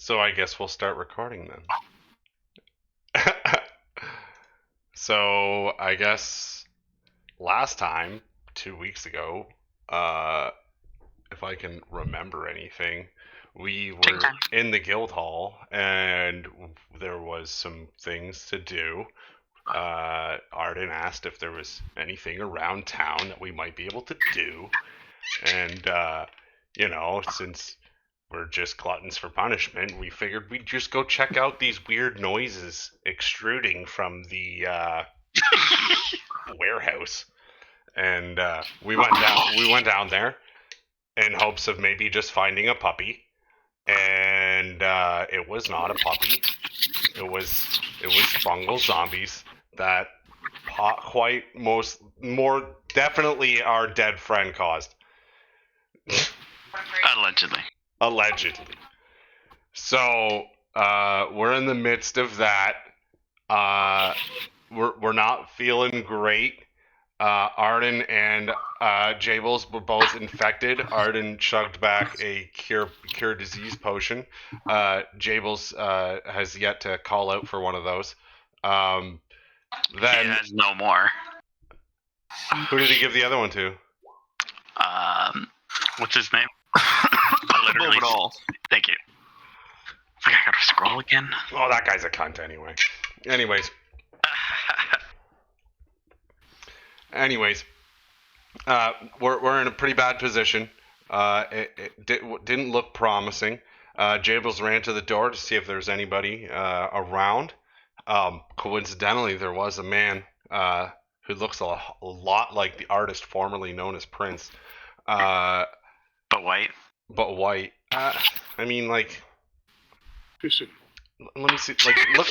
So I guess we'll start recording then. So I guess last time, 2 weeks ago, if I can remember anything, we were in the guild hall and there was some things to do. Arden asked if there was anything around town that we might be able to do, and since we're just gluttons for punishment, we figured we'd just go check out these weird noises extruding from the warehouse. And we went down there in hopes of maybe just finding a puppy. And it was not a puppy. It was fungal zombies that more definitely our dead friend caused. Allegedly. So we're in the midst of that. We're not feeling great. Arden and Jables were both infected. Arden chugged back a cure disease potion. Jables has yet to call out for one of those. Then he has no more. Who did he give the other one to? What's his name? Literally. Thank you. I gotta scroll again. Oh, that guy's a cunt anyway. Anyways, we're in a pretty bad position. It didn't look promising. Jables ran to the door to see if there was anybody around. Coincidentally, there was a man who looks a lot like the artist formerly known as Prince. But white. I mean, like, too soon. Let me see. Like, look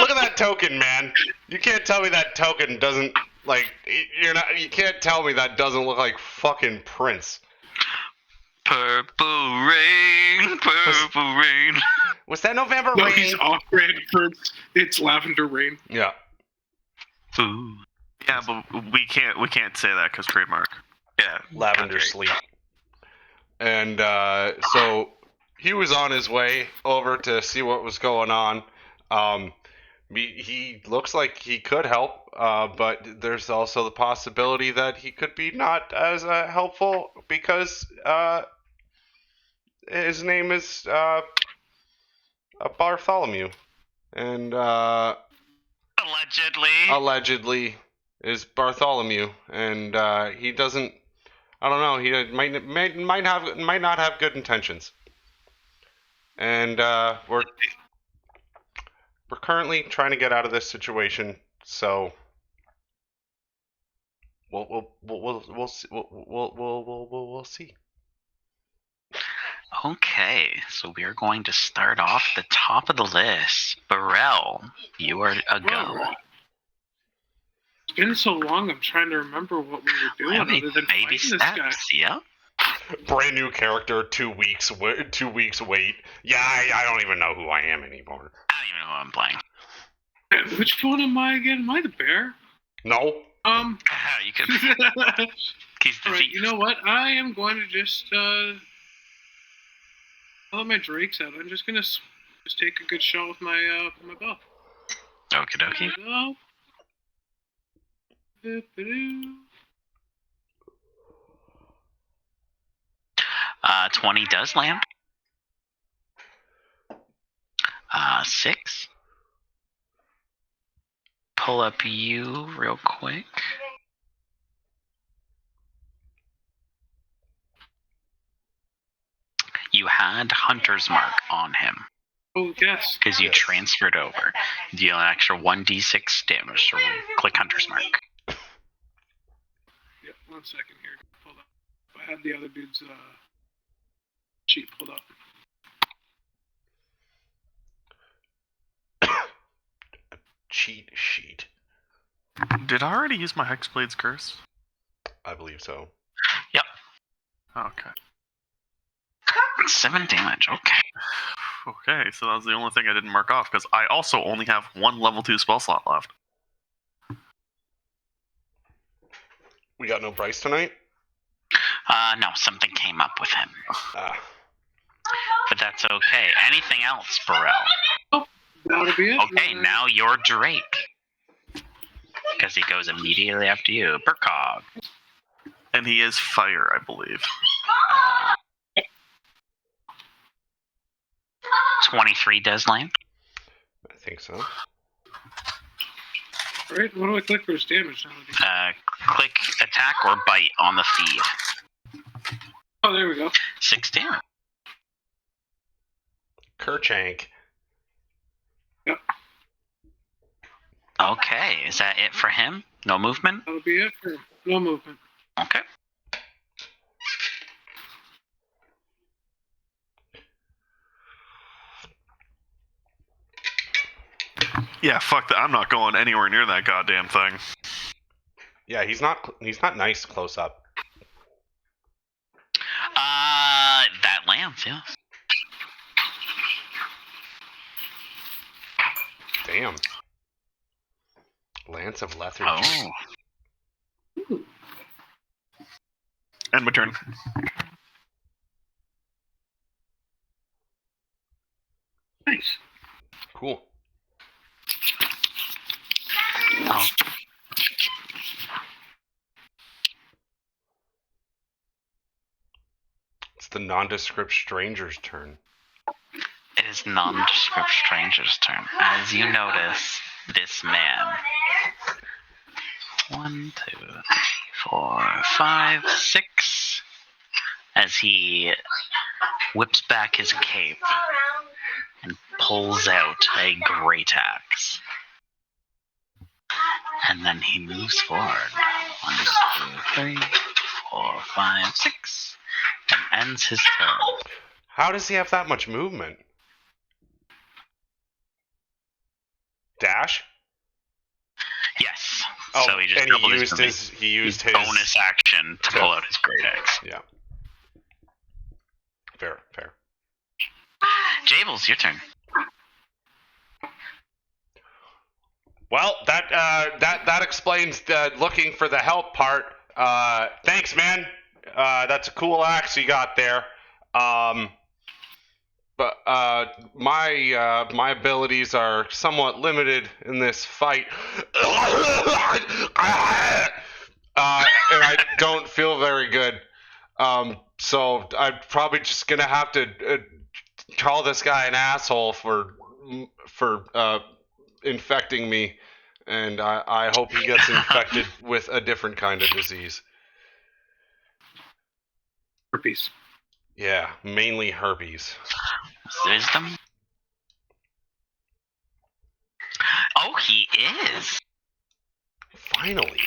at that token, man. You can't tell me that token doesn't You can't tell me that doesn't look like fucking Prince. Purple rain. Was that November No, Rain? he's off-brand Prince. It's Lavender Rain. Yeah. Ooh. Yeah, but we can't say that because trademark. Yeah. Lavender Sleep. And so he was on his way over to see what was going on. He looks like he could help, but there's also the possibility that he could be not as helpful because his name is Bartholomew, and allegedly is Bartholomew, and he doesn't. I don't know. He might not have good intentions, and we're currently trying to get out of this situation. So we'll see. Okay, so we are going to start off the top of the list. Burrell, you are a go. It's been so long, I'm trying to remember what we were doing other than fighting this guy. Yeah. Brand new character, 2 weeks. 2 weeks wait. Yeah, I don't even know who I am anymore. I don't even know who I'm playing. Which one am I again? Am I the bear? No. You could. He's the Alright, you know what? I am going to just let my drakes out. I'm just gonna just take a good shot with my bow. Okie dokie. 20 does land. 6. Pull up you real quick. You had Hunter's Mark on him. Oh, yes. Because you transferred over. Deal an extra 1d6 damage, so click Hunter's Mark. Yep, 1 second here. Hold up. I had the other dude's sheet pulled up. Cheat sheet. Did I already use my Hexblade's Curse? I believe so. Yep. Okay. 7 damage, okay. Okay, so that was the only thing I didn't mark off, because I also only have 1 level 2 spell slot left. We got no Bryce tonight? No, something came up with him. but that's okay. Anything else, Burrell? That'll be it. Okay, now you're Drake. Because he goes immediately after you. Burkog. And he is fire, I believe. 23 does land. I think so. Right, what do I click for his damage now? Click attack or bite on the feed. Oh, there we go. 6 damage. Kerchank. Yep. Okay, is that it for him? No movement? That'll be it for him. No movement. Okay. Yeah, fuck that. I'm not going anywhere near that goddamn thing. Yeah, he's not nice close up. That lands, yeah. Damn. Lance of Lethargy. Oh. End my turn. Nice. Cool. Oh. It's the nondescript stranger's turn. It is nondescript stranger's turn. As you notice, this man. 1, 2, 3, 4, 5, 6. As he whips back his cape and pulls out a great axe. And then he moves forward. 1, 2, 3, 4, 5, 6. And ends his turn. How does he have that much movement? Dash? Yes. Oh, so he just and doubled he used his bonus action to pull out his great axe. Yeah. Fair. Jables, your turn. Well, that explains the looking for the help part. Thanks, man. That's a cool axe you got there. But my abilities are somewhat limited in this fight. And I don't feel very good. So I'm probably just gonna have to call this guy an asshole for infecting me, and I hope he gets infected with a different kind of disease. Herpes. Yeah, mainly herpes. Wisdom. Oh, he is. Finally.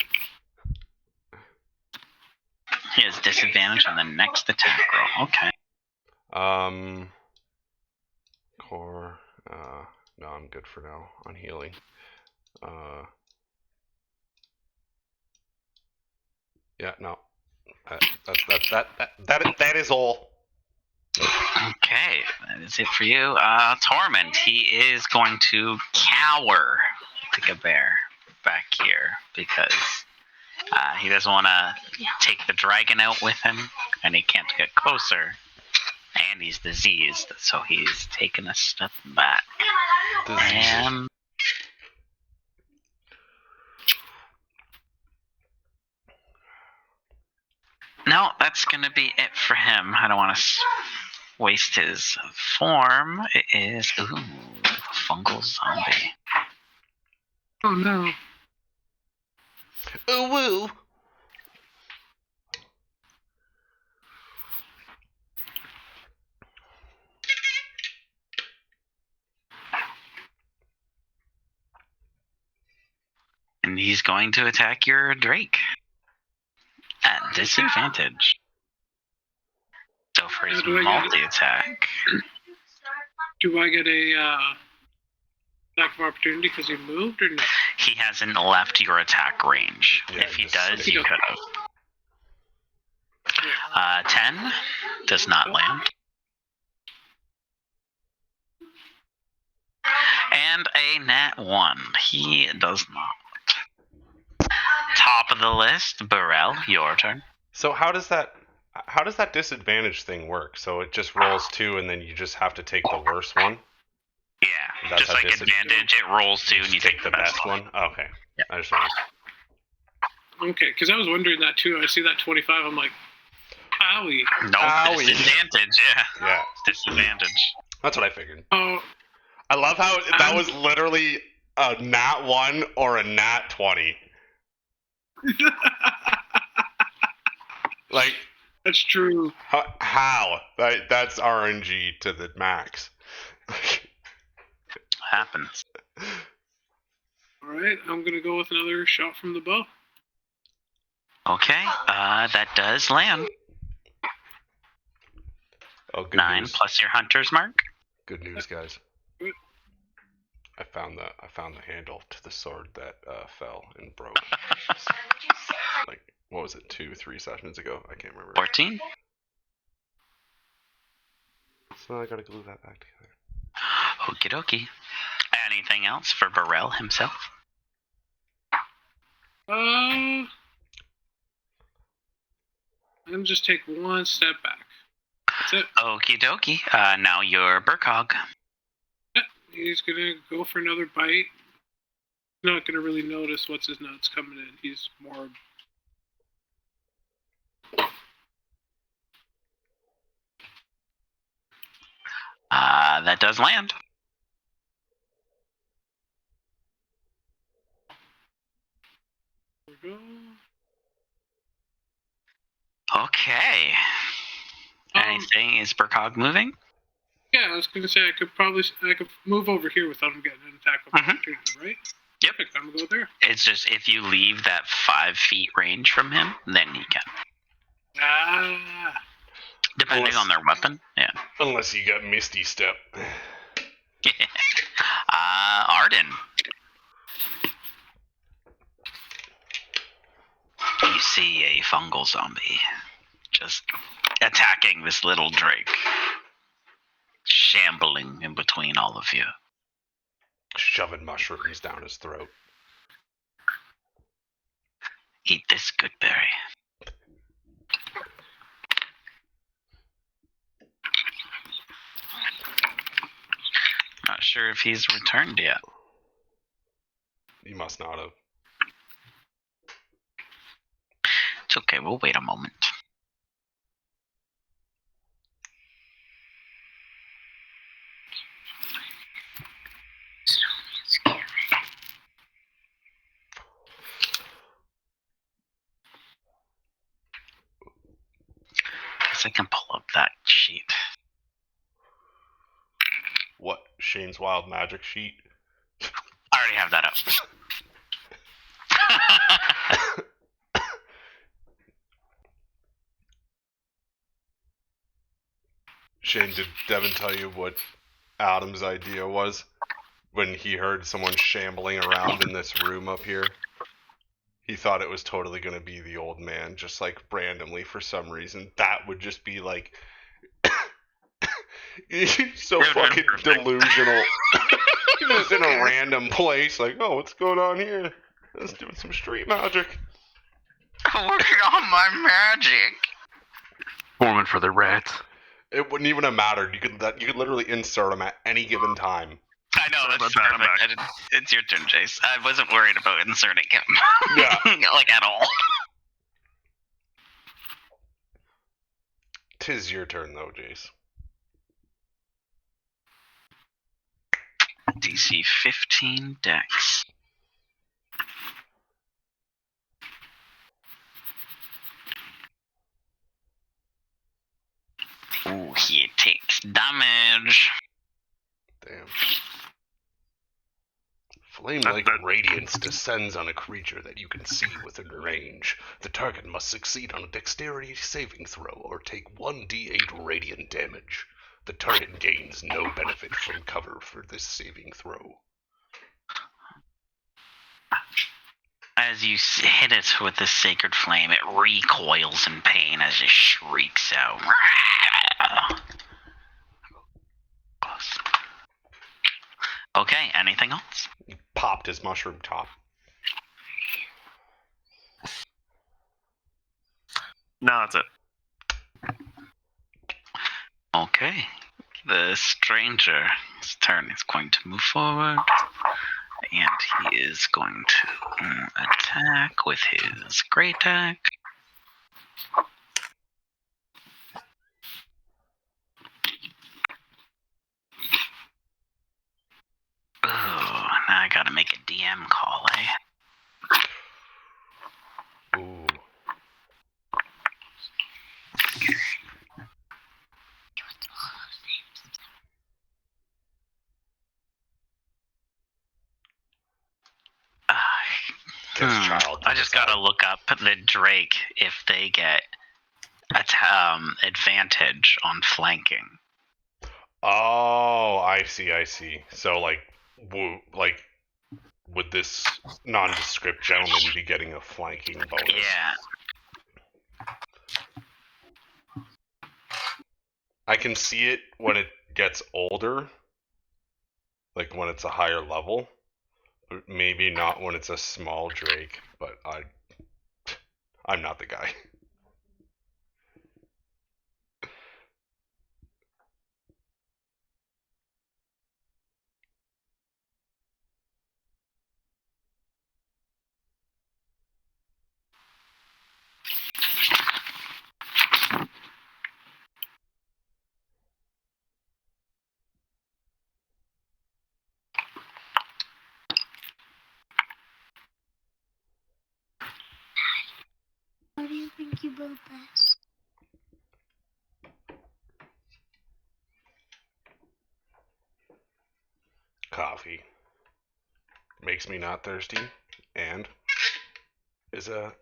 He has disadvantage on the next attack roll. Okay. Core. No, I'm good for now on healing. Yeah, no. That is all. Okay, that is it for you. Torment, he is going to cower like a bear back here because he doesn't want to take the dragon out with him, and he can't get closer. And he's diseased, so he's taking a step back. And no, that's going to be it for him. I don't want to waste his form. It is, fungal zombie. Oh no. Ooh woo. And he's going to attack your Drake at disadvantage. So for his multi-attack. Do I get a attack of opportunity because he moved or no? He hasn't left your attack range. Yeah, if he does, just- you could have. 10 does not land. And a nat 1. He does not. Top of the list, Burrell, your turn. So how does that How does that disadvantage thing work? So it just rolls 2, and then you just have to take the worst one. Yeah, That's just how like advantage, it rolls 2 and you take the best one. Oh, okay. Yeah. I just wanted. Okay, because I was wondering that too. I see that 25. I'm like, owie. No, Owie. disadvantage. Yeah. Yeah. Disadvantage. That's what I figured. Oh, I love how that was literally a nat 1 or a nat 20. Like, that's true. how? That's RNG to the max. Happens. All right, I'm gonna go with another shot from the bow. Okay, that does land. Oh, good 9 news. plus your hunter's mark. Good news, guys. I found the handle to the sword that fell and broke. Like, what was it, 2-3 sessions ago? I can't remember. 14. So I gotta glue that back together. Okie dokie. Anything else for Burrell himself? I'm just take one step back. That's it. Okie dokie. Now you're Burkhog. He's gonna go for another bite. Not gonna really notice what's his nuts coming in. He's more. That does land. There we go. Okay. Anything? Is Burkhog moving? Yeah, I was gonna say I could move over here without him getting an attack of opportunity, right? Yep. Perfect. I'm gonna go there. It's just if you leave that 5 feet range from him, then you can. Depending on their weapon, yeah. Unless you got Misty Step. Arden. You see a fungal zombie just attacking this little Drake, shambling in between all of you. Shoving mushrooms down his throat. Eat this good berry. Not sure if he's returned yet. He must not have. It's okay, we'll wait a moment. Guess I can pull up that sheet. What? Shane's Wild Magic sheet? I already have that up. Shane, did Devin tell you what Adam's idea was when he heard someone shambling around in this room up here? He thought it was totally going to be the old man, just like randomly for some reason. That would just be like so fucking delusional. He's just in a random place, like, oh, what's going on here? Let's do some street magic. I'm working on my magic. Foreman for the rats. It wouldn't even have mattered. You could literally insert them at any given time. I know, Sorry that's about that, I'm perfect. It's your turn, Jace. I wasn't worried about inserting him. Yeah. Like, at all. 'Tis your turn, though, Jace. DC 15 dex. Ooh, he takes damage. Damn. Flame-like radiance descends on a creature that you can see within range. The target must succeed on a dexterity saving throw or take 1d8 radiant damage. The target gains no benefit from cover for this saving throw. As you hit it with the sacred flame, it recoils in pain as it shrieks out. Okay, anything else? He popped his mushroom top. No, that's it. Okay. The stranger's turn is going to move forward. And he is going to attack with his great attack. Oh, now I gotta make a DM call, eh? Ooh. Guess child. I just gotta look up the Drake if they get advantage on flanking. Oh, I see. So, would this nondescript gentleman be getting a flanking bonus? Yeah. I can see it when it gets older, like when it's a higher level. But maybe not when it's a small Drake, but I'm not the guy. What do you think you built best? Coffee makes me not thirsty and is a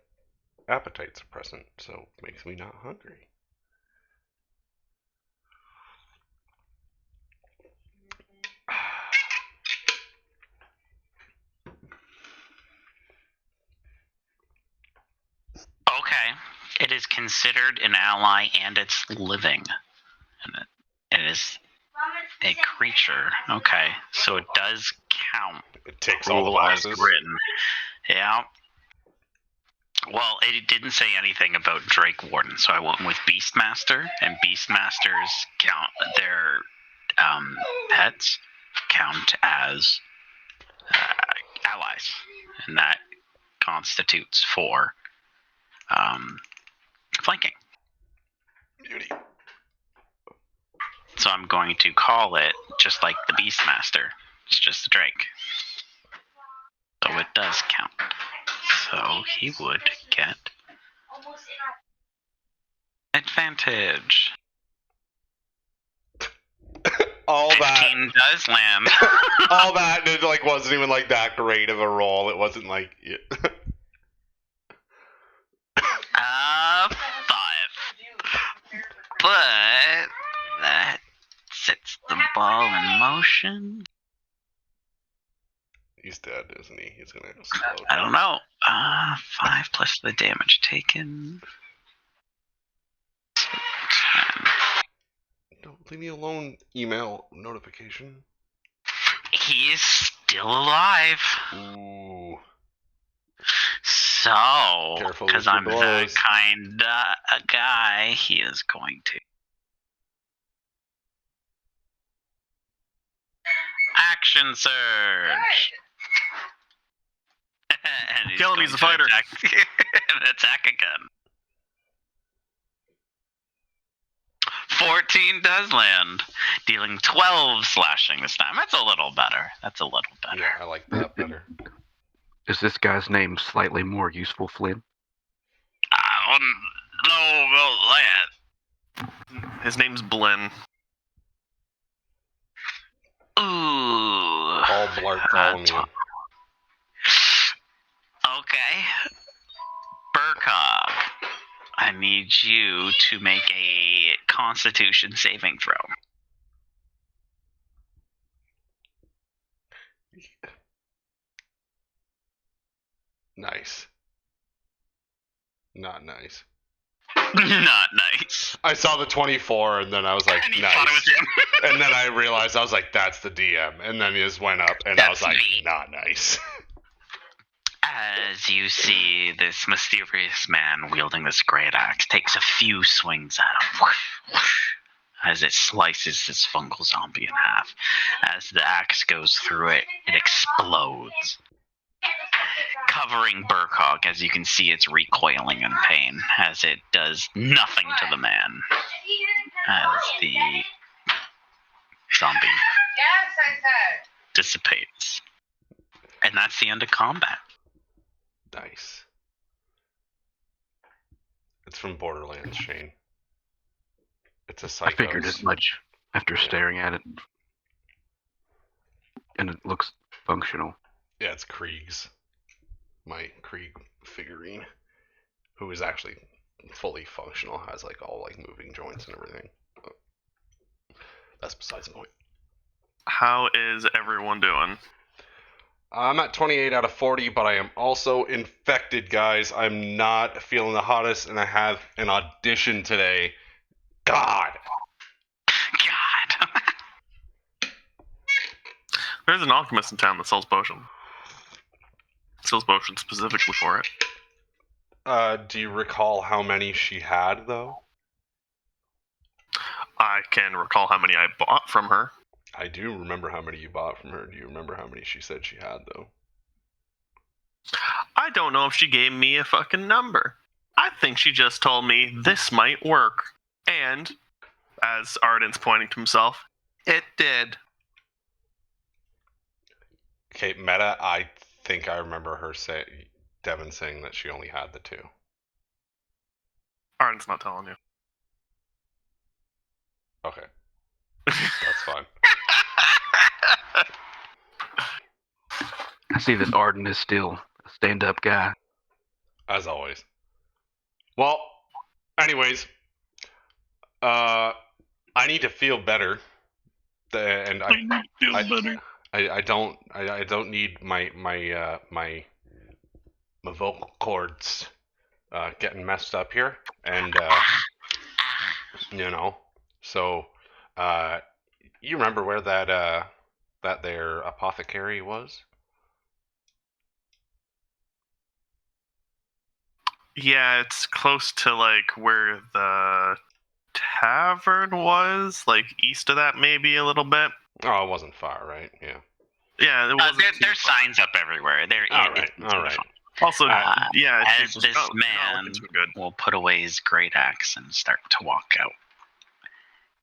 appetite suppressant, so makes me not hungry. Okay. It is considered an ally and it's living. And it is a creature. Okay. So it does count. It ticks all the boxes. Written. Yeah. Well, it didn't say anything about Drake Warden, so I went with Beastmaster, and Beastmasters count their pets count as allies, and that constitutes for flanking. Beauty. So I'm going to call it just like the Beastmaster. It's just a Drake. So it does count. So he would get advantage. All 15 that does land. all that it wasn't even that great of a roll. It wasn't like 5. But that sets the ball in motion. He's dead, isn't he? He's gonna slow down. I don't know. 5 plus the damage taken. 10. Don't leave me alone. Email notification. He is still alive. Ooh. So, Careful because with your I'm the blows. kind of guy, he is going to action surge. And he's Kill him, going he's a to fighter. attack again. 14 does land, dealing 12 slashing this time. That's a little better. Yeah, I like that better. Is this guy's name slightly more useful, Flynn? I don't know about that. His name's Blinn. Ooh. All Blart calling you. Okay. Burkov, I need you to make a Constitution saving throw. Nice. Not nice. Not nice. I saw the 24 and then I was like, And he nice. thought it was him. And then I realized, I was like, that's the DM. And then he just went up and I was That's like, me. not nice. As you see this mysterious man wielding this great axe takes a few swings at him. Whoosh, whoosh. as it slices this fungal zombie in half. As the axe goes through it, it explodes, covering Burkhog. As you can see, it's recoiling in pain as it does nothing to the man. As the zombie dissipates. And that's the end of combat. Nice. It's from Borderlands, Shane. It's a I figured Psychos. as much after staring at it. And it looks functional. Yeah, it's Krieg's. My Krieg figurine. Who is actually fully functional, has like all like moving joints and everything. But that's besides the point. How is everyone doing? I'm at 28 out of 40, but I am also infected, guys. I'm not feeling the hottest, and I have an audition today. God. God. There's an alchemist in town that sells potion. Sells potions specifically for it. Do you recall how many she had, though? I can recall how many I bought from her. I do remember how many you bought from her. Do you remember how many she said she had, though? I don't know if she gave me a fucking number. I think she just told me this might work. And, as Arden's pointing to himself, it did. Okay, Meta, I think I remember Devin saying that she only had the 2. Arden's not telling you. Okay. That's fine. I see that Arden is still a stand-up guy. As always. Well, anyways, I need to feel better, and I don't need my vocal cords getting messed up here, and so you remember where that their apothecary was? Yeah, it's close to like where the tavern was, like east of that maybe a little bit. Oh, it wasn't far, right? Yeah. Yeah, it wasn't. There's signs up everywhere. All right. Also, yeah, as this man will put away his great axe and start to walk out,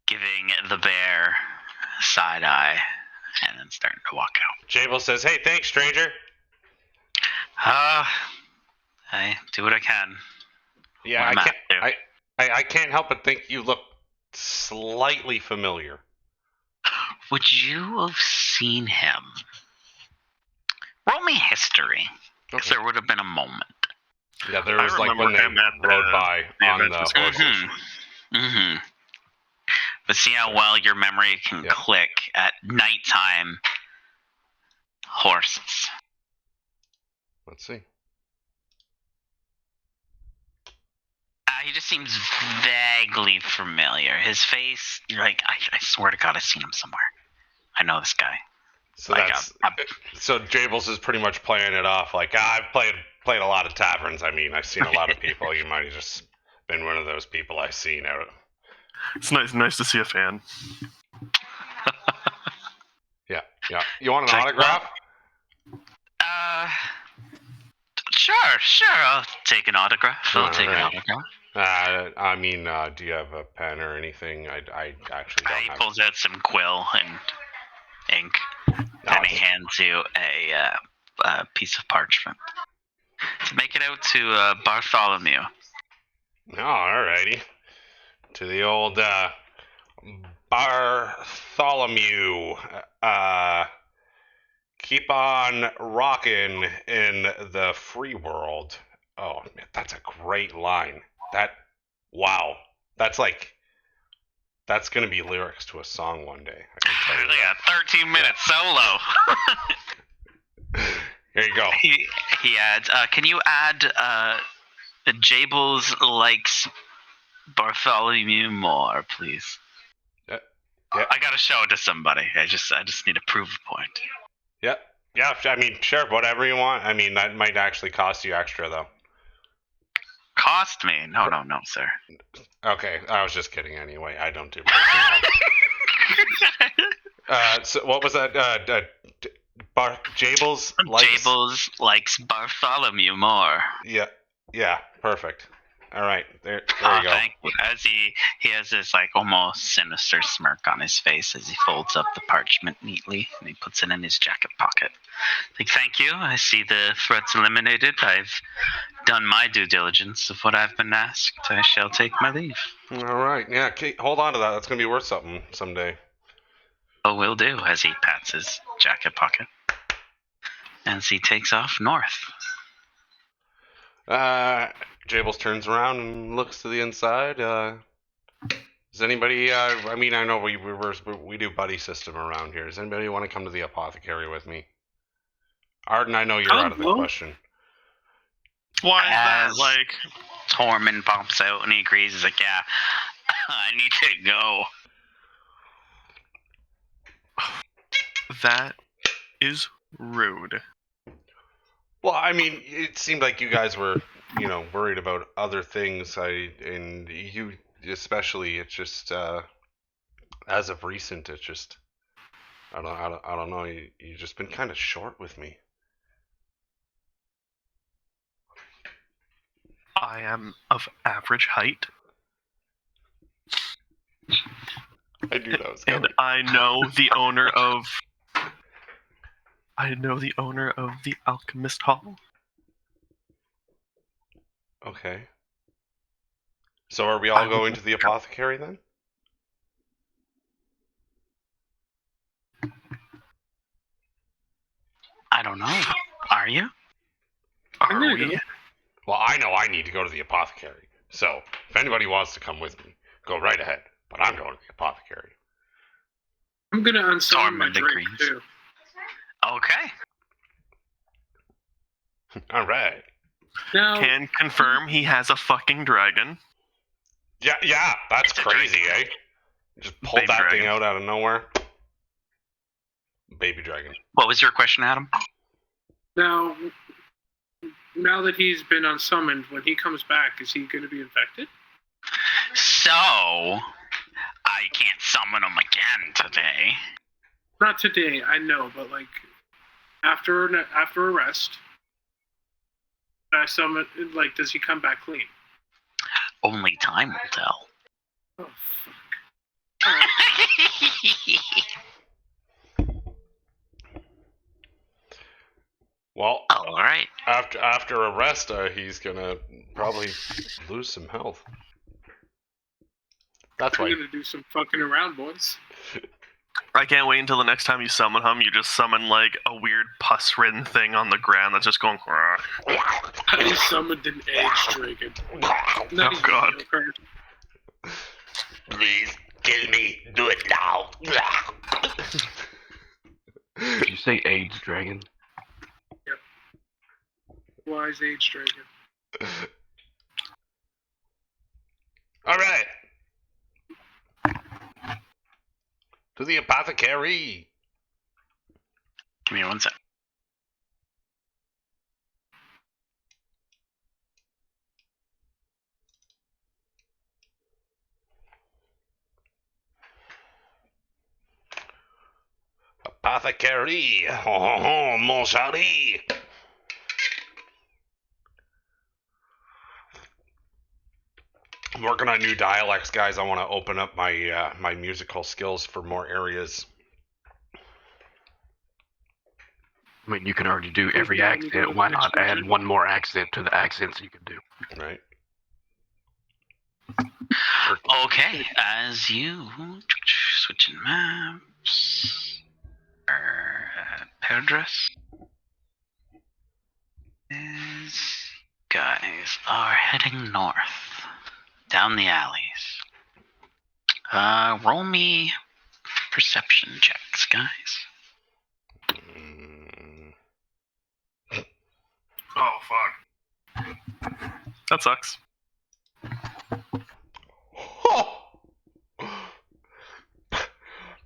giving the bear side eye, and then starting to walk out. Jabel says, "Hey, thanks, stranger." I do what I can. Yeah, I can't help but think you look slightly familiar. Would you have seen him? Roll me history, because there would have been a moment. Yeah, there was like when they rode by on the horses. Mm-hmm. But see how well your memory can click at nighttime. Horses. Let's see. He just seems vaguely familiar. His face, you're like, I swear to God, I've seen him somewhere. I know this guy. So so Jables is pretty much playing it off like, I've played a lot of taverns. I mean, I've seen a lot of people. You might have just been one of those people I've seen out. It's nice to see a fan. Yeah. You want an autograph? Sure. I'll take an autograph. An autograph. I mean, do you have a pen or anything? I actually don't have. He pulls out some quill and ink, and he hands you a piece of parchment to make it out to Bartholomew. Oh, alrighty. To the old Bartholomew. Keep on rocking in the free world. Oh, man, that's a great line. Wow. That's going to be lyrics to a song one day. I can tell you that. 13-minute solo. Here you go. He adds, can you add Jables likes Bartholomew more, please? Yeah. I gotta show it to somebody. I just need a proof point. Yeah. I mean, sure, whatever you want. I mean, that might actually cost you extra, though. cost me. No, sir. Okay, I was just kidding anyway. I don't do personnel. So what was that? Jables likes... Jables likes Bartholomew more. Yeah, perfect. All right, there you go. Thank you. As he has this like almost sinister smirk on his face as he folds up the parchment neatly and he puts it in his jacket pocket. Like, thank you. I see the threats eliminated. I've done my due diligence of what I've been asked. I shall take my leave. All right, yeah. Hold on to that. That's gonna be worth something someday. Oh, will do. As he pats his jacket pocket, as he takes off north. Jables turns around and looks to the inside. Does anybody? I mean, I know we do buddy system around here. Does anybody want to come to the apothecary with me? Arden, I know you're out of the question. Why is that? Like, Tormund pops out and he agrees. He's like, yeah, I need to go. That is rude. Well, I mean, it seemed like you guys were, worried about other things. And you especially. It's just as of recent, it's just I don't know. You've just been kind of short with me. I am of average height. I knew that was coming. And I know the owner of the Alchemist Hall. Okay. So are we all going to the apothecary then? I don't know. Are you? Are we? Well, I know I need to go to the apothecary. So if anybody wants to come with me, go right ahead. But I'm going to the apothecary. I'm gonna unsummon my Tormund drink agrees. too. Okay. All right. Now, Can confirm he has a fucking dragon. Yeah, that's It's a crazy, dragon. eh? Just pulled Baby that dragon. thing out of nowhere. Baby dragon. What was your question, Adam? now that he's been unsummoned, when he comes back, is he going to be infected? So, I can't summon him again today. Not today, I know, but like after arrest, I summon. Like, does he come back clean? Only time will tell. Oh fuck! All right. Well, All right. after arrest, he's gonna probably lose some health. That's We're why. gonna do some fucking around, boys. I can't wait until the next time you summon him. You just summon like a weird pus-ridden thing on the ground that's just going. I summoned an age dragon. Not Oh, God. even card. Please kill me. Do it now. Did you say AIDS dragon? Wise age dragon. All right. To the apothecary. Give me one sec. Apothecary. Oh, mon chéri. I'm working on new dialects, guys. I want to open up my my musical skills for more areas. I mean, you can already do every accent. Why not add one more accent to the accents you can do? Right. Okay, as you switching maps. Pedras. These guys are heading north down the alleys. Roll me perception checks, guys. Oh fuck. That sucks.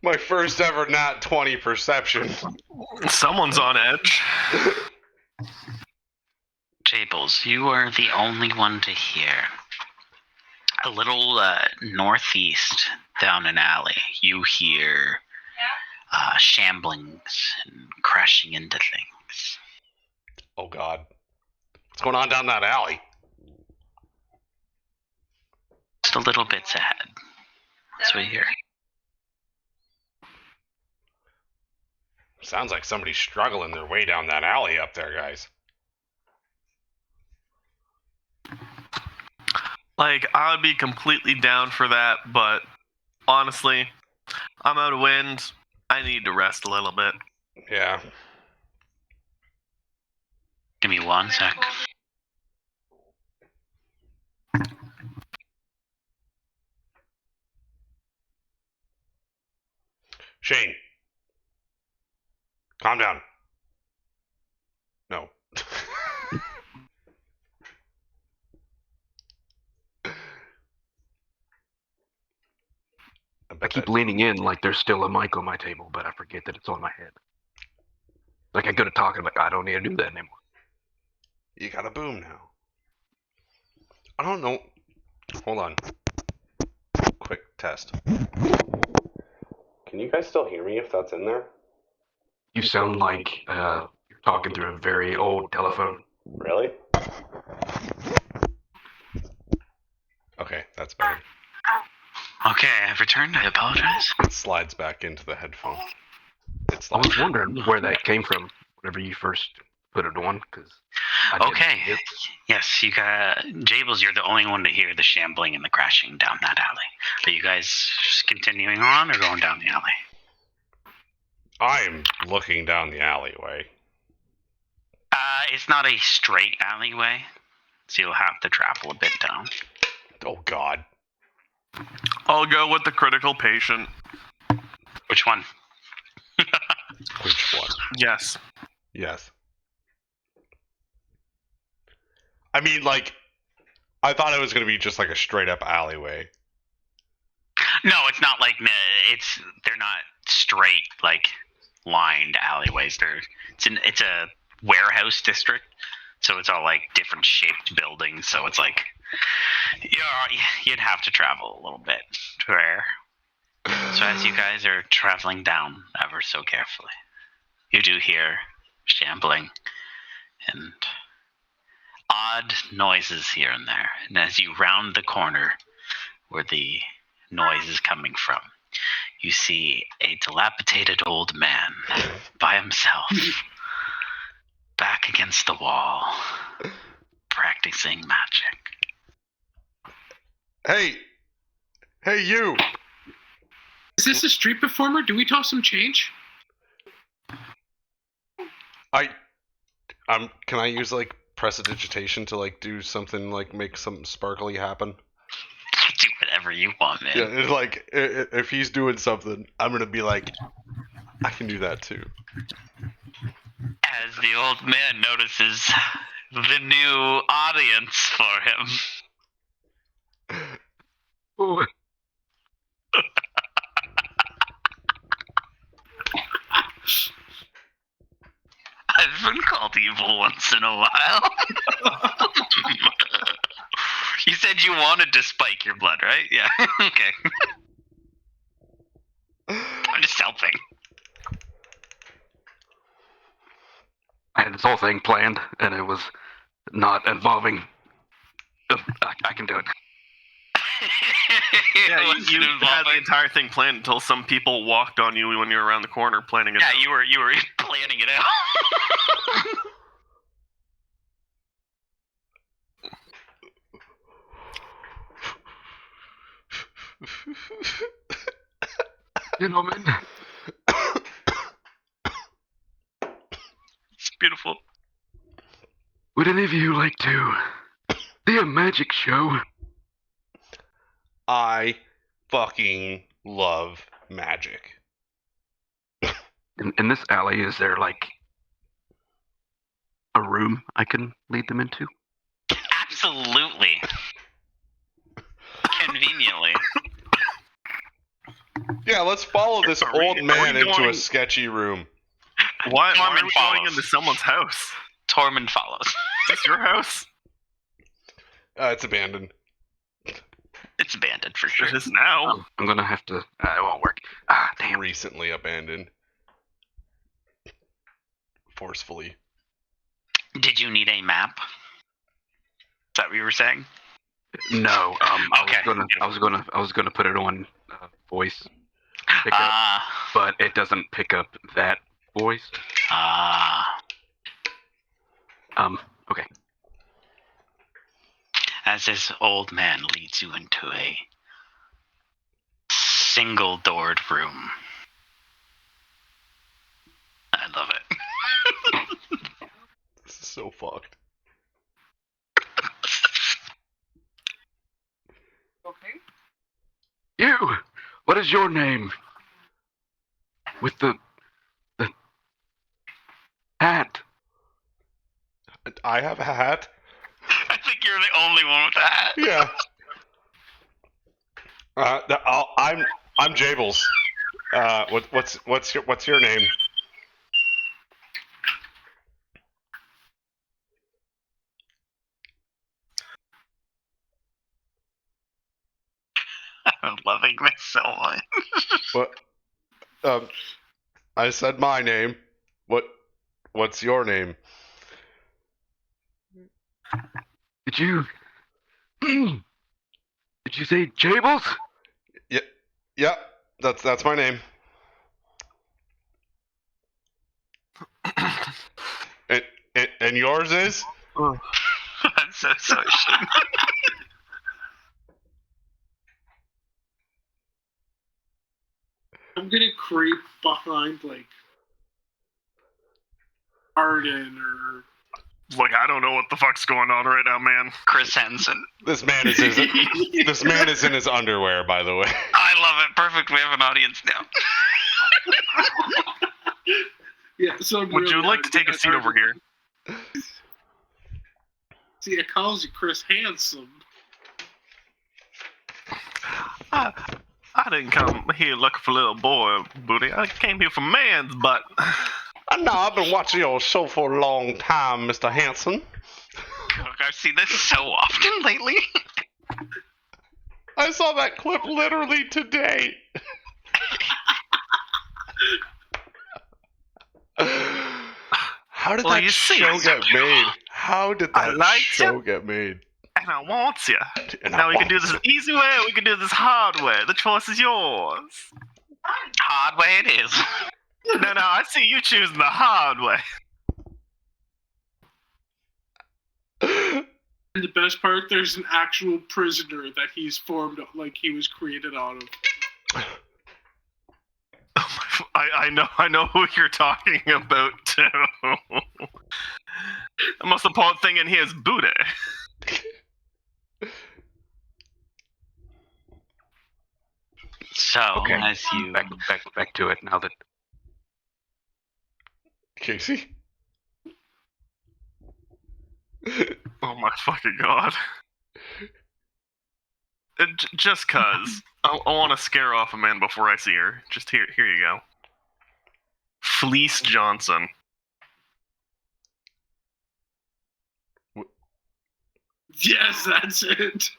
My first ever nat 20 perception. Someone's on edge. Jables, you are the only one to hear. A little northeast down an alley, you hear shamblings and crashing into things. Oh God, what's going on down that alley? Just a little bits ahead. That's what you hear. Sounds like somebody's struggling their way down that alley up there, guys. Like, I would be completely down for that, but honestly, I'm out of wind. I need to rest a little bit. Yeah. Give me 1 sec. Shane. Calm down. No. I keep leaning in like there's still a mic on my table, but I forget that it's on my head. Like I go to talking, like I don't need to do that anymore. You got a boom now. I don't know. Hold on. Quick test. Can you guys still hear me if that's in there? You sound like you're talking through a very old telephone. Really? Okay, that's better. Okay, I've returned. I apologize. It slides back into the headphone. I was wondering where that came from whenever you first put it on, because Okay. Yes, you got Jables. You're the only one to hear the shambling and the crashing down that alley. Are you guys just continuing on or going down the alley? I'm looking down the alleyway. It's not a straight alleyway, so you'll have to travel a bit down. Oh God. I'll go with the critical patient. Which one? Which one? Yes. Yes. I mean, like, I thought it was going to be just like a straight up alleyway. No, it's not like they're not straight like lined alleyways. It's a warehouse district, so it's all like different shaped buildings. So it's like you'd have to travel a little bit to there. So as you guys are traveling down ever so carefully, you do hear shambling and odd noises here and there. And as you round the corner where the noise is coming from, you see a dilapidated old man by himself, back against the wall, practicing magic. Hey, you! Is this a street performer? Do we toss some change? Can I use like prestidigitation to like do something like make something sparkly happen? Do whatever you want, man. Yeah, it's like if he's doing something, I'm gonna be like, I can do that too. As the old man notices the new audience for him. Oh. I've been called evil once in a while. You said you wanted to spike your blood, right? Yeah. Okay. I'm just helping. I had this whole thing planned, and it was not involving. I can do it. Yeah, you had the entire thing planned until some people walked on you when you were around the corner planning it. Yeah, out. you were planning it out. Gentlemen. It's beautiful. Would any of you like to see a magic show? I fucking love magic. In this alley, is there like a room I can lead them into? Absolutely. Conveniently. Yeah, let's follow this old man into a sketchy room. Why are Tormund we follows. going into someone's house? Tormund follows. this your house? It's abandoned. It's abandoned for sure. It is now. I'm gonna have to. It won't work. Ah, damn. Recently abandoned. Forcefully. Did you need a map? Is that what you were saying? No. Okay. I was gonna put it on voice pickup, but it doesn't pick up that voice. Okay. As this old man leads you into a single-doored room. I love it. This is so fucked. Okay. You. What is your name? With the hat. I have a hat. I think you're the only one with that. Yeah. I'm Jables. What's your name? I'm loving this so much. What? I said my name. What's your name? Did you? Did you say Jables? Yeah, that's my name. And yours is? I'm so ashamed. I'm gonna creep behind like Arden or Like, I don't know what the fuck's going on right now, man. Chris Henson. This man is in his underwear, by the way. I love it. Perfect. We have an audience now. yeah. So Would you like to take a seat over here? See, it calls you Chris Handsome. I didn't come here looking for little boy booty. I came here for man's butt. No, I've been watching your show for a long time, Mr. Hanson. Look, I've seen this so often lately. I saw that clip literally today. How did that show get made? How did that show get made? And I want you. And Now we can do this easy way, or we can do this hard way. The choice is yours. Hard way it is. No, I see you choosing the hard way. And the best part, there's an actual prisoner that he's formed, like he was created out of. I know who you're talking about too. The most important thing in here is booty. So, Okay. as you Back to it now that. Casey? Oh my fucking god. Just cause. I want to scare off a man before I see her. Just here you go. Fleece Johnson. Yes, that's it.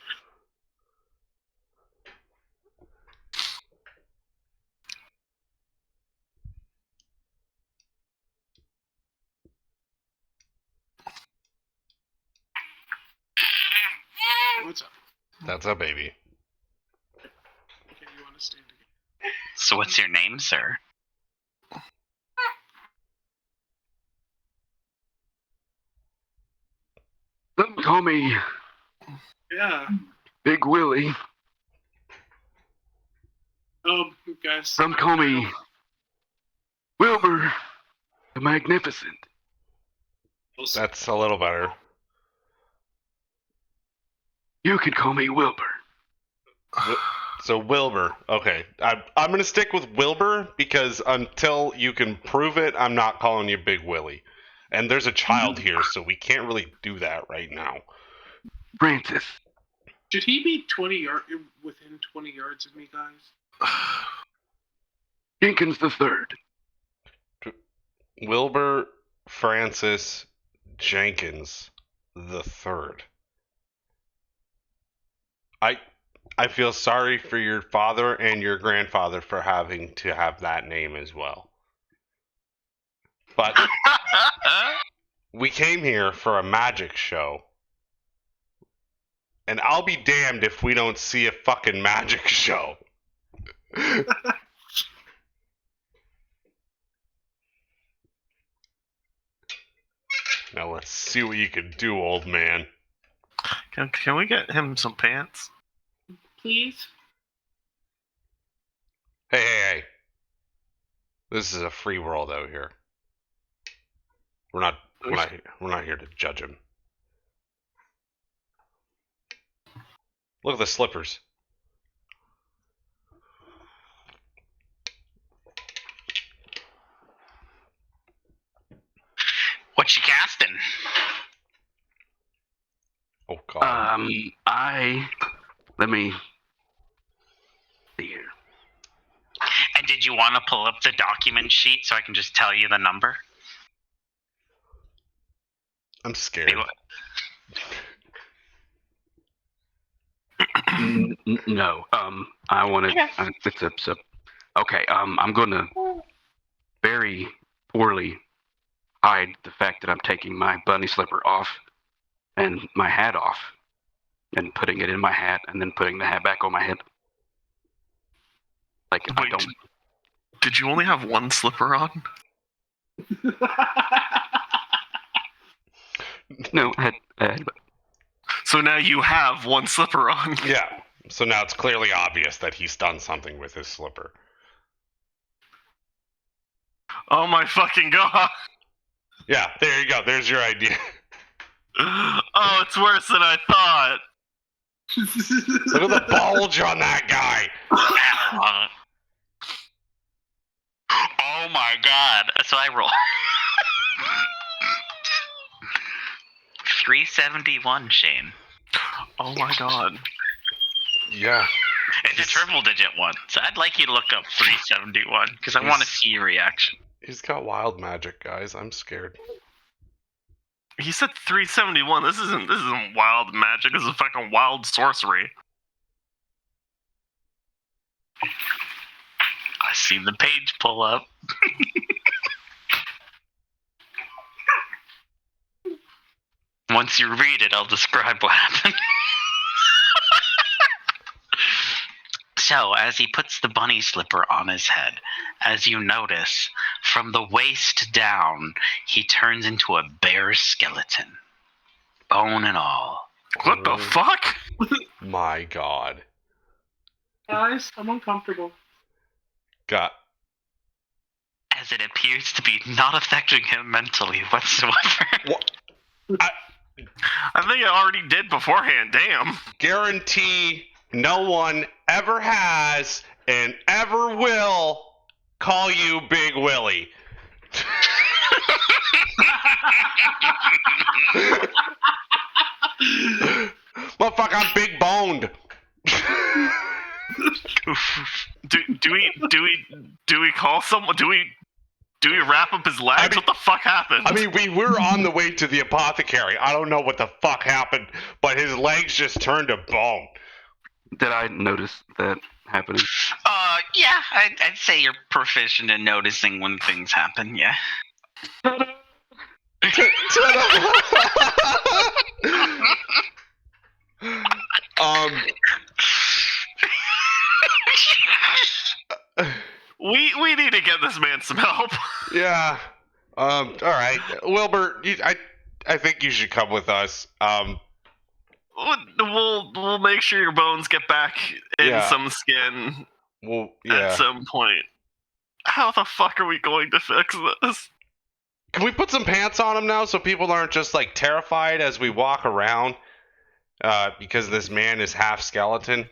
What's up? That's a baby. Okay, you want to stand again? So what's your name, sir? Some call me Yeah. Big Willie. Guys. Some call me Wilbur the Magnificent. That's a little better. You can call me Wilbur. So Wilbur, okay. I'm gonna stick with Wilbur because until you can prove it, I'm not calling you Big Willie. And there's a child here, so we can't really do that right now. Francis. Should he be within 20 yards of me, guys? Jenkins the Third. Wilbur Francis Jenkins. the third. I feel sorry for your father and your grandfather for having to have that name as well. But we came here for a magic show. And I'll be damned if we don't see a fucking magic show. Now let's see what you can do, old man. Can we get him some pants? Please? Hey. This is a free world out here. We're not here to judge him. Look at the slippers. What you casting? Oh god. Let me see here. And did you want to pull up the document sheet so I can just tell you the number? I'm scared. No. I want to. Okay. I'm going to very poorly hide the fact that I'm taking my bunny slipper off and my hat off, and putting it in my hat, and then putting the hat back on my head. Like Wait, I don't. Did you only have one slipper on? No, I had. So now you have one slipper on. Yeah. So now it's clearly obvious that he's done something with his slipper. Oh my fucking god. Yeah, there you go. There's your idea. Oh, it's worse than I thought. Look at the bulge on that guy. Oh my god. So I roll. 371, Shane. Oh my god. Yeah. It's a triple digit one. So I'd like you to look up 371 because I want to see your reaction. He's got wild magic, guys. I'm scared. He said 371. This isn't wild magic. This is fucking wild sorcery. I see the page pull up. Once you read it, I'll describe what happened. So, as he puts the bunny slipper on his head, as you notice, from the waist down, he turns into a bear skeleton. Bone and all. What the fuck? My god. Guys, I'm uncomfortable. God. As it appears to be not affecting him mentally whatsoever. What? I think it already did beforehand. Damn. Guarantee no one ever has and ever will call you Big Willie. Motherfucker, I'm big boned. Do we call someone? Do we wrap up his legs? What the fuck happened? I mean, we were on the way to the apothecary. I don't know what the fuck happened, but his legs just turned to bone. Did I notice that happening? Yeah, I'd say you're proficient in noticing when things happen, yeah. We need to get this man some help. Yeah. All right, Wilbur. I think you should come with us. We'll make sure your bones get back in some skin at some point. How the fuck are we going to fix this? Can we put some pants on him now so people aren't just like terrified as we walk around because this man is half skeleton?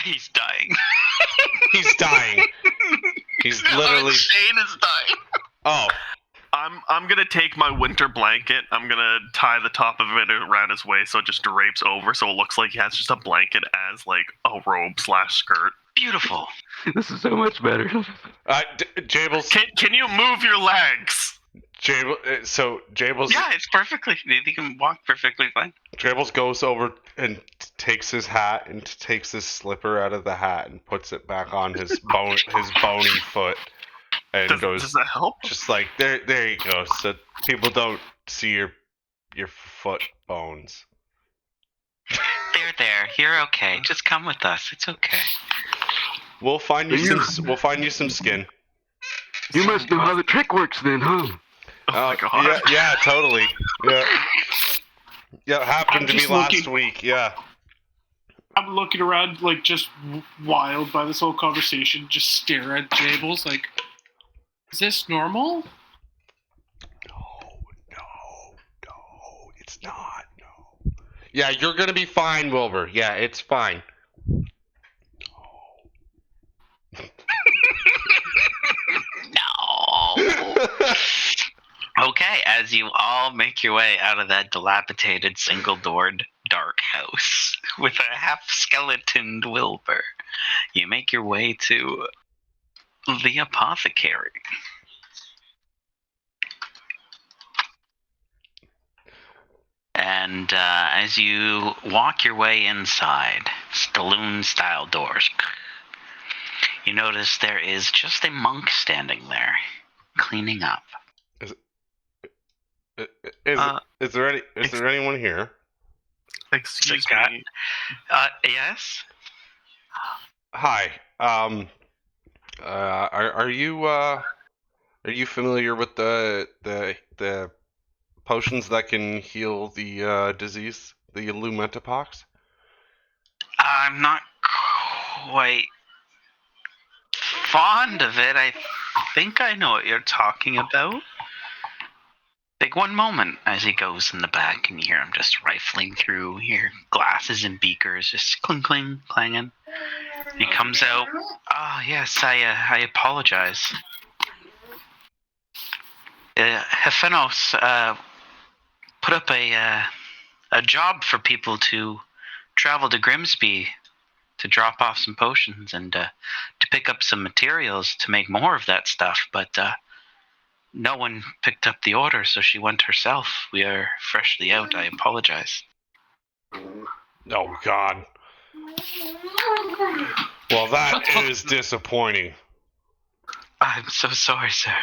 He's dying. He's dying. He's literally. Shane is dying. Oh. I'm gonna take my winter blanket. I'm gonna tie the top of it around his waist so it just drapes over, so it looks like he has just a blanket as like a robe/skirt. Beautiful. This is so much better. Jables. Can you move your legs? Jables. Yeah, it's perfectly. He can walk perfectly fine. Jables goes over and takes his hat and takes his slipper out of the hat and puts it back on his bony foot, and goes, Does that help? just like, there you go, so people don't see your foot bones. There. You're okay. Just come with us. It's okay. We'll find you some skin. You must know how the trick works then, huh? Oh my god. Yeah, totally. Yeah, it happened to me just last week. Yeah. I'm looking around, like, just wild by this whole conversation, just stare at Jables, like, is this normal? No, it's not. No. Yeah, you're gonna be fine, Wilbur. Yeah, it's fine. No. Okay, as you all make your way out of that dilapidated, single-doored, dark house with a half-skeletoned Wilbur, you make your way to the apothecary. And as you walk your way inside, saloon-style doors, you notice there is just a monk standing there, cleaning up. Is there anyone here? Excuse Cat. me. Yes? Hi. Are you familiar with the potions that can heal the disease, the Lumentapox? I'm not quite fond of it. I think I know what you're talking about. Take one moment as he goes in the back, and you hear him just rifling through your glasses and beakers, just clink, clink, clanging. He comes out. Oh, yes, I apologize. Hefenos put up a job for people to travel to Grimsby to drop off some potions and to pick up some materials to make more of that stuff, but no one picked up the order, so she went herself. We are freshly out. I apologize. Oh, God. Well, that is disappointing. I'm so sorry, sir.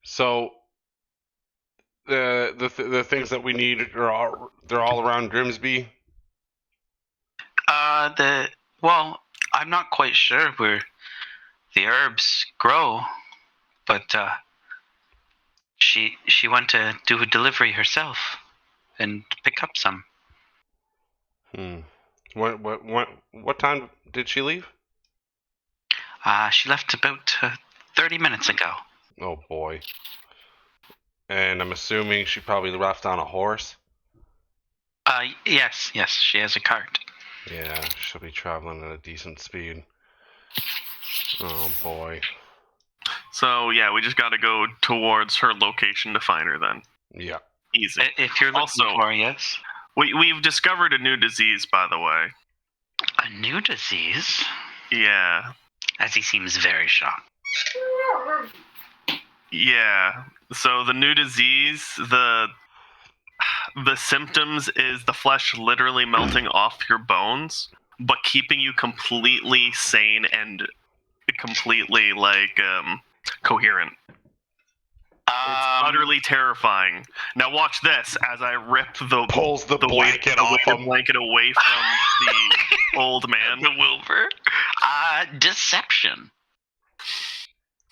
So, the things that we need they're all around Grimsby. Well, I'm not quite sure where the herbs grow, but she went to do a delivery herself and pick up some. What time did she leave? She left about 30 minutes ago. Oh boy. And I'm assuming she probably left on a horse. Yes, she has a cart. Yeah, she'll be traveling at a decent speed. Oh boy. So yeah, we just got to go towards her location to find her. Then Yeah. easy. If you're looking Also, for, yes. We've discovered a new disease, by the way. A new disease? Yeah. As he seems very shocked. Yeah. So the new disease, the symptoms is the flesh literally melting off your bones, but keeping you completely sane and completely coherent. It's utterly terrifying. Now watch this as I rip Pulls the blanket off him. Blanket away from the old man. The Wilbur. Deception.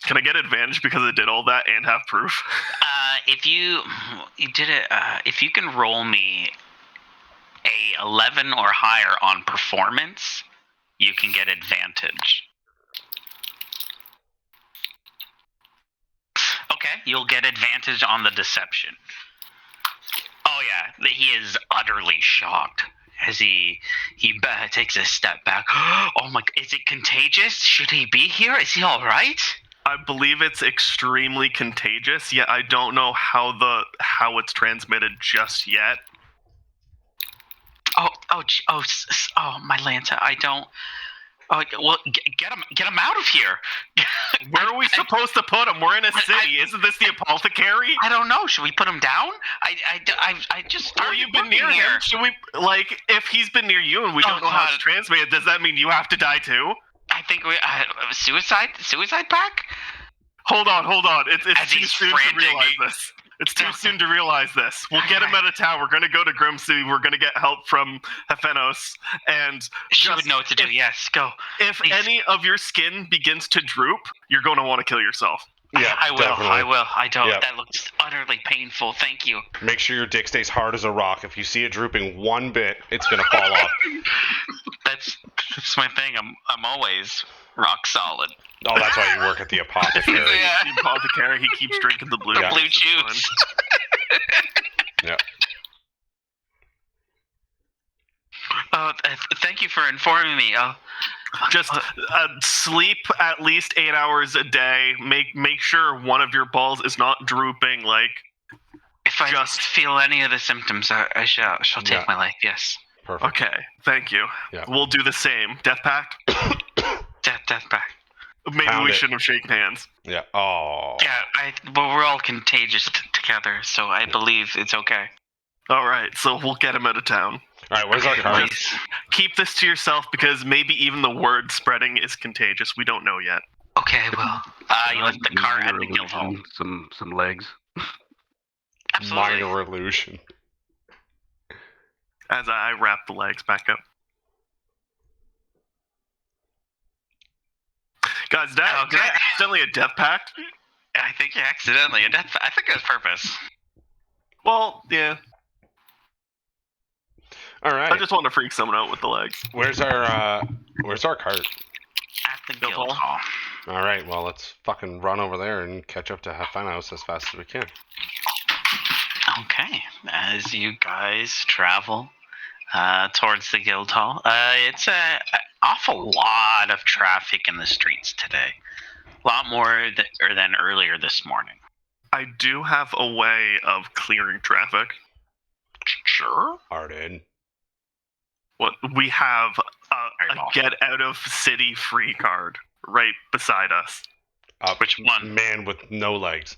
Can I get advantage because I did all that and have proof? If you did it, if you can roll me a 11 or higher on performance, you can get advantage. Okay, you'll get advantage on the deception. Oh yeah, he is utterly shocked as he takes a step back. Oh my! Is it contagious? Should he be here? Is he all right? I believe it's extremely contagious, yet I don't know how it's transmitted just yet. Oh, my Lanta, I don't. Oh, well, get him out of here. Where are we supposed to put him? We're in a city. Isn't this the apothecary? I don't know. Should we put him down? I just Well, started you've been working near here. him. Should we, like, if he's been near you and we don't know how it's transmitted, does that mean you have to die too? I think we suicide pack. Hold on. It's As too he's soon frantic, to realize this. It's too soon to realize this. We'll get him out of town. We're going to go to Grimsby. We're going to get help from Hefenos. And She would know what to do. Yes, go. if Please. any of your skin begins to droop, you're going to want to kill yourself. Yeah, I will. definitely. I will. I don't. Yep. That looks utterly painful. Thank you. Make sure your dick stays hard as a rock. If you see it drooping one bit, it's gonna fall off. That's my thing. I'm always rock solid. Oh, that's why you work at the apothecary. Yeah. The apothecary, he keeps drinking the blue, Yeah. Blue juice. Yeah. Thank you for informing me. Just sleep at least 8 hours a day. Make sure one of your balls is not drooping. Like, if I just feel any of the symptoms, I shall take my life. Yes. Perfect. okay. Thank you. Yeah. We'll do the same. Death pact. Death back. Maybe Pound we it. shouldn't have shaken hands. Yeah. Oh. Yeah. But we're all contagious together, so I believe it's okay. All right. So we'll get him out of town. All right. Where's our card? Please. Keep this to yourself because maybe even the word spreading is contagious. We don't know yet. Okay. Well, you left the car at the guild hall. Some legs. Absolutely. Minor illusion. As I wrap the legs back up. Guys, did I accidentally a death pact? I think you accidentally. I think it was purpose. Well, yeah. All I right. just want to freak someone out with the legs. Where's our cart? At the guild hall. All right. Well, let's fucking run over there and catch up to Hefenos as fast as we can. Okay. As you guys travel towards the guild hall, it's an awful lot of traffic in the streets today. A lot more than earlier this morning. I do have a way of clearing traffic. Sure. Arden. What we have Very a well. get out of city free card right beside us. Which one? Man with no legs.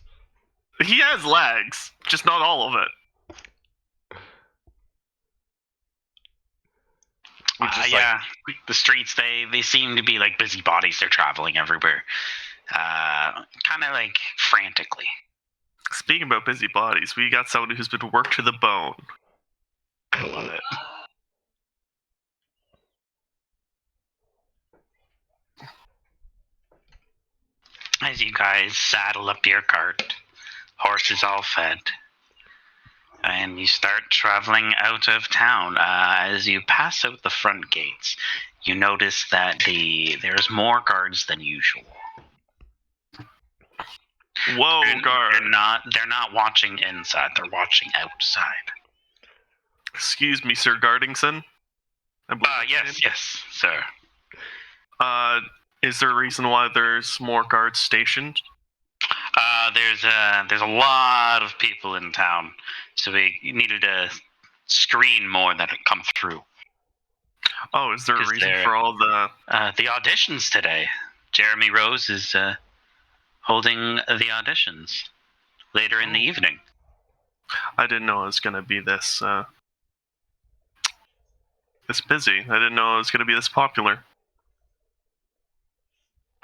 He has legs, just not all of it. Yeah. The streets, they seem to be like busybodies. They're traveling everywhere. Kind of like frantically. Speaking about busy bodies, we got someone who's been worked to the bone. I love it. As you guys saddle up your cart, horses all fed, and you start traveling out of town. As you pass out the front gates, you notice that there's more guards than usual. Whoa, guard. They're not watching inside. They're watching outside. Excuse me, Sir Gardingson. I believe that's your name? Yes, sir. Is there a reason why there's more guards stationed? There's a lot of people in town, so we needed to screen more that had come through. Oh, is there a 'Cause reason they're- for all the... The auditions today. Jeremy Rose is holding the auditions later in the evening. I didn't know it was going to be this busy. I didn't know it was going to be this popular.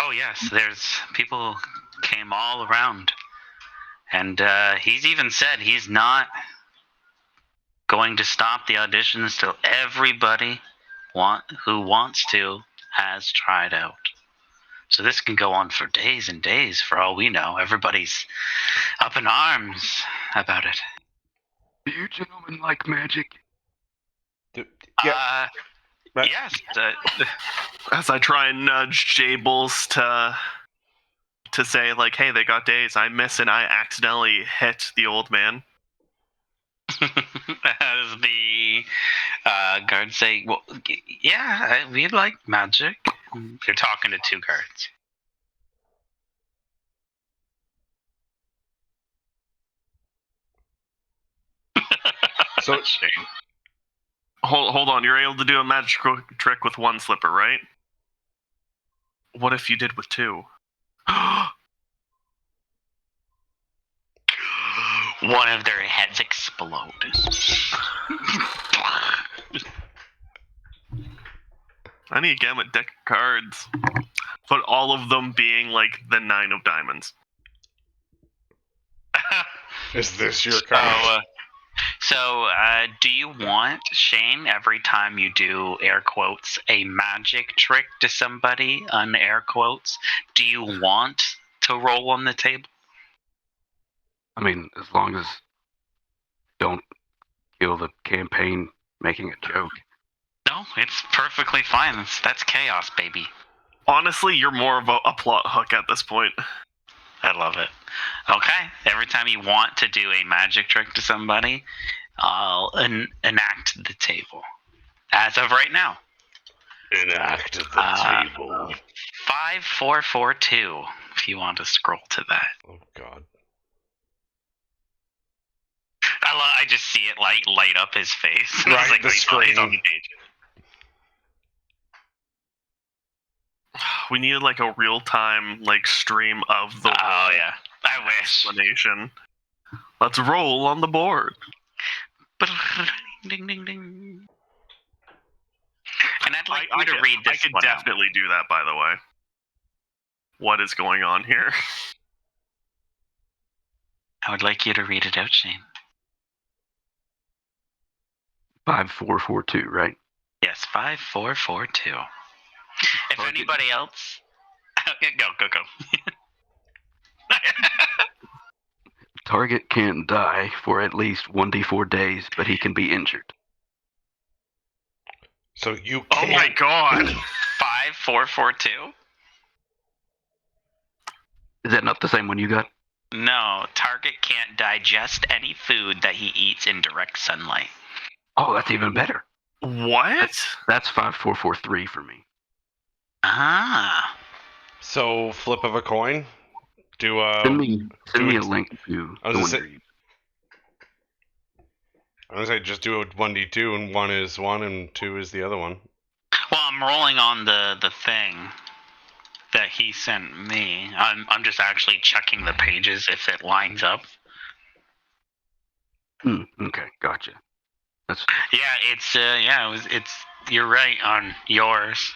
Oh yes, there's people came all around, and he's even said he's not going to stop the auditions till everybody who wants to has tried out. So this can go on for days and days. For all we know, everybody's up in arms about it. Do you gentlemen like magic? Yeah. Right. Yes. As I try and nudge Jables to say, like, hey, they got days. I miss and I accidentally hit the old man. As the guards say, well, yeah, we like magic. You're talking to two guards. So Hold on, you're able to do a magic trick with one slipper, right? What if you did with 2? One of their heads explode. I need to get him a deck of cards. But all of them being like the 9 of diamonds. Is this your card? So, do you want, Shane, every time you do, air quotes, a magic trick to somebody, air quotes, do you want to roll on the table? I mean, as long as don't kill the campaign making a joke. No, it's perfectly fine. That's chaos, baby. Honestly, you're more of a plot hook at this point. I love it. Okay, every time you want to do a magic trick to somebody, I'll enact the table. As of right now. Enact the table. 5442, if you want to scroll to that. Oh, God. I just see it light up his face. Right, like, the he's on screen. the page. We needed like a real-time stream of the Oh, yeah. I wish. explanation. Let's roll on the board. Ding, ding, ding. And I'd like you to read this I could one out. definitely do that, by the way. What is going on here? I would like you to read it out, Shane. 5442, right? Yes, 5442. If anybody else... Go. Target can't die for at least 1d4 days, but he can be injured. So you Oh can't... my god! 5442? Is that not the same one you got? No, target can't digest any food that he eats in direct sunlight. Oh, that's even better. What? That's 5443 for me. Ah. So, flip of a coin? Do Send me it- a link to I was the gonna one say- you're using. I was gonna say, just do a 1d2, and 1 is 1, and 2 is the other one. Well, I'm rolling on the thing that he sent me. I'm just actually checking the pages if it lines up. Okay, gotcha. Yeah, it's you're right on yours.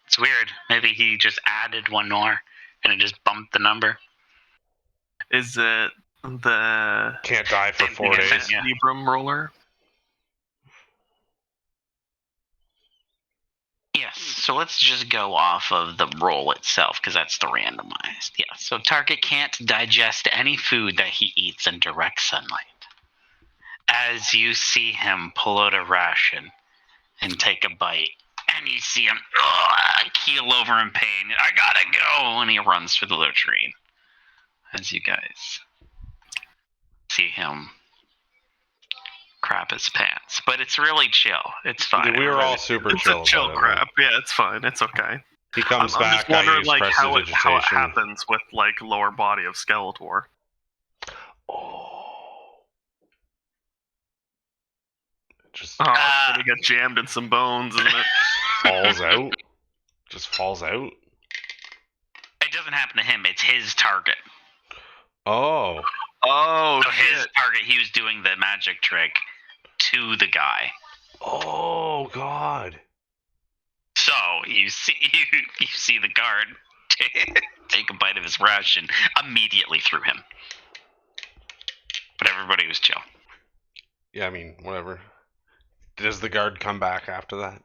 It's weird. Maybe he just added one more and it just bumped the number. Is it the Can't die for 4 Yeah. days. Libram roller? Yes, so let's just go off of the roll itself, because that's the randomized. Yeah, so target can't digest any food that he eats in direct sunlight. As you see him pull out a ration and take a bite, and you see him keel over in pain. I gotta go, and he runs for the latrine. As you guys see him crap his pants, but it's really chill. It's fine. We were all super It's chill a chill about it, crap. Yeah, it's fine. It's okay. He comes I'm back, just wondering I use how it prestidigitation. happens with lower body of Skeletor. Oh. Just Oh, it's gonna get jammed in some bones, isn't it? falls out. Just falls out. It doesn't happen to him. It's his target. Oh. Oh, So his shit. target, he was doing the magic trick to the guy. Oh, God. So you see the guard take a bite of his ration immediately through him. But everybody was chill. Yeah, I mean, whatever. Does the guard come back after that?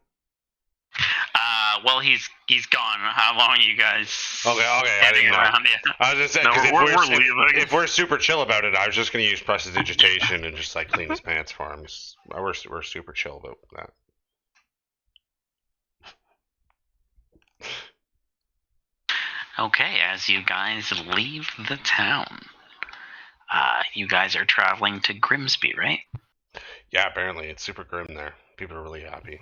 Well, he's gone. How long are you guys? Okay, I heading didn't know. around? Yeah. I was just saying, No, 'cause we're leaving. if we're super chill about it, I was just going to use prestidigitation and just clean his pants for him. We're super chill about that. Okay, as you guys leave the town, you guys are traveling to Grimsby, right? Yeah, apparently it's super grim there. People are really happy.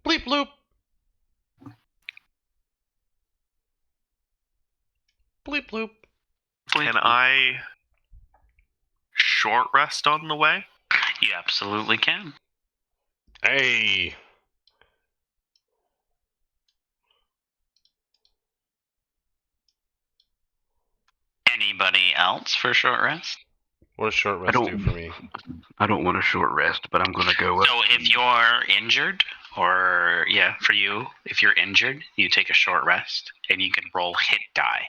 Bleep bloop. Bleep bloop. Can I short rest on the way? You absolutely can. Hey. Anybody else for short rest? What does short rest do for me? I don't want a short rest, but I'm going to go up. So if you're injured, or for you, if you're injured, you take a short rest, and you can roll hit die.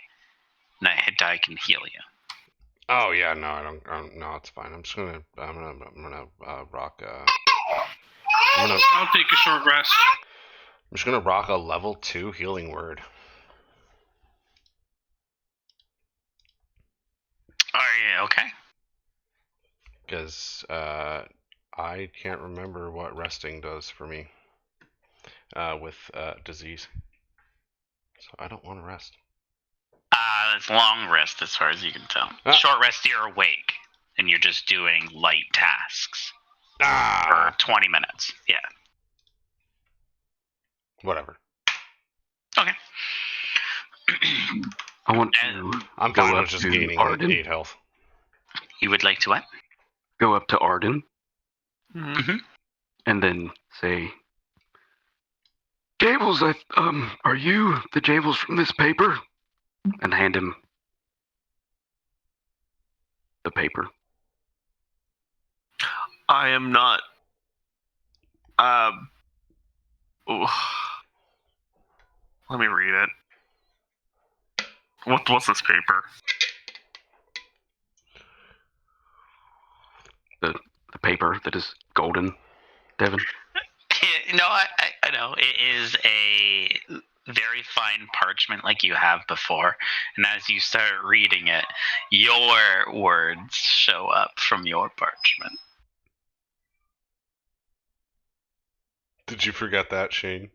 And that hit die can heal you. Oh yeah, no, I don't. No, it's fine. I'm gonna rock. I'll take a short rest. I'm just gonna rock a level 2 healing word. Are you okay? Because I can't remember what resting does for me with disease. So I don't want to rest. It's long rest as far as you can tell. Short rest, you're awake, and you're just doing light tasks for 20 minutes. Yeah. Whatever. Okay. I want to I'm go fine up with just to gaining Arden. 8 health. You would like to what? Go up to Arden. Mm-hmm. And then say, Jables, are you the Jables from this paper? And hand him the paper. I am not. Let me read it. What's this paper? The paper that is golden, Devin. No, I know. It is a very fine parchment like you have before. And as you start reading it, your words show up from your parchment. Did you forget that, Shane?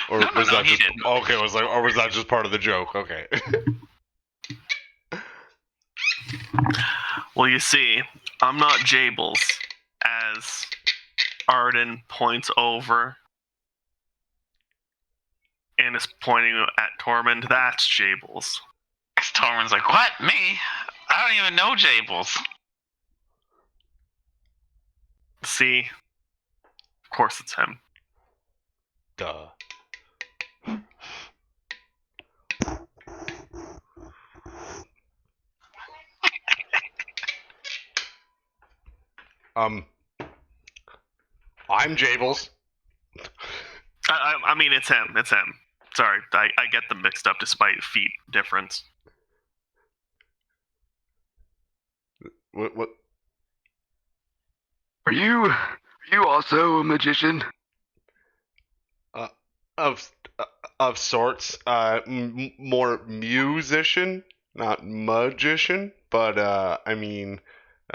Or No, was that he just didn't. okay? Or was that just part of the joke? Okay. Well, you see, I'm not Jables, as Arden points over and is pointing at Tormund. That's Jables. Tormund's like, what? Me? I don't even know Jables. See? Of course it's him. Duh. I'm Jables. I mean, it's him. It's him. Sorry, I get them mixed up despite feet difference. What? Are you also a magician? Of sorts. More musician, not magician. But I mean,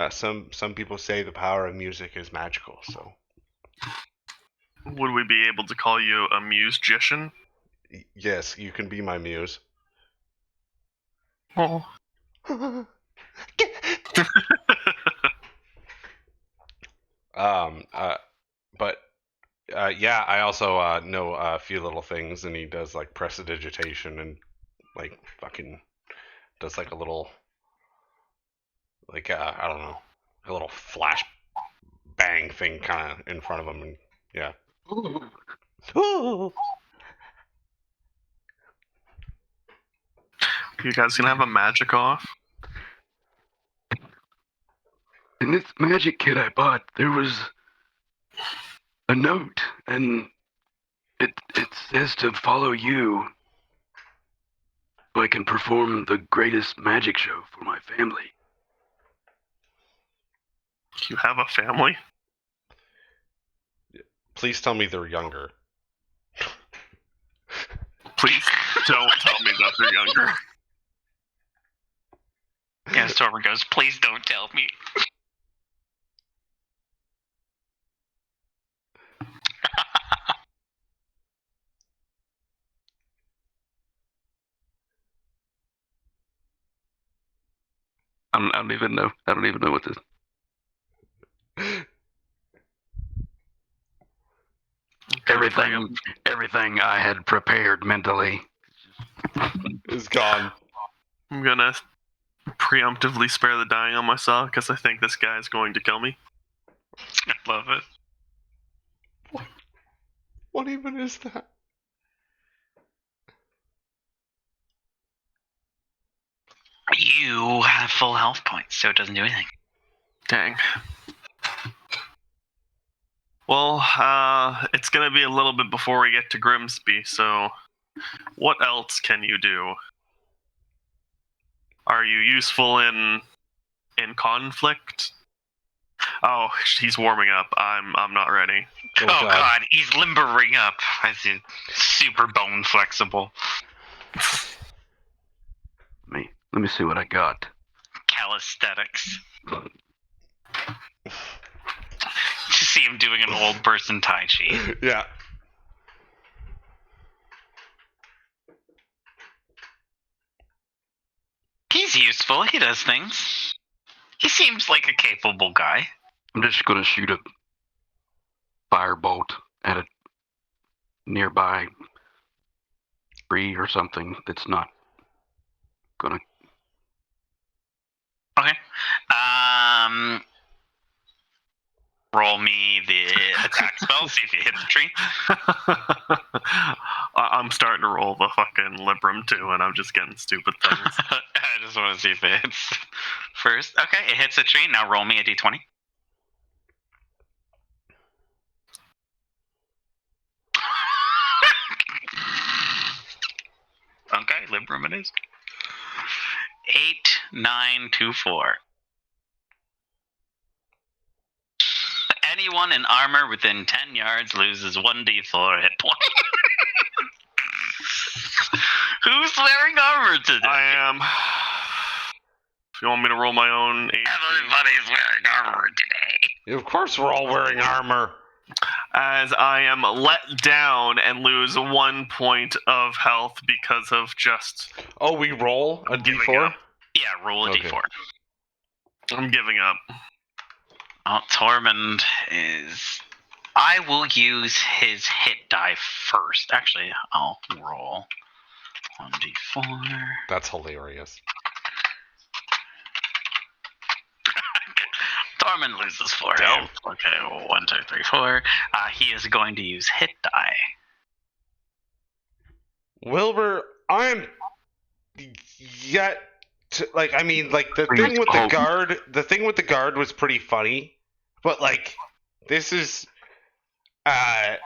some people say the power of music is magical. So. Would we be able to call you a musician? Yes, you can be my muse. Oh. But yeah, I also know a few little things, and he does like prestidigitation and like fucking does like a little like I don't know, a little flash bang thing kind of in front of him, and yeah. Ooh. You guys gonna have a magic off? In this magic kit I bought, there was a note, and it says to follow you so I can perform the greatest magic show for my family. You have a family? Please tell me they're younger. Please don't tell me that they're younger. Yeah, Stormer goes, please don't tell me. I don't even know. I don't even know what this. Everything I had prepared mentally is gone. I'm gonna preemptively spare the dying on myself because I think this guy is going to kill me. I love it. What even is that? You have full health points, so it doesn't do anything. Dang. Well, it's going to be a little bit before we get to Grimsby, so what else can you do? Are you useful in conflict? Oh, he's warming up. I'm not ready. Oh god, he's limbering up. I see. Super bone flexible. Let me see what I got. Calisthenics. Just see him doing an old person Tai Chi. Yeah. He's useful. He does things. He seems like a capable guy. I'm just gonna shoot a firebolt at a nearby tree or something that's not gonna. Okay. Roll me the attack spell, see if you hit the tree. I'm starting to roll the fucking Libram too, and I'm just getting stupid things. I just want to see if it hits first. Okay, it hits a tree. Now roll me a d20. Okay, Libram it is. 8, 9, 2, 4. Anyone in armor within 10 yards loses 1d4 hit point. Who's wearing armor today? I am. If you want me to roll my own HP. Everybody's wearing armor today. Of course we're all wearing armor. As I am let down and lose 1 point of health because of just. Oh, we roll a Giving d4? up. Yeah, roll a Okay. d4. I'm giving up. Tormund is... I will use his hit die first. Actually, I'll roll 1d4. That's hilarious. Tormund loses 4 Damn. health. Okay, 1, 2, 3, 4. He is going to use hit die. Wilbur, I'm yet to, like, I mean, like, the Please thing with the hold. guard was pretty funny, but, like, this is, I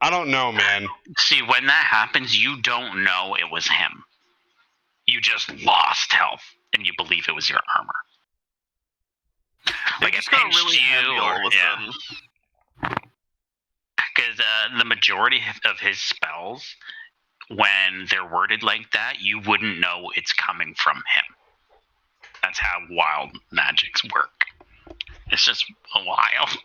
don't know, man. See, when that happens, you don't know it was him. You just lost health, and you believe it was your armor. They Like, just it got pinched really heavy you, all of a yeah. sudden. Because the majority of his spells, when they're worded like that, you wouldn't know it's coming from him. That's how wild magics work. It's just wild.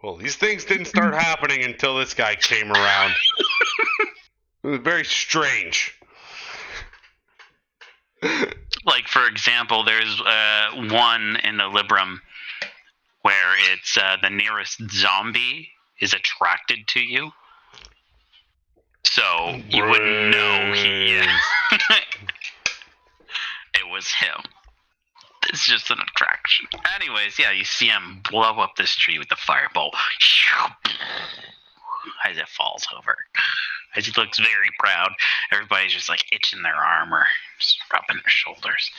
Well, these things didn't start happening until this guy came around. It was very strange. Like, for example, there's one in the Libram where it's the nearest zombie is attracted to you. So you wouldn't know it was him. It's just an attraction. Anyways, yeah, you see him blow up this tree with the firebolt as it falls over. As he looks very proud, everybody's just like itching their armor, just rubbing their shoulders.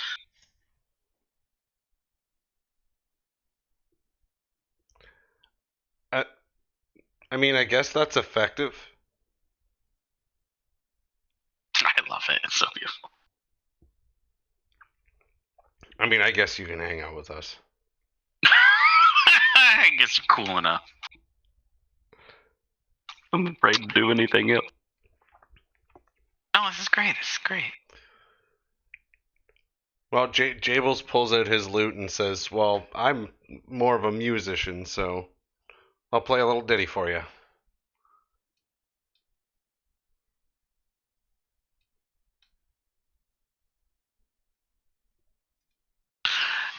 I mean, I guess that's effective. I love it. It's so beautiful. I mean, I guess you can hang out with us. I guess you're cool enough. I'm afraid to do anything else. Oh, this is great. This is great. Well, Jables pulls out his lute and says, well, I'm more of a musician, so I'll play a little ditty for you.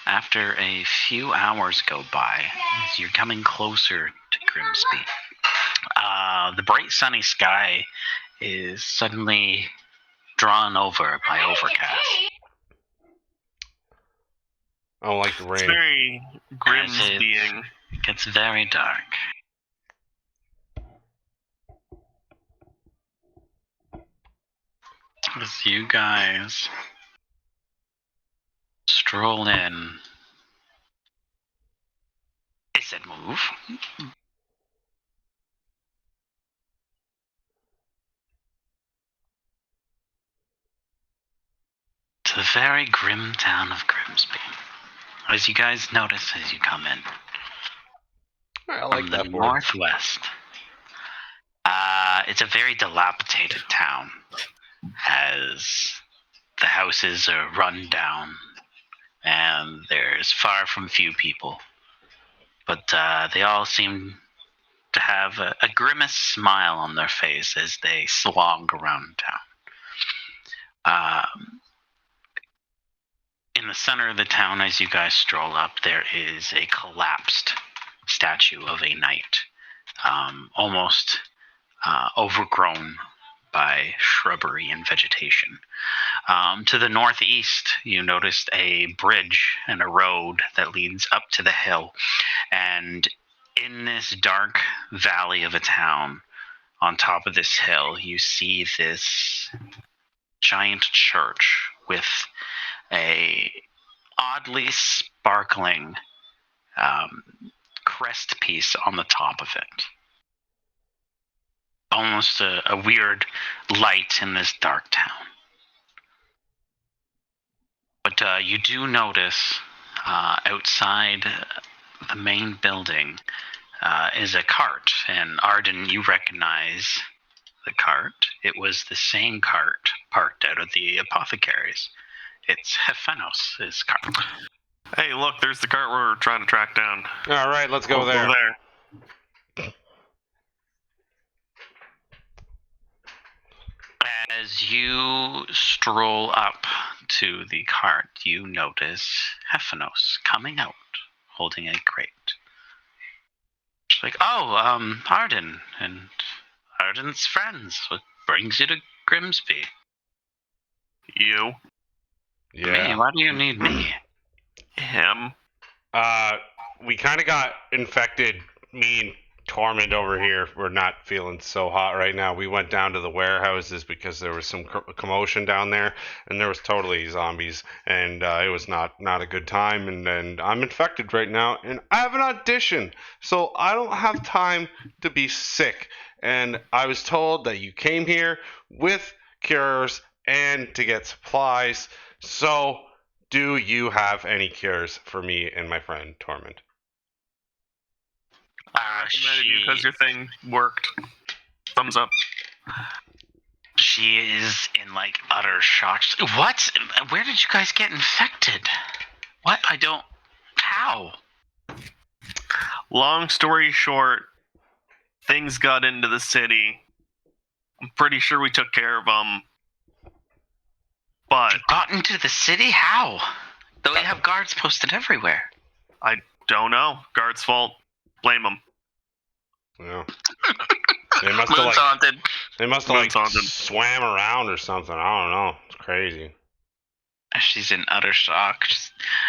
After a few hours go by, as you're coming closer to Grimsby, the bright sunny sky is suddenly drawn over by overcast. I don't like the It's rain. very Grimsbying. It gets very dark. As you guys stroll in, I said move. To the very grim town of Grimsby. As you guys notice as you come in. I like from that the board. northwest. It's a very dilapidated town, as the houses are run down, and there's far from few people. But they all seem to have a grimace smile on their face as they slog around town. In the center of the town, as you guys stroll up, there is a collapsed statue of a knight, almost overgrown by shrubbery and vegetation. To the northeast, you noticed a bridge and a road that leads up to the hill. And in this dark valley of a town, on top of this hill, you see this giant church with a oddly sparkling crest piece on the top of it. Almost a weird light in this dark town. But you do notice outside the main building is a cart. And Arden, you recognize the cart. It was the same cart parked out of the apothecary's. It's Hefenos' cart. Hey, look, there's the cart we're trying to track down. All right, let's go We'll there. As you stroll up to the cart, you notice Hefenos coming out, holding a crate. She's like, Arden, and Arden's friends. What brings you to Grimsby? You. Yeah. Me? Why do you need me? Him. We kind of got infected. Me and Tormund over here, we're not feeling so hot right now. We went down to the warehouses because there was some commotion down there, and there was totally zombies, and it was not a good time. And I'm infected right now, and I have an audition, so I don't have time to be sick. And I was told that you came here with cures and to get supplies. So, do you have any cures for me and my friend Tormund? I recommended you because your thing worked. Thumbs up. She is in utter shock. What? Where did you guys get infected? What? How? Long story short, things got into the city. I'm pretty sure we took care of them. But you got into the city? How? Though we have guards posted everywhere. I don't know. Guards' fault. Blame them. Yeah. They must have They must have swam around or something. I don't know. It's crazy. She's in utter shock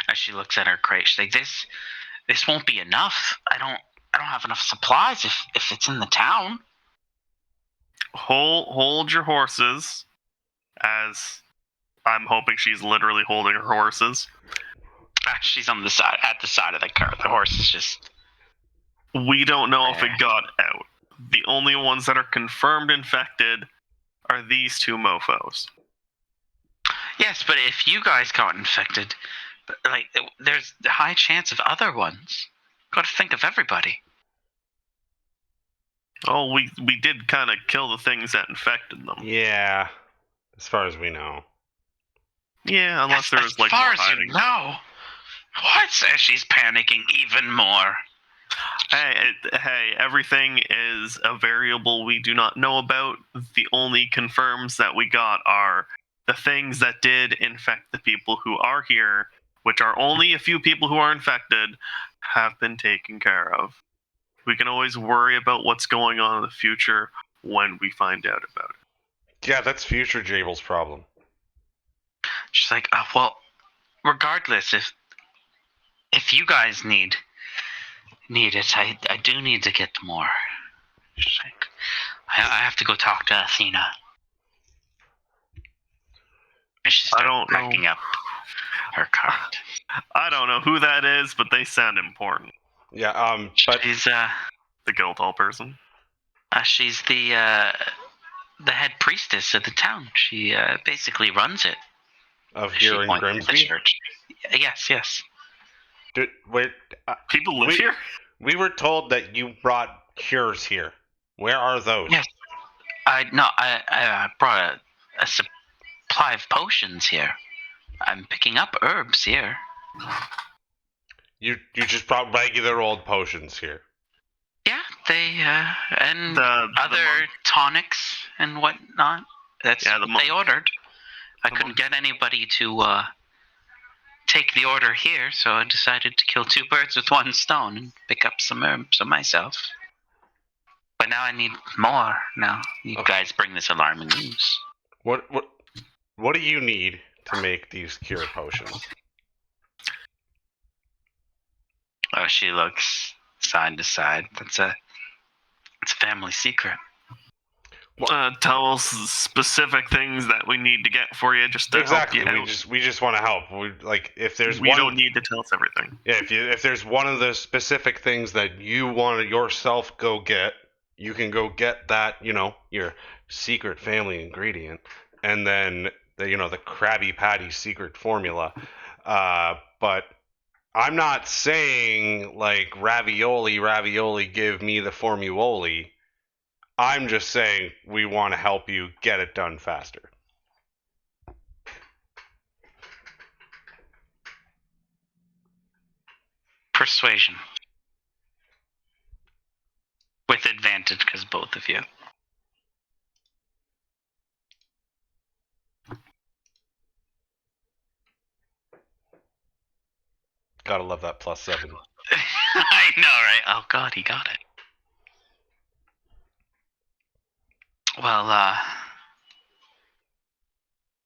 as she looks at her crate. She's like, "This won't be enough. I don't have enough supplies if it's in the town." Hold your horses, as I'm hoping she's literally holding her horses. She's on at the side of the cart. The horse is just. We don't know if it got out. The only ones that are confirmed infected are these two mofos. Yes, but if you guys got infected, there's a high chance of other ones. Got to think of everybody. Oh, we did kind of kill the things that infected them. Yeah, as far as we know. Yeah, unless there was as far more as hiding. you know. What? She's panicking even more. Hey, everything is a variable we do not know about. The only confirms that we got are the things that did infect the people who are here, which are only a few people who are infected, have been taken care of. We can always worry about what's going on in the future when we find out about it. Yeah, that's future Jabel's problem. She's like, oh, well, regardless, if you guys need it, I do need to get more. She's like, I have to go talk to Athena. And she starts packing up her cart. I don't know who that is, but they sound important. Yeah, but She's The Guildhall person. she's the head priestess of the town. She basically runs it. of She here in points at the Grimsby. church. Yes. People live here? We were told that you brought cures here. Where are those? Yes. I brought a supply of potions here. I'm picking up herbs here. You just brought regular old potions here. Yeah, they and The other monk. tonics and whatnot. That's Yeah, the what they monk. ordered. I The couldn't monk. get anybody to take the order here, so I decided to kill two birds with one stone and pick up some herbs for myself. But now I need more. Now you guys bring this alarming news. What do you need to make these cure potions? Oh, she looks side to side. It's a family secret. Tell us specific things that we need to get for you just to Exactly. help you out. We just want to help. If there's We one, don't need to tell us everything. Yeah, if there's one of the specific things that you want to yourself go get, you can go get that, your secret family ingredient, and then the Krabby Patty secret formula. But I'm not saying like ravioli, give me the formuoli. I'm just saying we want to help you get it done faster. Persuasion. With advantage, because both of you. Gotta love that +7. I know, right? Oh god, he got it. Well,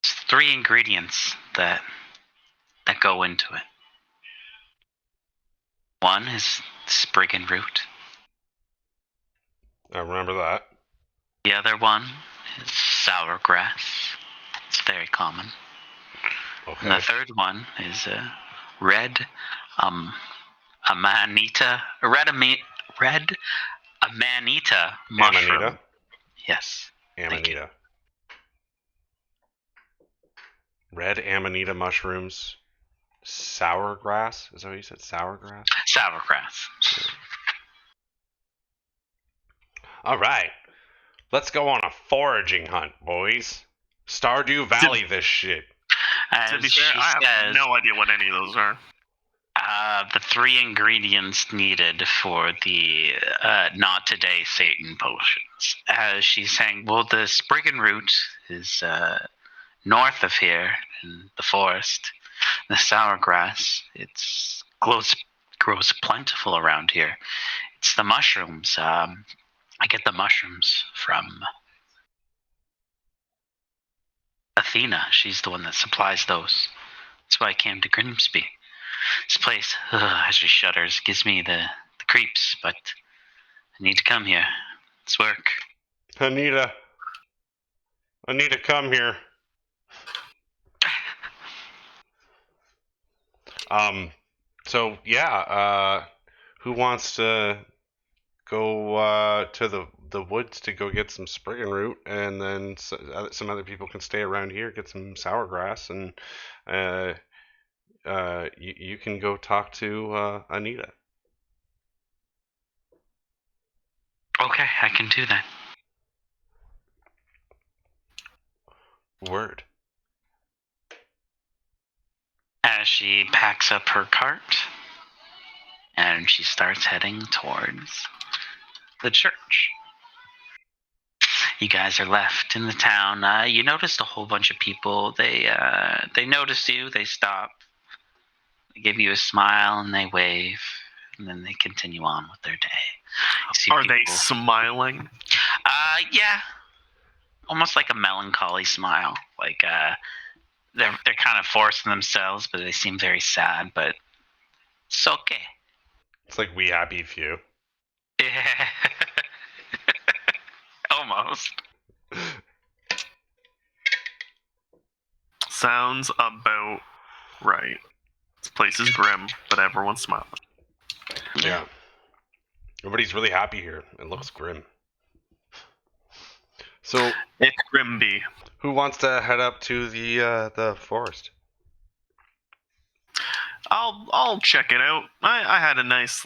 it's 3 ingredients that go into it. One is spriggan root. I remember that. The other one is sour grass. It's very common. Okay. And the third one is red amanita mushroom. Amanita. Yes. Amanita. Red amanita mushrooms. Sour grass? Is that what you said? Sour grass? Sour grass. All right. Let's go on a foraging hunt, boys. Stardew Valley this shit. As To be she fair, I have says, no idea what any of those are. the 3 ingredients needed for the not today Satan potions. As she's saying, well, the spriggan root is north of here in the forest. The sour grass, it's grows plentiful around here. It's the mushrooms. I get the mushrooms from Athena. She's the one that supplies those. That's why I came to Grimsby. This place, as she shudders, gives me the creeps, but I need to come here. It's work. Anita, come here. So yeah, who wants to go to the woods to go get some spriggan root, and then some other people can stay around here, get some sour grass, and you can go talk to Anita. Okay, I can do that. Word. As she packs up her cart, and she starts heading towards the church. You guys are left in the town. You noticed a whole bunch of people. They notice you. They stop. They give you a smile and they wave, and then they continue on with their day. Are they smiling? Yeah. almost like a melancholy smile. Like they're kind of forcing themselves, but they seem very sad. But it's okay. It's like We Happy Few. Yeah. Almost. Sounds about right. This place is grim, but everyone's smiling. Yeah. Everybody's really happy here. It looks grim. So, It's Grimsby. who wants to head up to the forest? I'll check it out. I had a nice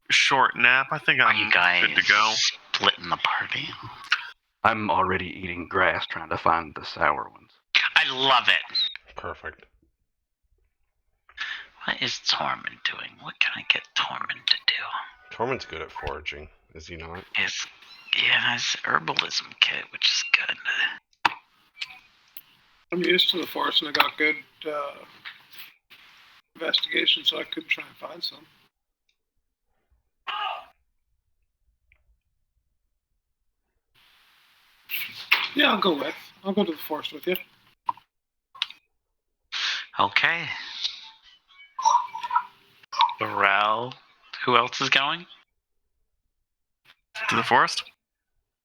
short nap. I think Are I'm you guys good to go. splitting the party? I'm already eating grass trying to find the sour ones. I love it. Perfect. What is Tormund doing? What can I get Tormund to do? Tormund's good at foraging, is he not? His herbalism kit, which is good. I'm used to the forest and I got good investigation, so I could try and find some. Yeah, I'll go to the forest with you. Okay. Burrell. Who else is going? To the forest?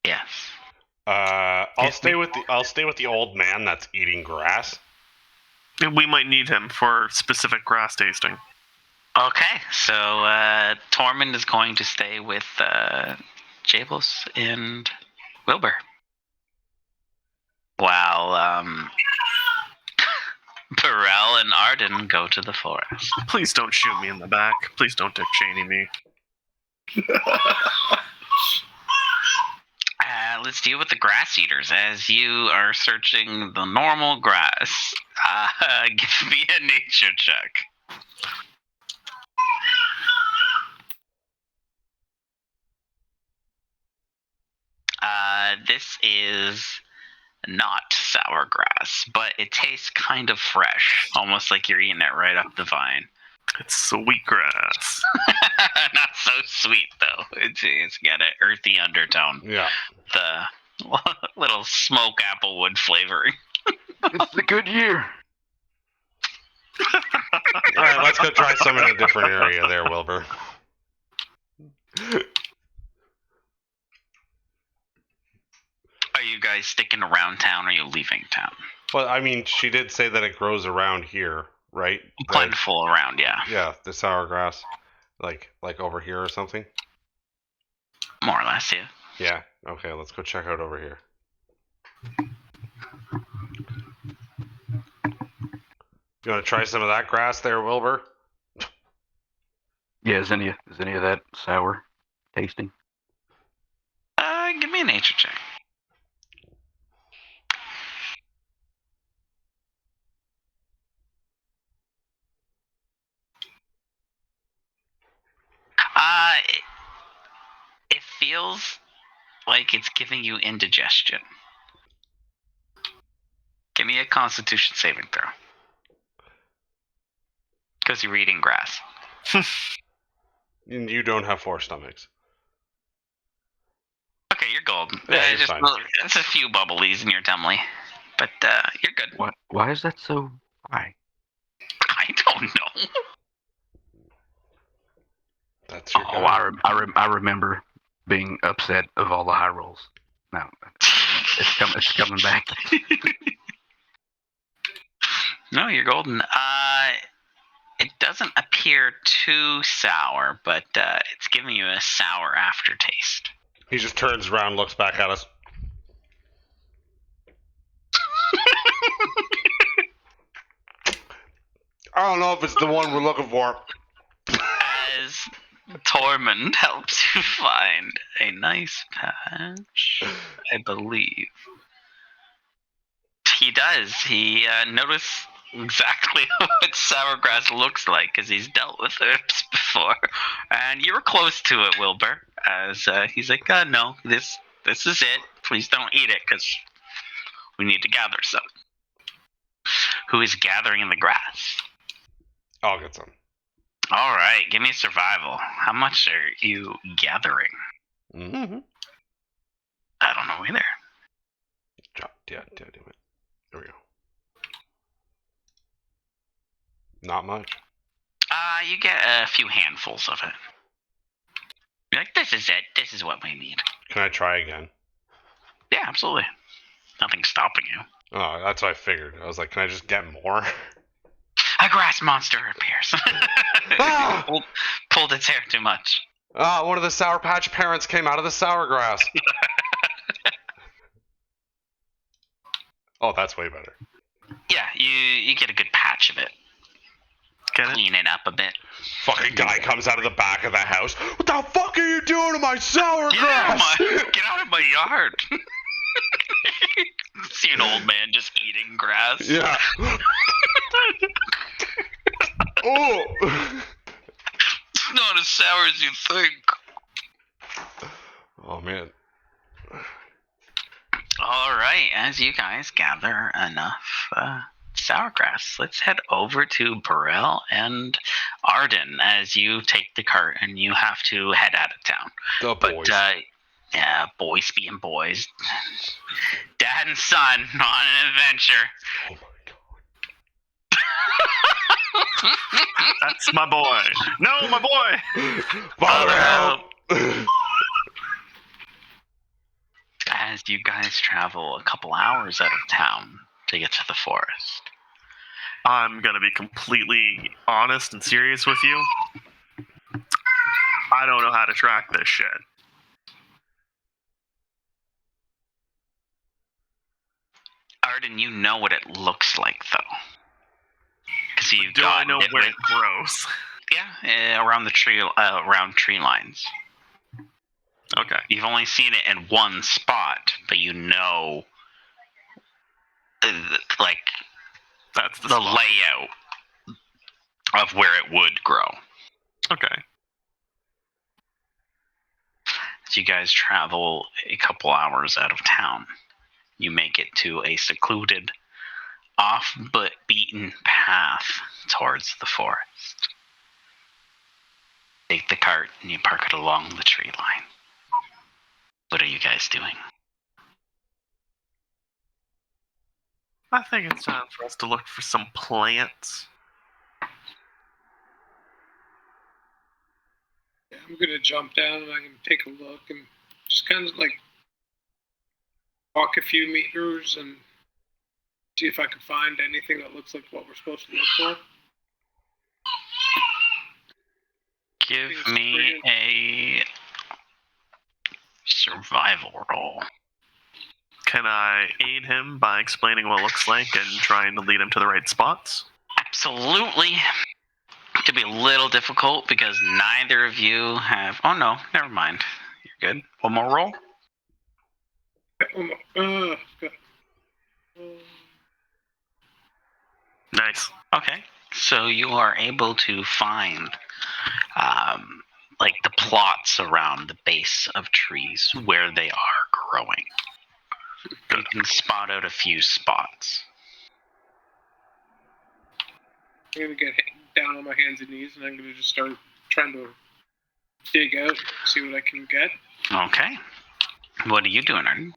Yes. I'll stay with the old man that's eating grass. We might need him for specific grass tasting. Okay, so Tormund is going to stay with Jables and Wilbur. While Burrell and Arden go to the forest. Please don't shoot me in the back. Please don't Dick Cheney me. Let's deal with the grass eaters. As you are searching the normal grass, give me a nature check. This is not sour grass, but it tastes kind of fresh, almost like you're eating it right up the vine. It's sweet grass. Not so sweet though. It's got an earthy undertone. Yeah. The little smoke applewood flavoring. It's a good year. All right, let's go try some in a different area there, Wilbur. Are you guys sticking around town or are you leaving town? Well, I mean, she did say that it grows around here, right? Plentiful around, yeah. Yeah, the sour grass, like over here or something. More or less, yeah. Yeah. Okay, let's go check out over here. You want to try some of that grass there, Wilbur? Yeah, is any of that sour tasting? Give me a nature check. It feels like it's giving you indigestion. Give me a Constitution saving throw. Because you're eating grass. You don't have 4 stomachs. Okay, you're golden. Yeah, you're fine. It's a few bubblies in your tummy, but you're good. Why is that so high? I don't know. That's your Oh, guy. I remember being upset of all the high rolls. No, it's coming back. No, you're golden. It doesn't appear too sour, but it's giving you a sour aftertaste. He just turns around, looks back at us. I don't know if it's the one we're looking for. As Tormund helps you find a nice patch, I believe. He does. He noticed exactly what sour grass looks like because he's dealt with herbs before. And you were close to it, Wilbur. As he's like, no, this is it. Please don't eat it because we need to gather some. Who is gathering the grass? I'll get some. All right, give me survival. How much are you gathering? Mm-hmm. I don't know either. damn it. There we go. Not much. You get a few handfuls of it. You're like, this is it. This is what we need. Can I try again? Yeah, absolutely. Nothing's stopping you. Oh, that's what I figured. I was like, can I just get more? A grass monster appears. Ah! Pulled its hair too much. One of the Sour Patch parents came out of the sour grass. Oh, that's way better. Yeah, you get a good patch of it. Get it? Clean it up a bit. Fucking guy comes out of the back of the house. What the fuck are you doing to my sour Get grass? out of my yard. See an old man just eating grass. Yeah. Oh. It's not as sour as you think. Oh man. All right, as you guys gather enough sour grass, let's head over to Burrell and Arden as you take the cart and you have to head out of town. The boys. But yeah, boys being boys. Dad and son on an adventure. Oh my god. That's my boy. No, my boy. Father help. As you guys travel a couple hours out of town to get to the forest. I'm gonna be completely honest and serious with you. I don't know how to track this shit. Arden, you know what it looks like, though. Because you've Do I gotten know it where with, it grows? yeah, around the tree, around tree lines. Okay. You've only seen it in one spot, but you know, like, That's the the spot. layout of where it would grow. Okay. As you guys travel a couple hours out of town, you make it to a secluded, off but beaten path towards the forest. Take the cart and you park it along the tree line. What are you guys doing? I think it's time for us to look for some plants. Yeah, I'm gonna jump down and I'm gonna take a look and just kind of like walk a few meters and see if I can find anything that looks like what we're supposed to look for. Give me a survival roll. Can I aid him by explaining what it looks like and trying to lead him to the right spots? Absolutely. It could be a little difficult because neither of you have... Oh, no. Never mind. You're good. One more roll. Nice. Okay. So you are able to find like the plots around the base of trees where they are growing. You can spot out a few spots. I'm gonna get down on my hands and knees and I'm gonna just start trying to dig out, see what I can get. Okay. What are you doing, Arden?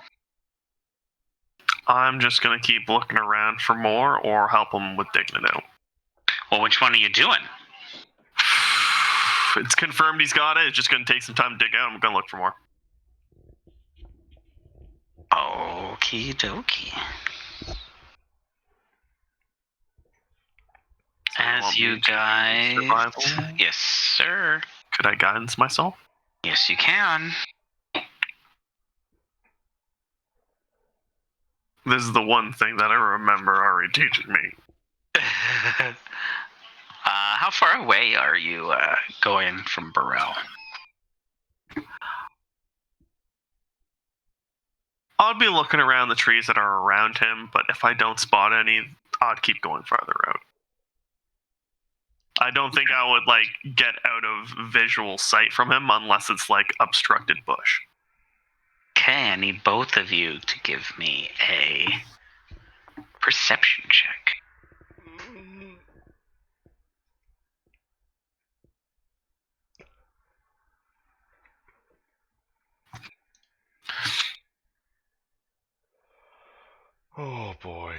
I'm just gonna keep looking around for more or help him with digging it out. Well, which one are you doing? It's confirmed he's got it. It's just gonna take some time to dig out. I'm gonna look for more. Okie dokie. So As want me you to guys... survival? Yes, sir. Could I guidance myself? Yes, you can. This is the one thing that I remember Ari teaching me. How far away are you going from Burrell? I'll be looking around the trees that are around him, but if I don't spot any, I'd keep going farther out. I don't think I would, like, get out of visual sight from him unless it's, like, obstructed bush. Okay, I need both of you to give me a perception check. Oh boy.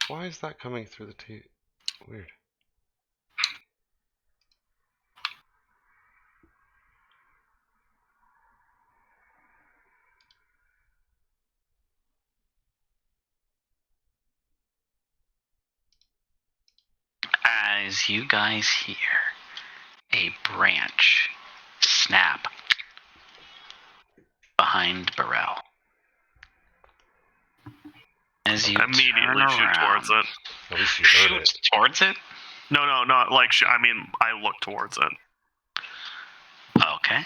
Why is that coming through the tape? Weird. As you guys hear a branch snap behind Burrell. As you immediately turn shoot around, towards it. At least you heard shoot it. towards it? No, not like. I mean, I look towards it. Okay.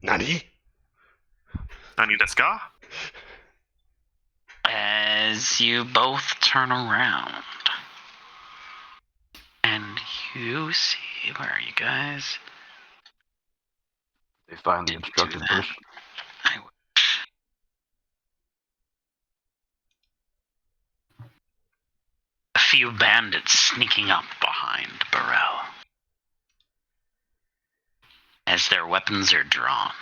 Nani? Nani desu ka? As you both turn around, and you see, where are you guys? They find the Didn't do instructed that. person. A few bandits sneaking up behind Burrell as their weapons are drawn.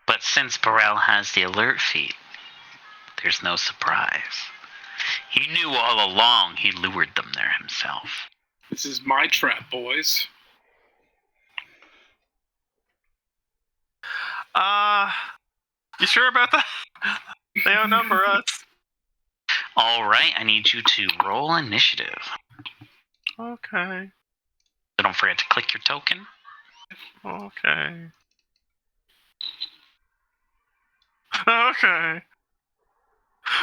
But since Burrell has the alert feat, there's no surprise. He knew all along he lured them there himself. This is my trap, boys. You sure about that? They outnumber us. Alright, I need you to roll initiative. Okay. So don't forget to click your token. Okay. Okay.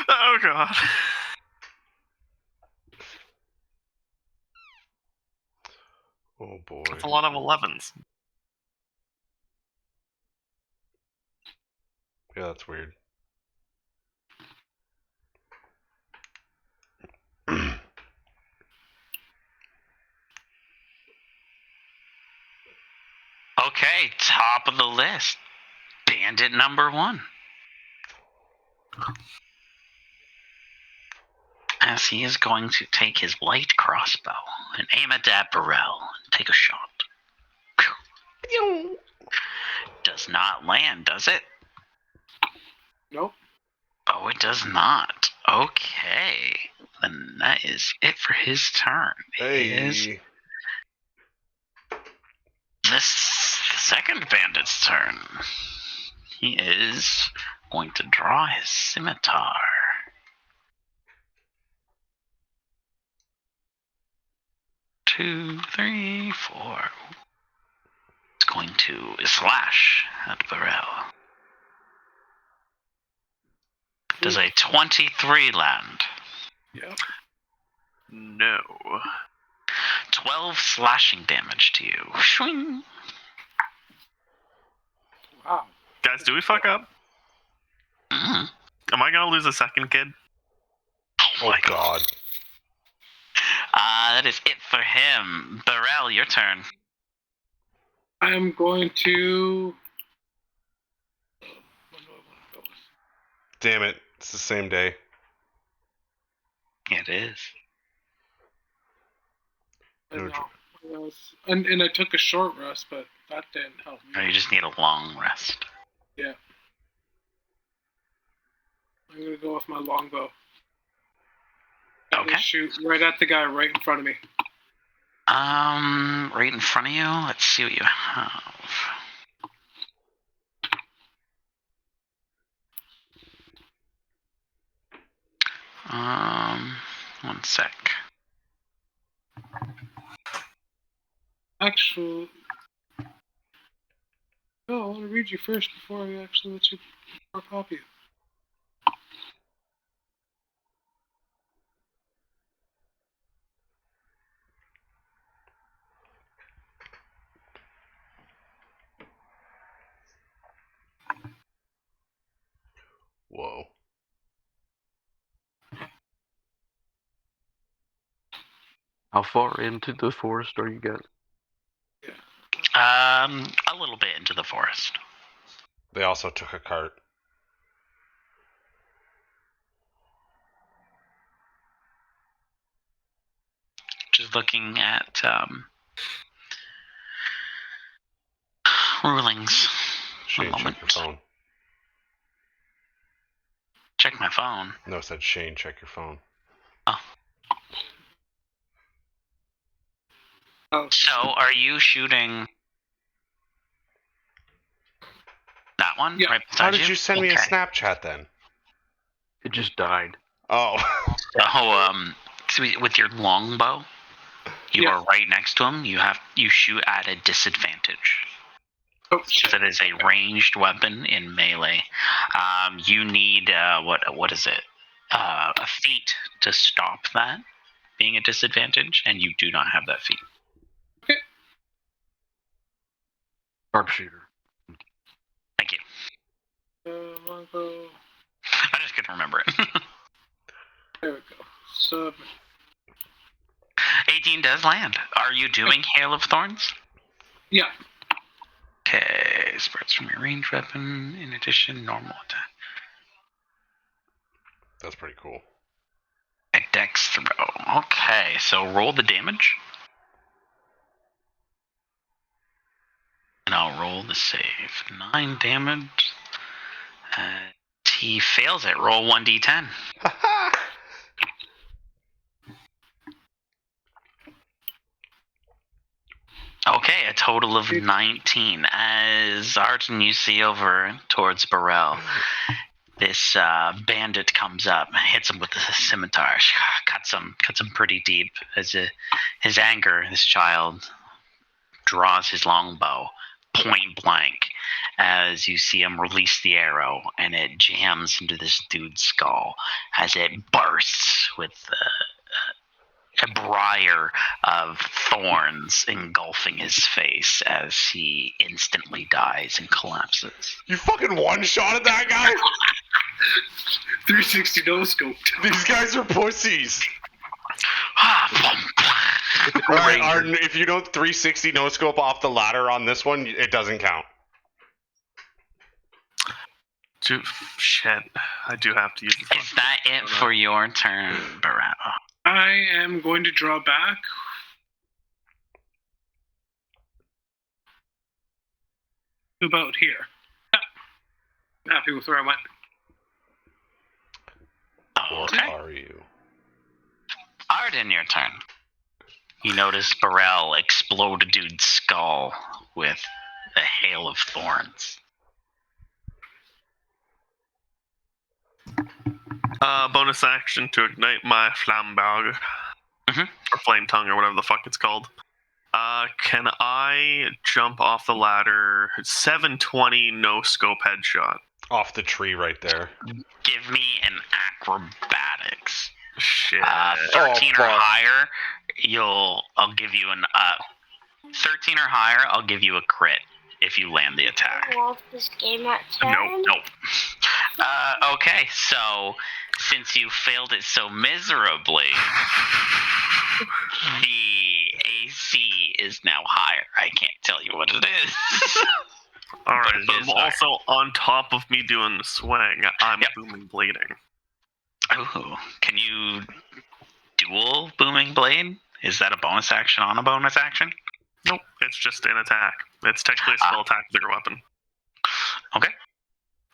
Oh god. Oh boy. That's a lot of 11s. Yeah, that's weird. Okay, top of the list. Bandit number 1. As he is going to take his light crossbow and aim it at Burrell and take a shot. Does not land, does it? Nope. Oh, it does not. Okay. Then that is it for his turn. Is Hey. the second bandit's turn. He is going to draw his scimitar. Two, three, four. It's going to slash at Burrell. Does a 23 land? Yep. No. 12 slashing damage to you. Shwing. Wow. Guys, do we fuck up? Mm. Am I gonna lose a second kid? Oh god. That is it for him. Burrell, your turn. I'm going to. What do I want to go with? Damn it. It's the same day. It is. I No know. And I took a short rest, but that didn't help Or me. you just need a long rest. Yeah. I'm gonna go with my longbow. I'm Okay. gonna shoot right at the guy right in front of me. Right in front of you. Let's see what you have. One sec. Actually, no, I want to read you first before I actually let you copy it. Whoa. How far into the forest are you guys? A little bit into the forest. They also took a cart. looking at rulings. Shane, check your moment. phone. Check my phone. No, it said Shane, check your phone. Oh, So, are you shooting that one? Yeah. Right How beside did you send me a Okay. Snapchat then? It just died. Oh. So, with your longbow, you Yeah. are right next to him. You shoot at a disadvantage. oh shit. That is a ranged weapon in melee. You need what is it? A feat to stop that being a disadvantage, and you do not have that feat. Sharpshooter. Thank you. Longbow. I just couldn't remember it. There we go. So 18 does land. Are you doing Hail of Thorns? yeah. Okay, spreads from your ranged weapon. In addition, normal attack. That's pretty cool. A dex throw. Okay, so roll the damage. And I'll roll the save. 9 damage. He fails it. Roll 1d10. Okay, a total of 19. As Arden, you see over towards Burrell, this bandit comes up, hits him with the scimitar, cuts him pretty deep. As his anger, this child draws his longbow point blank. As you see him release the arrow, and it jams into this dude's skull as it bursts with a briar of thorns engulfing his face as he instantly dies and collapses. You fucking one-shotted that guy? 360 no scoped. These guys are pussies. It's a All right, ranger. Arden, if you don't 360 no-scope off the ladder on this one, it doesn't count. Shit, I do have to use the Is that it for your turn, Barao? I am going to draw back. About here. Yeah. I'm happy with where I went. What Okay. are you? Arden, your turn. You notice Burrell explode a dude's skull with a hail of thorns. Bonus action to ignite my Flamberg. Mhm. Or Flame Tongue, or whatever the fuck it's called. Can I jump off the ladder? 720 no scope headshot. Off the tree right there. Give me an acrobatics. Shit. 13 or fuck. higher, I'll give you an 13 or higher, I'll give you a crit if you land the attack. Wolf this game at 10. Nope. Okay, so since you failed it so miserably, the AC is now higher. I can't tell you what it is. Alright, it but is higher. also on top of me doing the swing, I'm Yep. booming blading. Ooh, can you dual booming blade? Is that a bonus action on a bonus action? Nope, it's just an attack. It's technically a spell attack with your weapon. Okay.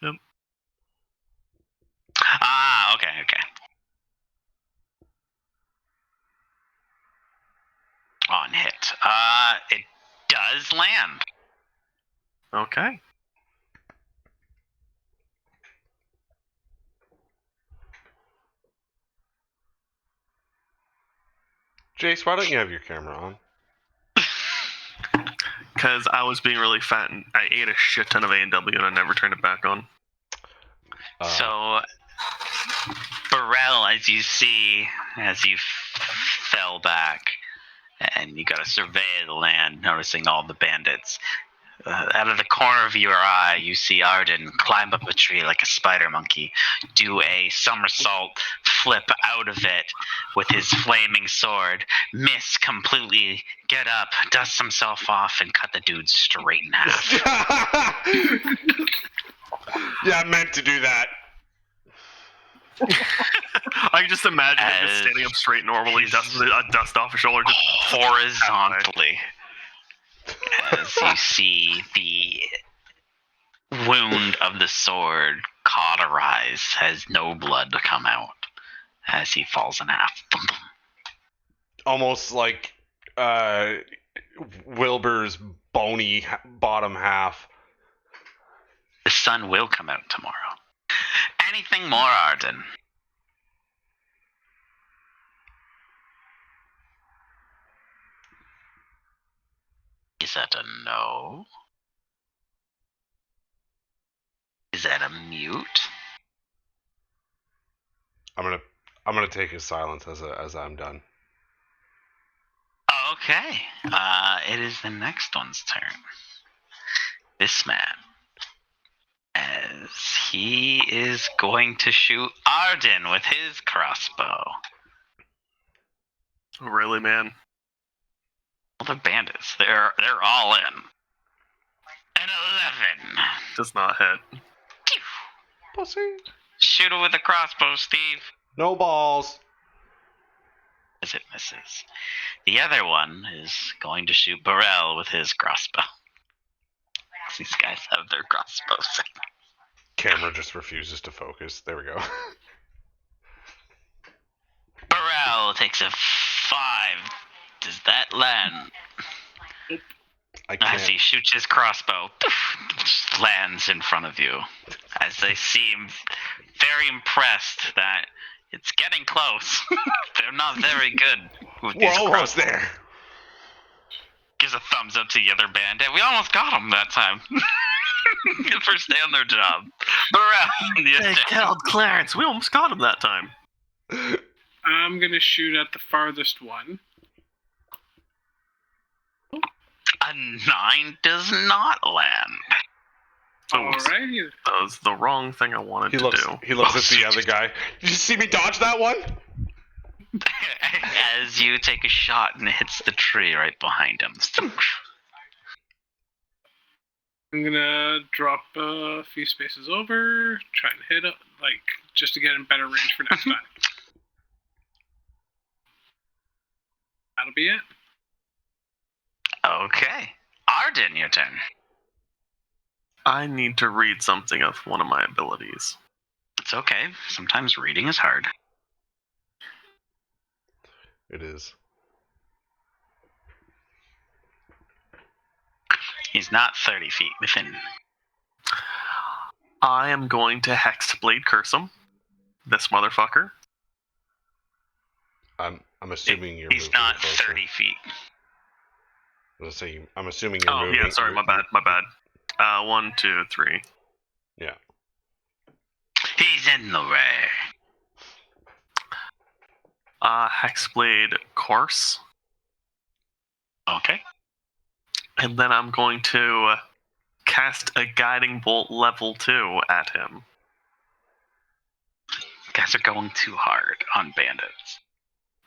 Yep. Okay. On hit. It does land. Okay. Jace, why don't you have your camera on? Because I was being really fat and I ate a shit ton of A&W and I never turned it back on. So, Burrell, as you see, as you fell back, and you got to survey the land, noticing all the bandits. Out of the corner of your eye, you see Arden climb up a tree like a spider monkey, do a somersault, flip out of it with his flaming sword, miss completely, get up, dust himself off, and cut the dude straight in half. Yeah, I meant to do that. I can just imagine him just standing up straight normally, dust off his shoulder, just horizontally. As you see the wound of the sword cauterize, has no blood to come out as he falls in half. Almost like Wilbur's bony bottom half. The sun will come out tomorrow. Anything more, Arden? Is that a no? Is that a mute? I'm gonna take his silence as I'm done. Okay. It is the next one's turn. This man, as he is going to shoot Arden with his crossbow. Really, man? Well, they're bandits. They're all in. An 11. Does not hit. Pussy. Shoot it with a crossbow, Steve. No balls. As it misses. The other one is going to shoot Burrell with his crossbow. These guys have their crossbows. Camera just refuses to focus. There we go. Burrell takes a 5. Does that land? I can't. As he shoots his crossbow, lands in front of you. As they seem very impressed that it's getting close. They're not very good with these We're almost there. Gives a thumbs up to the other bandit. We almost got him that time. First day on their job. They killed Clarence. We almost got him that time. I'm going to shoot at the farthest one. A 9 does not land. Alrighty. That was the wrong thing I wanted to do. He looks at the other guy. Did you see me dodge that one? As you take a shot and it hits the tree right behind him. I'm gonna drop a few spaces over, try and hit it, like, just to get in better range for next time. That'll be it. Okay. Arden, your turn. I need to read something of one of my abilities. It's okay. Sometimes reading is hard. It is. He's not 30 feet within. I am going to Hexblade curse him. This motherfucker. I'm assuming you're. He's not 30 feet. I'm assuming you're moving. Oh yeah, sorry, my bad. 1, 2, 3. Yeah. He's in the way. Hexblade course. Okay. And then I'm going to cast a guiding bolt level 2 at him. You guys are going too hard on bandits.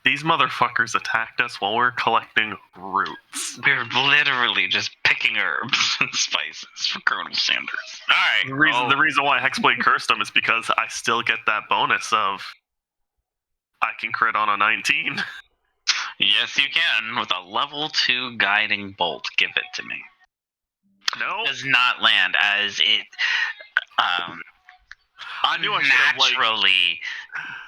These motherfuckers attacked us while we were collecting roots. We're literally just picking herbs and spices for Colonel Sanders. Alright. The reason why Hexblade cursed them is because I still get that bonus of I can crit on a 19. Yes, you can. With a level 2 guiding bolt. Give it to me. No. Does not land as it unnaturally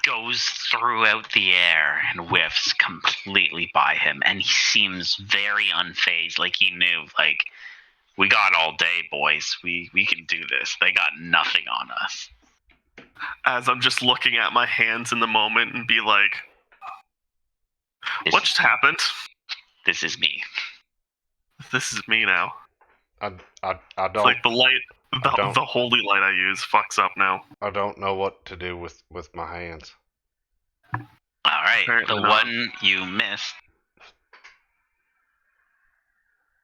goes throughout the air and whiffs completely by him, and he seems very unfazed, like he knew, like, we got all day, boys. We can do this. They got nothing on us. As I'm just looking at my hands in the moment and be like, what just happened? This is me. This is me now. I don't. It's like the light. The holy light I use fucks up now. I don't know what to do with my hands. Alright, Apparently the not. one you missed.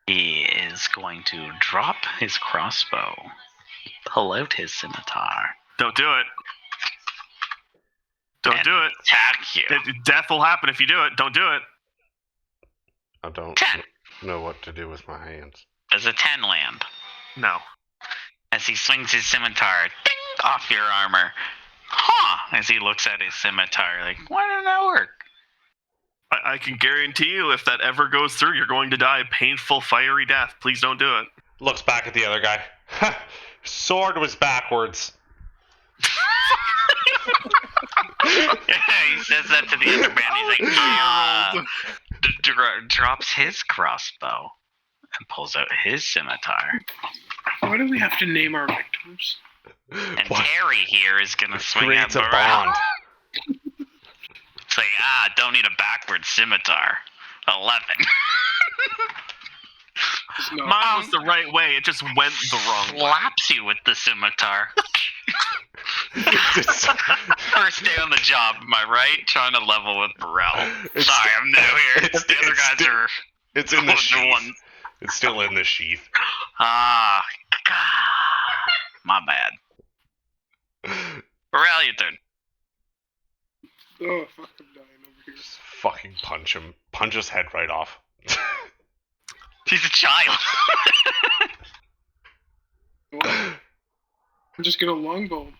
He is going to drop his crossbow, pull out his scimitar. Don't do it. Don't do it. Attack you. Death will happen if you do it. Don't do it. I don't 10. know what to do with my hands. Does a 10 land? No. As he swings his scimitar ding, off your armor, Huh? As he looks at his scimitar, like, why didn't that work? I can guarantee you, if that ever goes through, you're going to die a painful, fiery death. Please don't do it. Looks back at the other guy. Sword was backwards. He says that to the other man. He's like, drops his crossbow and pulls out his scimitar. Why do we have to name our victims? And What? Terry here is gonna swing at Creates a Burrell. bond. It's like, don't need a backward scimitar. 11. No. Mine was the right way. It just went the wrong way. Slaps you with the scimitar. First day on the job, am I right? Trying to level with Burrell. Sorry, I'm new here. The other guys are... It's in the the sheath. ones. It's still in the sheath. My bad. Burrell, your turn. Oh, fuck, I'm dying over here. Just fucking punch him. Punch his head right off. He's a child. Well, I'm just gonna longbow him.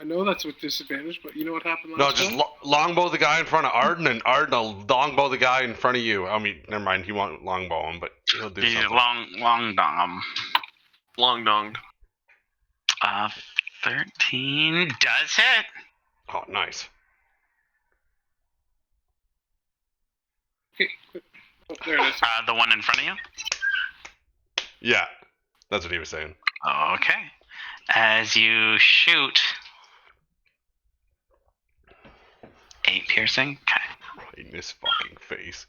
I know that's with disadvantage, but you know what happened last No, just time? longbow the guy in front of Arden, and Arden will longbow the guy in front of you. I mean, never mind, he won't longbow him, but he'll do He's something. long dong. Long donged. 13 does hit. Oh, nice. Okay, quick. Oh, there it is. The one in front of you? Yeah, that's what he was saying. Okay. As you shoot... 8 piercing. Okay. Right in his fucking face.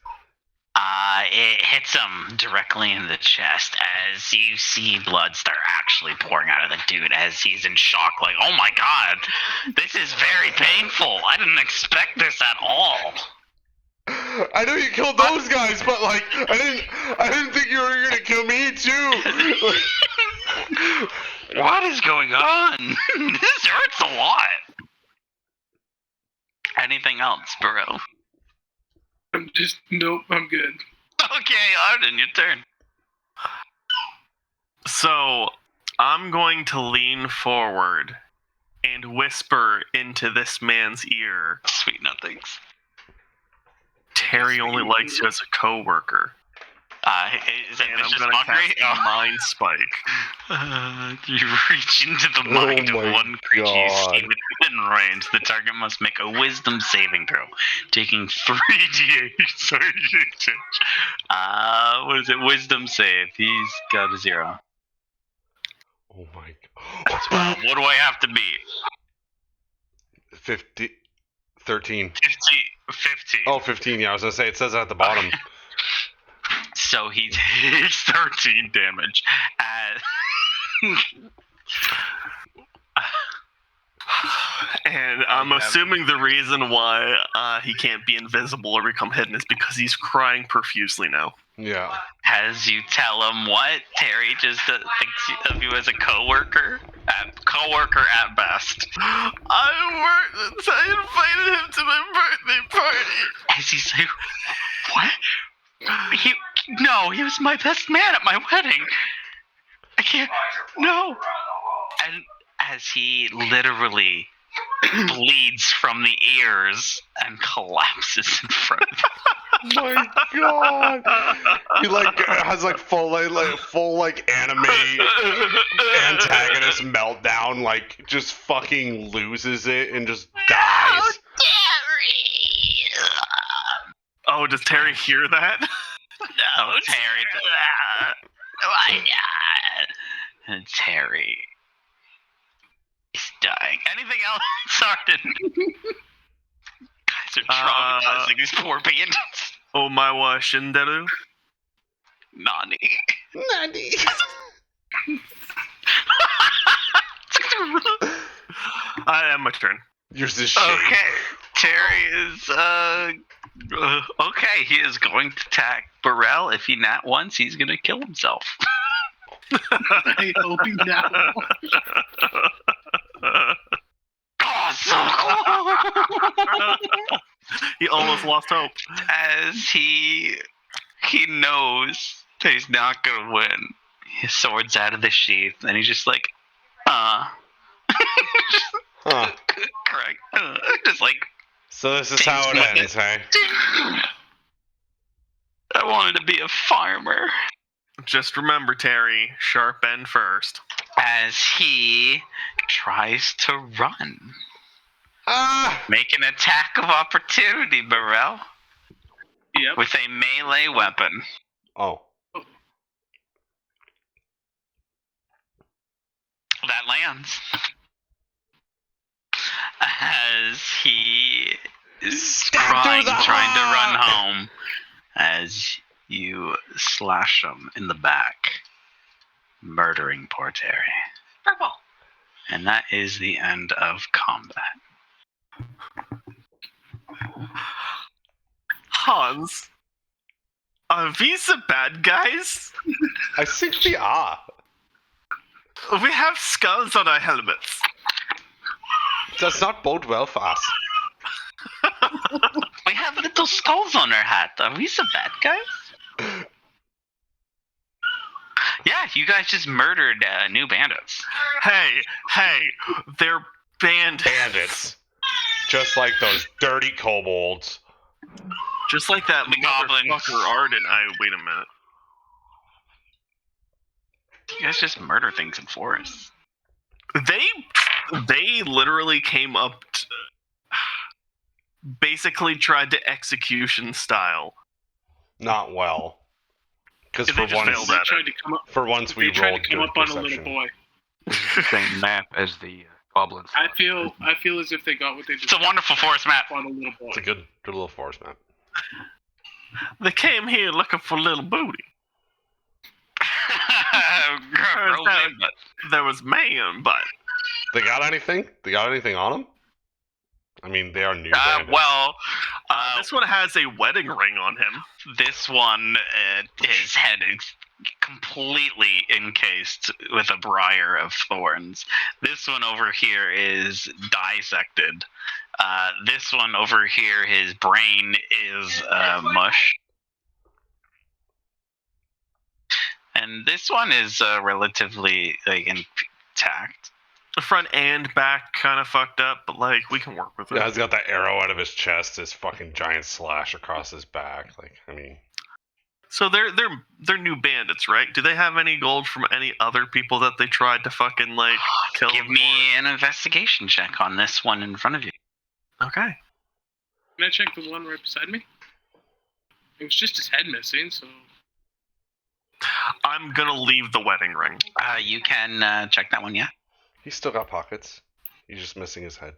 It hits him directly in the chest as you see blood start actually pouring out of the dude as he's in shock, like, oh my god, this is very painful. I didn't expect this at all. I know you killed those guys, but like, I didn't think you were gonna kill me too. What is going on? This hurts a lot. Anything else, Burrow? Nope, I'm good. Okay, Arden, your turn. So, I'm going to lean forward and whisper into this man's ear. Sweet nothings. Terry only likes you as a coworker. Is that And I'm vicious gonna mockery? cast a mind spike. You reach into the mind Oh of my one creature you see God. within range. The target must make a wisdom saving throw, taking 3d8. Sorry, what is it? Wisdom save. He's got a 0. Oh my god. Well, what do I have to beat? 13. 15. Oh, 15, yeah, I was gonna say, it says at the bottom. So he takes 13 damage. And I'm assuming the reason why he can't be invisible or become hidden is because he's crying profusely now. Yeah. As you tell him what, Terry just thinks of you as a coworker? Coworker at best. I invited him to my birthday party. As he's like, what? He was my best man at my wedding. I can't, no. And as he literally bleeds from the ears and collapses in front of him. My god. He like has like full anime antagonist meltdown, like just fucking loses it and just dies. Oh, does Terry hear that? No, Terry. And Terry is dying. Anything else, Arden? Guys are traumatizing these poor bandits. Oh my wa shinderu. Nani. I am my turn. Yours is shame. Okay, Terry is okay. He is going to attack Burrell. If he nat once, he's gonna kill himself. I hope he now. Oh, so close! He almost lost hope. As he knows that he's not gonna win, his sword's out of the sheath, and he's just like, Huh. Correct. Just like, So this is how it James ends, hey? I wanted to be a farmer. Just remember, Terry, sharp end first. As he tries to run. Ah! Make an attack of opportunity, Burrell. Yep. With a melee weapon. Oh. That lands. As he is trying to run home. As you slash him in the back. Murdering poor Terry. Purple. And that is the end of combat. Hans, are these the bad guys? I think we are. We have skulls on our helmets. Does not bode well for us. We have little skulls on our hat. Are we the bad guys? Yeah, you guys just murdered new bandits. Hey, they're Bandits. Just like those dirty kobolds. Just like that The goblins. motherfucker Arden. Wait a minute. You guys just murder things in forests. They literally came up basically tried to execution style. Not well. Because They just failed at it. For once we They tried rolled to come good up on a perception. little boy. This is the same map as the goblins. I feel as if they got what they It's a wonderful forest map. on a little boy. It's a good little forest map. They came here looking for little booty. Girl, There was man, but They got anything? They got anything on them? I mean, they are new bandits. this one has a wedding ring on him. This one, his head is completely encased with a briar of thorns. This one over here is dissected. This one over here, his brain is mush. And this one is relatively intact. The front and back kind of fucked up, but like we can work with it. Yeah, he's got that arrow out of his chest, this fucking giant slash across his back. Like, I mean, So they're new bandits, right? Do they have any gold from any other people that they tried to fucking like kill? Give me an investigation check on this one in front of you. Okay. Can I check the one right beside me? It was just his head missing, so. I'm gonna leave the wedding ring. You can check that one, yeah? he's still got pockets. He's just missing his head.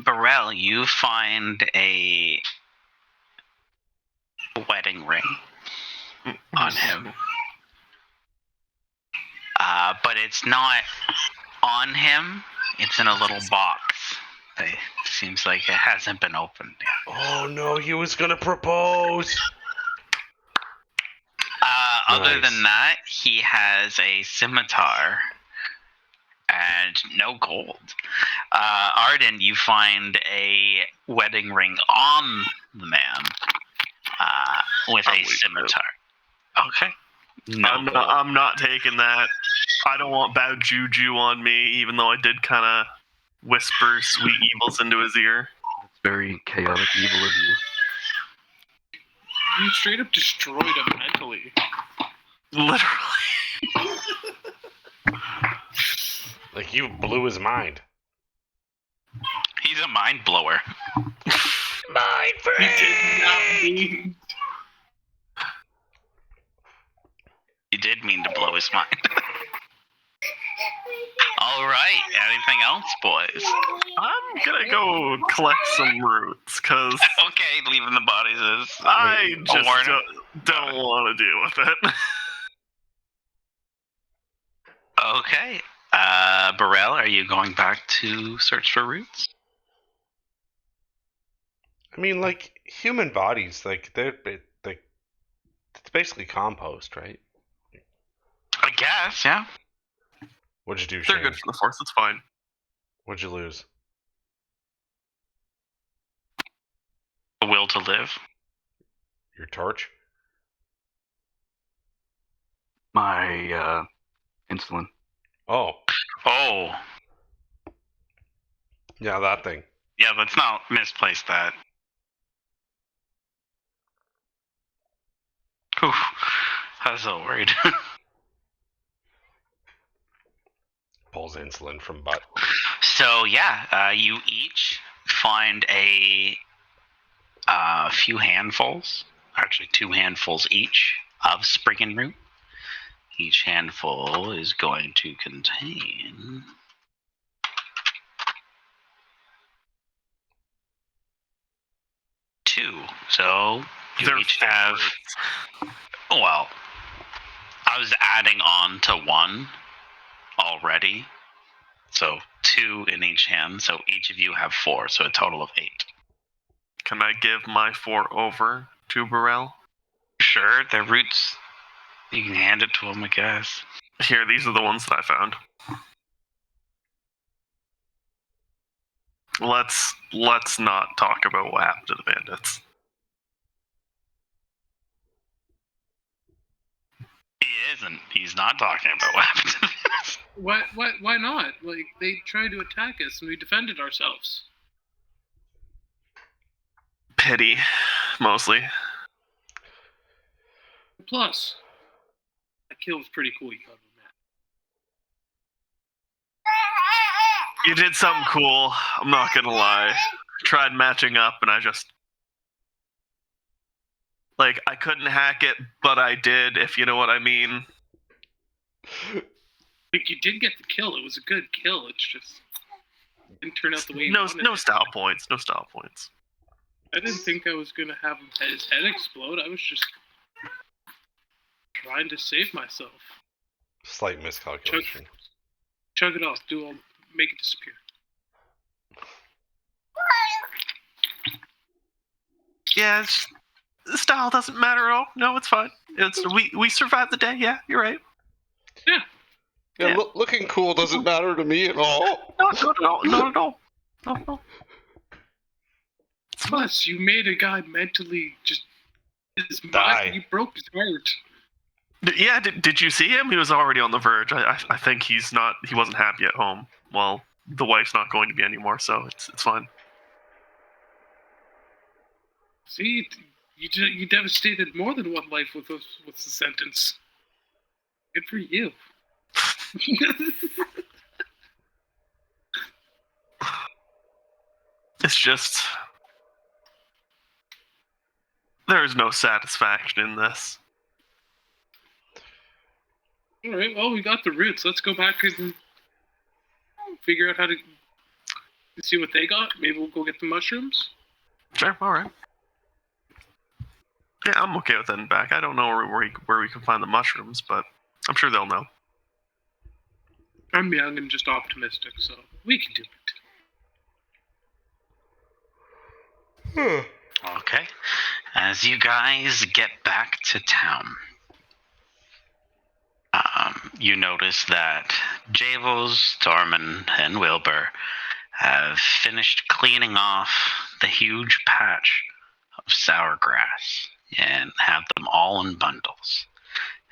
Burrell, you find a wedding ring on him. But it's not on him. It's in a little box. It seems like it hasn't been opened yet. Oh no, he was gonna propose! Other Nice. than that, he has a scimitar and no gold. Arden, you find a wedding ring on the man with a scimitar. Okay. No gold. I'm not taking that. I don't want bad juju on me, even though I did kind of whisper sweet evils into his ear. It's very chaotic evil of you. You straight up destroyed him mentally. Literally. Like, you blew his mind. He's a mind blower. My He did not mean. You did mean to blow his mind. All right. Anything else, boys? I'm gonna go collect some roots, because Okay, leaving the bodies is. I just warning. don't want to deal with it. Okay. Burrell, are you going back to search for roots? I mean, like, human bodies, like, it's basically compost, right? I guess, yeah. What'd you do, They're Shane? good for the force, it's fine. What'd you lose? The will to live. Your torch? My insulin. Oh, Oh, yeah, that thing. yeah, let's not misplace that. Whew, I was so worried. Pulls insulin from butt. So yeah, you each find a few handfuls, actually 2 handfuls each, of spriggin root. Each handful is going to contain 2. So you They're each have. Well, I was adding on to 1 already. So 2 in each hand. So each of you have 4. So a total of 8. Can I give my 4 over to Burrell? Sure, they're roots. You can hand it to him, I guess. Here, these are the ones that I found. Let's not talk about what happened to the bandits. He isn't. He's not talking about what happened to this. Why not? Like, they tried to attack us and we defended ourselves. Pity, mostly. Plus, that kill was pretty cool. You got on that. You did something cool, I'm not gonna lie. Tried matching up and I just... Like, I couldn't hack it, but I did, if you know what I mean. Like, you did get the kill. It was a good kill. It's just didn't turn out the way you wanted. No style points, no style points. I didn't think I was gonna have his head explode. I was just trying to save myself. Slight miscalculation. Chug it off. Make it disappear. Yeah, style doesn't matter at all. No, it's fine. We survived the day. Yeah, you're right. Yeah. Yeah, looking cool doesn't matter to me at all. Not at all. Not at all. No. Plus, you made a guy mentally just his Die. mind. You broke his heart. Yeah, did you see him? He was already on the verge. I think he wasn't happy at home. Well, the wife's not going to be anymore, so it's fine. See, you devastated more than one life with the sentence. Good for you. It's just there is no satisfaction in this. All right. Well, we got the roots. Let's go back and figure out how to see what they got. Maybe we'll go get the mushrooms. Sure, all right. Yeah, I'm okay with heading back. I don't know where we can find the mushrooms, but I'm sure they'll know. I'm young and just optimistic, so we can do it. Okay. As you guys get back to town, you notice that Javos, Tormund, and Wilbur have finished cleaning off the huge patch of sour grass and have them all in bundles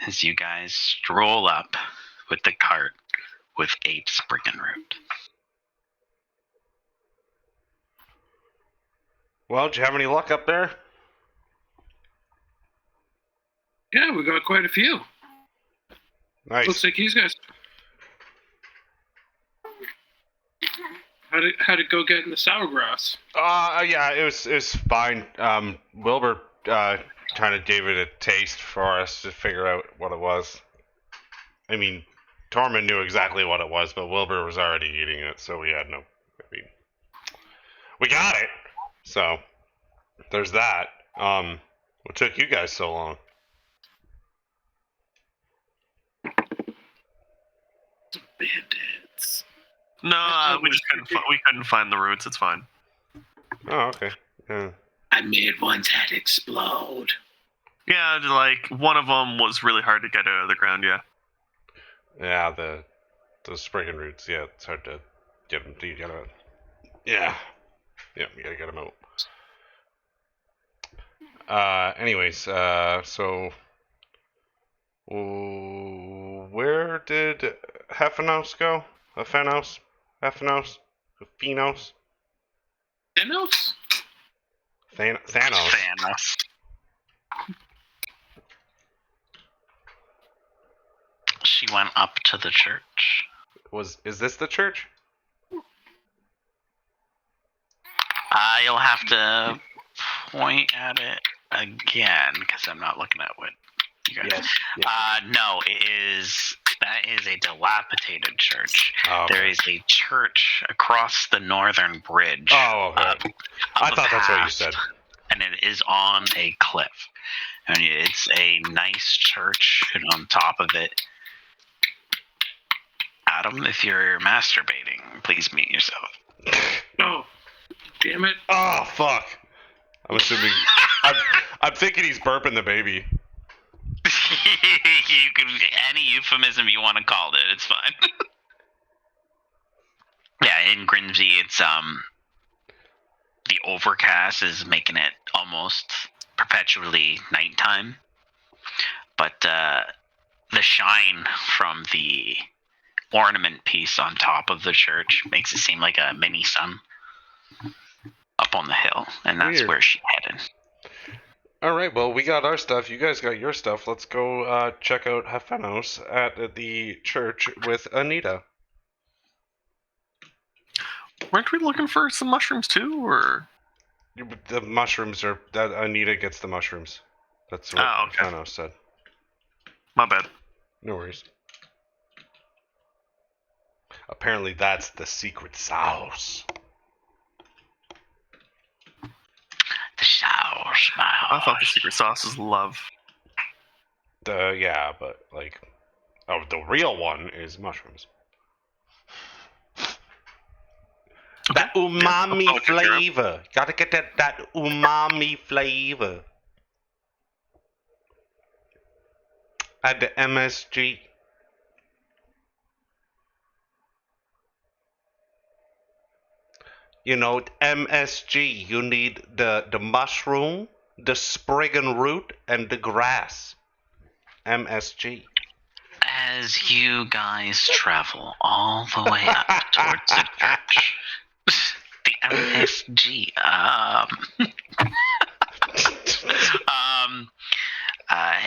as you guys stroll up with the cart with 8 spriggin root. Well, did you have any luck up there? Yeah, we got quite a few. Nice. Looks like these guys. How'd it go getting the sour grass? Yeah, it was fine. Wilbur kind of gave it a taste for us to figure out what it was. I mean, Tormund knew exactly what it was, but Wilbur was already eating it, so we had no. I mean, we got it. So there's that. What took you guys so long? Bandits. No, we just couldn't find the roots. It's fine. Oh, okay. Yeah. I made one's head explode. Yeah, like one of them was really hard to get out of the ground. Yeah. Yeah, those spriggin roots. Yeah, it's hard to get them. You gotta. Yeah. Yeah, you gotta get them out. Anyways, so where did Hephanos go? Hephanos? Hephanos? Phenos? Thanos? Thanos. Thanos. She went up to the church. Is this the church? You'll have to point at it again because I'm not looking at what you guys. Yes. No, that is a dilapidated church. Oh, okay. There is a church across the northern bridge. Oh, okay. I thought that's what you said. And it is on a cliff. And it's a nice church, and on top of it, Adam, if you're masturbating, please mute yourself. Oh, damn it. Oh, fuck. I'm assuming... I'm thinking he's burping the baby. You can any euphemism you want to call it, it's fine. Yeah, in Grimsby, it's the overcast is making it almost perpetually nighttime, but the shine from the ornament piece on top of the church makes it seem like a mini sun up on the hill, and that's Weird. where she headed. All right, well, we got our stuff. You guys got your stuff. Let's go check out Hephanos at the church with Anita. Weren't we looking for some mushrooms too, or? The mushrooms are... that Anita gets the mushrooms. That's what okay. Hephanos said. My bad. No worries. Apparently that's the secret sauce. The sauce, my I thought the secret sauce was love. Yeah, but like... oh, the real one is mushrooms. That umami Yeah, flavor. Gotta get that umami flavor. At the MSG. You know, MSG, you need the mushroom, the sprig and root, and the grass. MSG. As you guys travel all the way up towards the church, the MSG.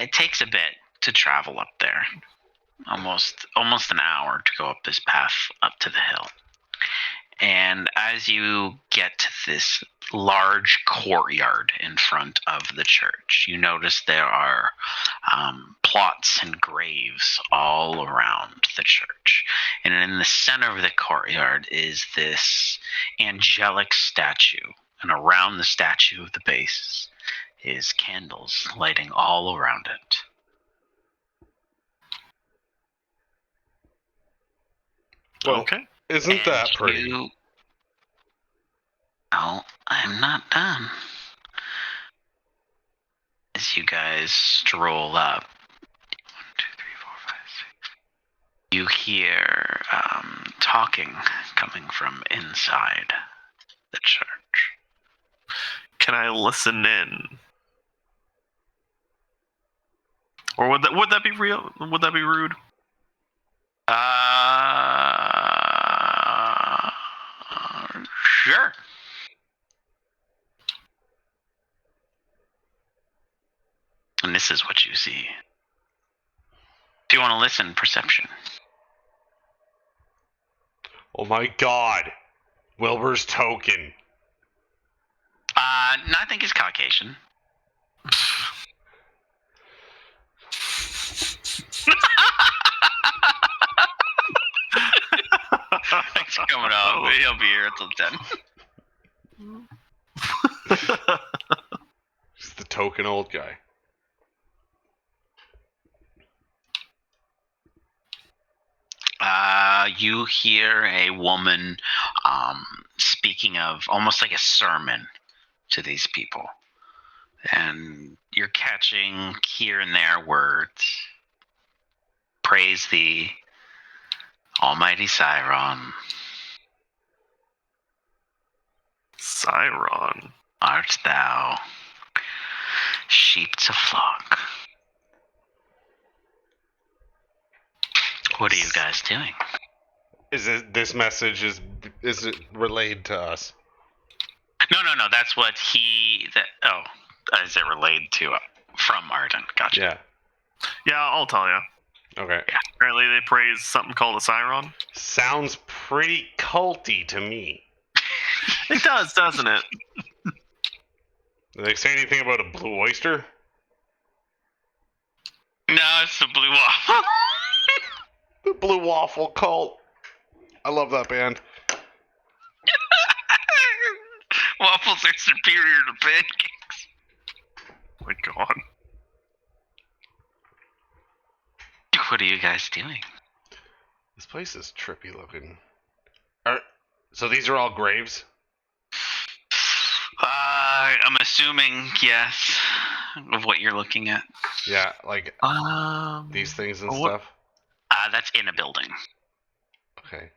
It takes a bit to travel up there. Almost an hour to go up this path up to the hill. And as you get to this large courtyard in front of the church, you notice there are plots and graves all around the church. And in the center of the courtyard is this angelic statue. And around the statue of the base is candles lighting all around it. Well, okay. Isn't that pretty? Oh, I'm not done. As you guys stroll up, 1, 2, 3, 4, 5, 6. You hear talking coming from inside the church. Can I listen in? Or would that be real? Would that be rude? Sure. And this is what you see. If you want to listen, perception. Oh my god. Wilbur's token. No, I think he's Caucasian. Thanks for coming on. He'll be here until 10. He's the token old guy. You hear a woman speaking of almost like a sermon to these people. And you're catching here and there words. Praise thee, Almighty Siron. Siron. Art thou sheep to flock. What are you guys doing? Is it this message is it relayed to us? No. That's what is it relayed to from Arden? Gotcha. Yeah. Yeah, I'll tell you. Okay. Yeah. Apparently they praise something called a Siron. Sounds pretty culty to me. It does, doesn't it? Did they say anything about a blue oyster? No, it's the blue waffle. The Blue Waffle Cult. I love that band. Waffles are superior to pancakes. Oh my god. What are you guys doing? This place is trippy looking. So these are all graves? I'm assuming yes, of what you're looking at. Yeah, like these things and what- stuff. That's in a building. Okay.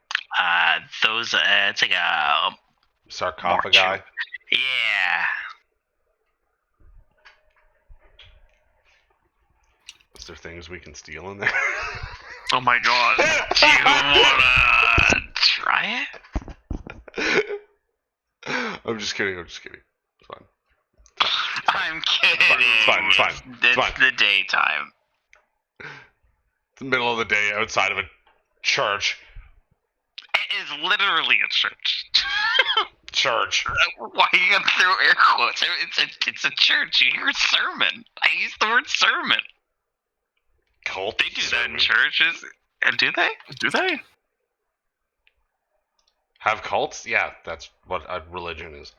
Those it's like a Sarcophagi. yeah. Is there things we can steal in there? Oh my god. Do you wanna try it? I'm just kidding. It's fine. I'm kidding. It's fine. It's the daytime. It's the middle of the day outside of a church. It is literally a church. Church. Why you gotta throw air quotes? It's a church. You hear a sermon. I use the word sermon. Cult. They do that in churches. Do they? Do they? Have cults? Yeah, that's what a religion is.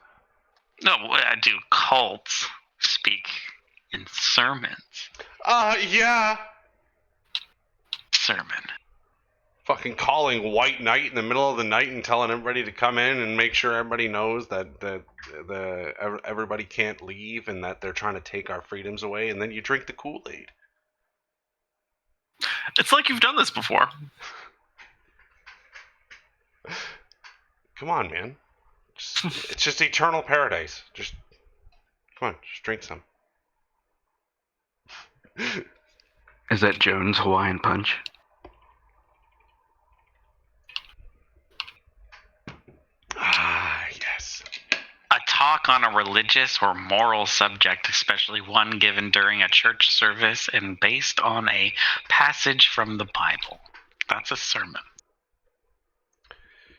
No, I do cults speak in sermons. Yeah. Sermon. Fucking calling White Knight in the middle of the night and telling everybody to come in and make sure everybody knows that everybody can't leave and that they're trying to take our freedoms away, and then you drink the Kool-Aid. It's like you've done this before. Come on, man. It's just eternal paradise. Just come on, just drink some. Is that Jones Hawaiian Punch? Yes. A talk on a religious or moral subject, especially one given during a church service and based on a passage from the Bible. That's a sermon.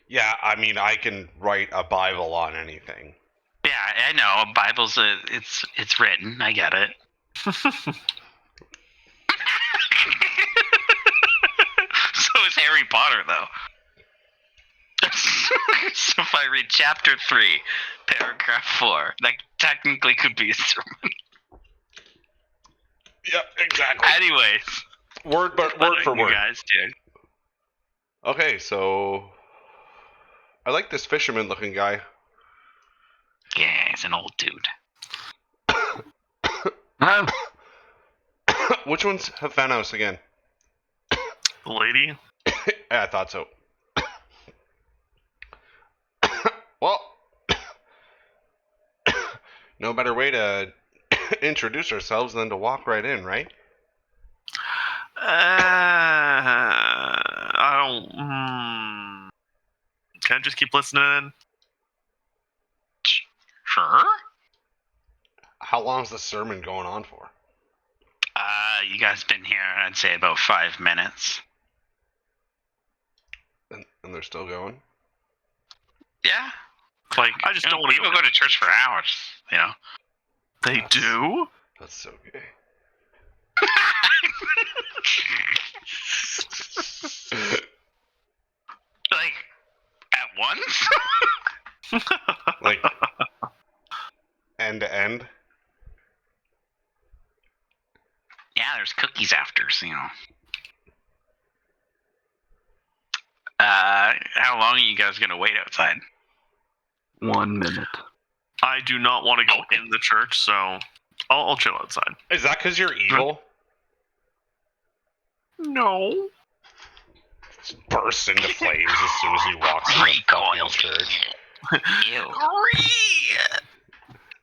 Yeah, I mean, I can write a Bible on anything. Yeah, I know. Bible's it's written. I get it. So is Harry Potter, though. So if I read chapter 3, paragraph 4, that technically could be a sermon. Yep, exactly. Anyways, Word for you word. guys do. Okay, so I like this fisherman-looking guy. Yeah, he's an old dude. Oh, Which one's Thanos again? The lady? Yeah, I thought so. Well, no better way to introduce ourselves than to walk right in, right? I don't. Can I just keep listening? Sure. How long's the sermon going on for? You guys been here, I'd say about 5 minutes. And they're still going? Yeah. Like, I just don't want to People go to church for hours, you know. They do? That's so gay. Like, at once? Like, end to end? Yeah, there's cookies after, so, you know. How long are you guys gonna wait outside? 1 minute. I do not want to go in the church, so I'll chill outside. Is that because you're evil? No. Just bursts into flames as soon as he walks in the Recoil. church. Ew.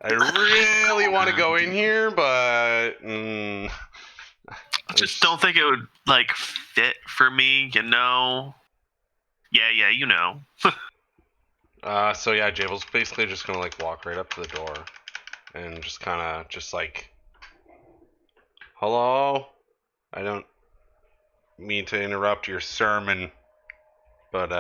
I really want to go in here, but just don't think it would like fit for me, you know. Yeah, you know. So yeah, Jabel's basically just gonna like walk right up to the door and just kind of just like, hello. I don't mean to interrupt your sermon, but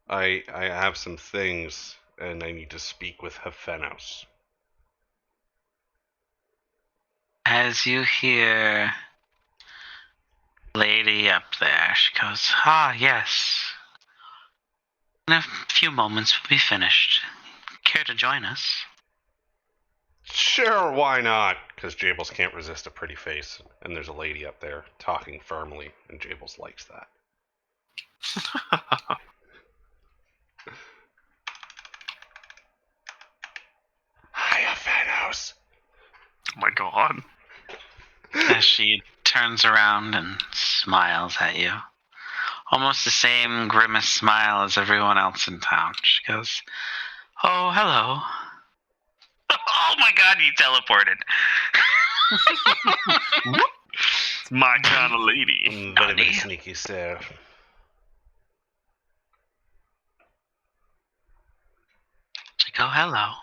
I have some things and I need to speak with Hefenos. As you hear lady up there, she goes, "Ah, yes. In a few moments we'll be finished. Care to join us?" Sure, why not? Because Jables can't resist a pretty face, and there's a lady up there talking firmly, and Jables likes that. Hi, Hefenos. Oh my god. As she turns around and smiles at you. Almost the same grimace smile as everyone else in town. She goes, "Oh, hello." Oh my god, you teleported. It's my kind of lady. Very, very sneaky, sir. She go, "Hello."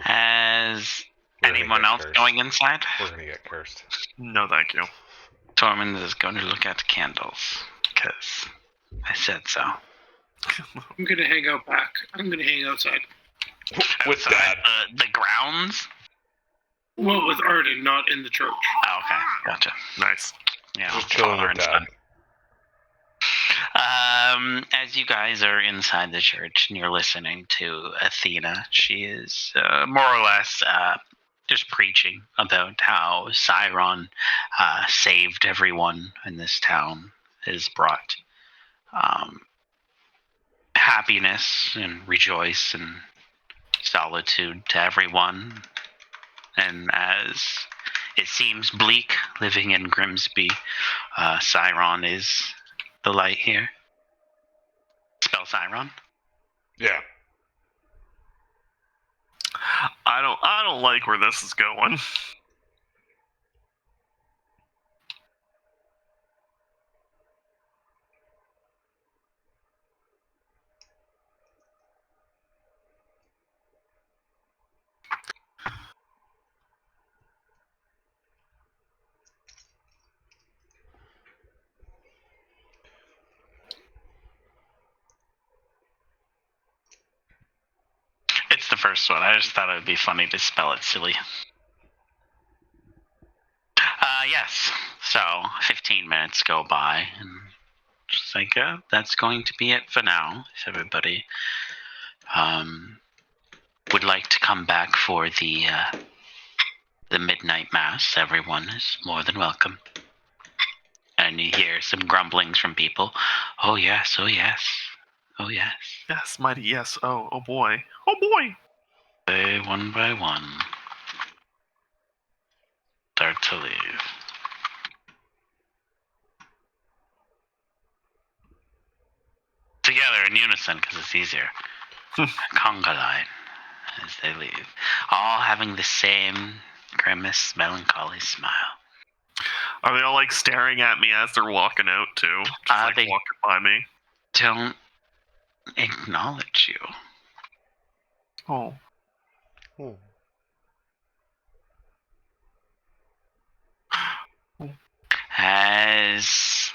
As anyone else cursed. going inside? We're gonna get cursed. No, thank you. Tormund is going to look at the candles, because I said so. I'm gonna hang out back. I'm gonna hang outside. With Outside Dad. the grounds? Well, with Arden, not in the church. Oh, okay, gotcha. Nice. Yeah, Just chilling with Dad. As you guys are inside the church and you're listening to Athena, she is more or less just preaching about how Siron saved everyone in this town, has brought happiness and rejoice and solitude to everyone. And as it seems bleak living in Grimsby, Siron is the light here. Spell Siron? Yeah. I don't like where this is going. It's the first one. I just thought it would be funny to spell it silly. Yes. So 15 minutes go by, and just like that's going to be it for now. If everybody would like to come back for the midnight mass, everyone is more than welcome. And you hear some grumblings from people. Oh yes, oh yes, oh yes. Yes, mighty yes. Oh boy. Oh boy. They one by one start to leave. Together in unison, because it's easier. Conga line as they leave, all having the same grimace, melancholy smile. Are they all like staring at me as they're walking out too? Just like They walking by me. don't acknowledge you. Oh. As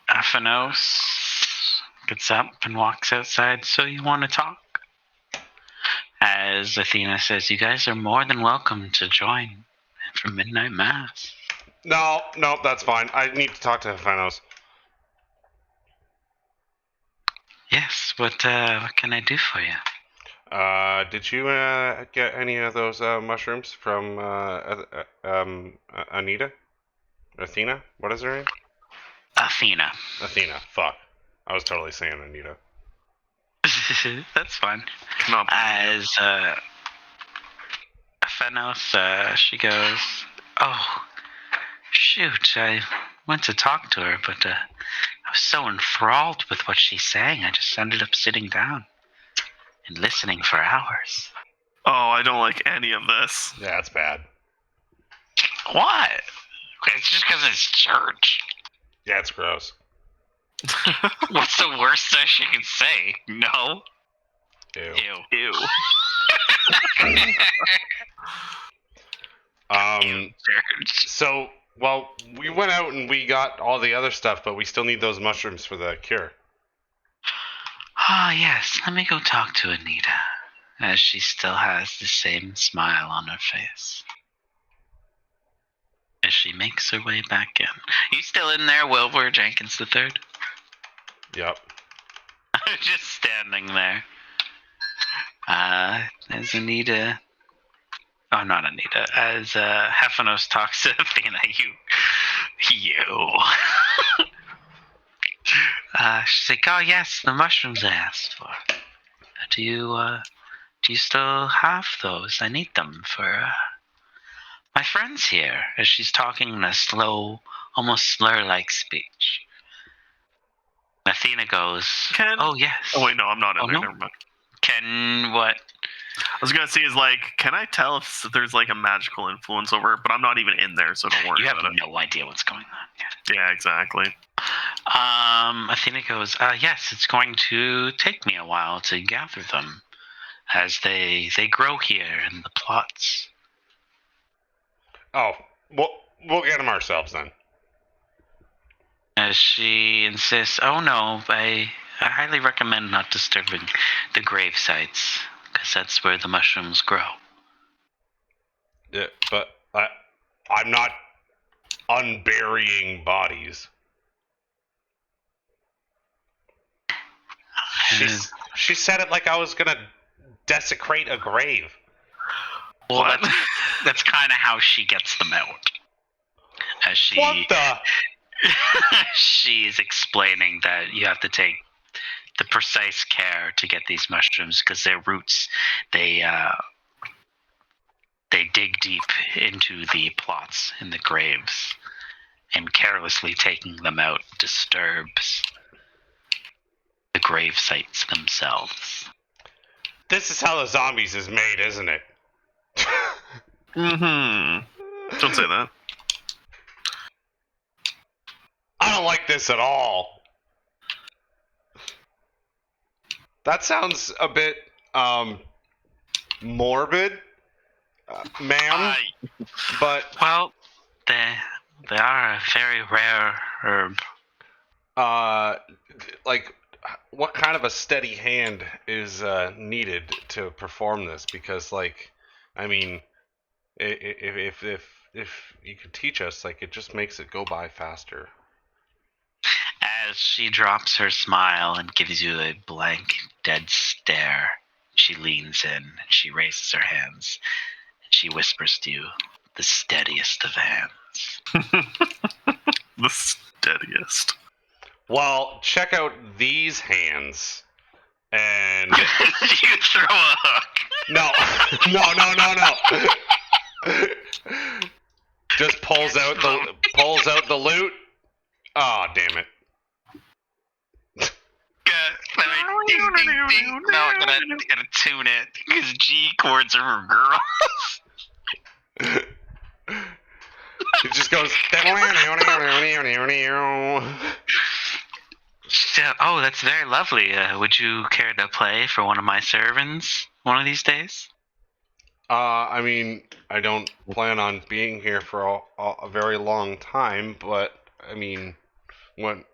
Aphanos gets up and walks outside, so you want to talk? As Athena says, you guys are more than welcome to join for midnight mass. No, that's fine. I need to talk to Hefenos. Yes, what can I do for you? Did you get any of those mushrooms from Anita? Athena? What is her name? Athena. Athena. Fuck. I was totally saying Anita. That's fine. Come on. As Phenos, she goes, "Oh, shoot, I went to talk to her, but I was so enthralled with what she's saying, I just ended up sitting down." and listening for hours. Oh, I don't like any of this. Yeah, it's bad. What? It's just because it's church. Yeah, it's gross. What's the worst thing she can say? No. Ew. Ew. Church. So, well, we went out and we got all the other stuff, but we still need those mushrooms for the cure. Ah, yes. Let me go talk to Anita, as she still has the same smile on her face. As she makes her way back in. You still in there, Wilbur Jenkins III? Yep. Just standing there. As Anita... Oh, not Anita. As Hephanos talks to Athena, you. She's like, oh yes, the mushrooms I asked for. Do you still have those? I need them for my friends here. As she's talking in a slow, almost slur-like speech. Athena goes, oh yes. Oh wait, no, I'm not in there. No? Never mind. Can what? I was gonna say is like, can I tell if there's like a magical influence over it? But I'm not even in there, so don't worry You have about it. no idea what's going on. Yeah, exactly. Athena goes, yes, it's going to take me a while to gather them, as they grow here in the plots. Oh, we'll get them ourselves then. As she insists, oh no, I highly recommend not disturbing the grave sites, because that's where the mushrooms grow. Yeah, but I'm not unburying bodies. She said it like I was gonna desecrate a grave. Well, that's kind of how she gets them out. As she... What the? She is explaining that you have to take the precise care to get these mushrooms because their roots, they dig deep into the plots in the graves, and carelessly taking them out disturbs the grave sites themselves. This is how the zombies is made, isn't it? Mm-hmm. Don't say that. I don't like this at all. That sounds a bit, morbid, ma'am. But well, they are a very rare herb. Like, what kind of a steady hand is needed to perform this? Because, like, I mean, if you could teach us, like, it just makes it go by faster. As she drops her smile and gives you a blank, dead stare, she leans in and she raises her hands. And she whispers to you, the steadiest of hands. The steadiest. Well, check out these hands. And you throw a hook. no. Just pulls out the loot. Oh, damn it. Ding, ding, ding. No, I gotta tune it because G chords are for girls. It just goes. Oh, that's very lovely. Would you care to play for one of my servants one of these days? I mean, I don't plan on being here for a very long time, but I mean, when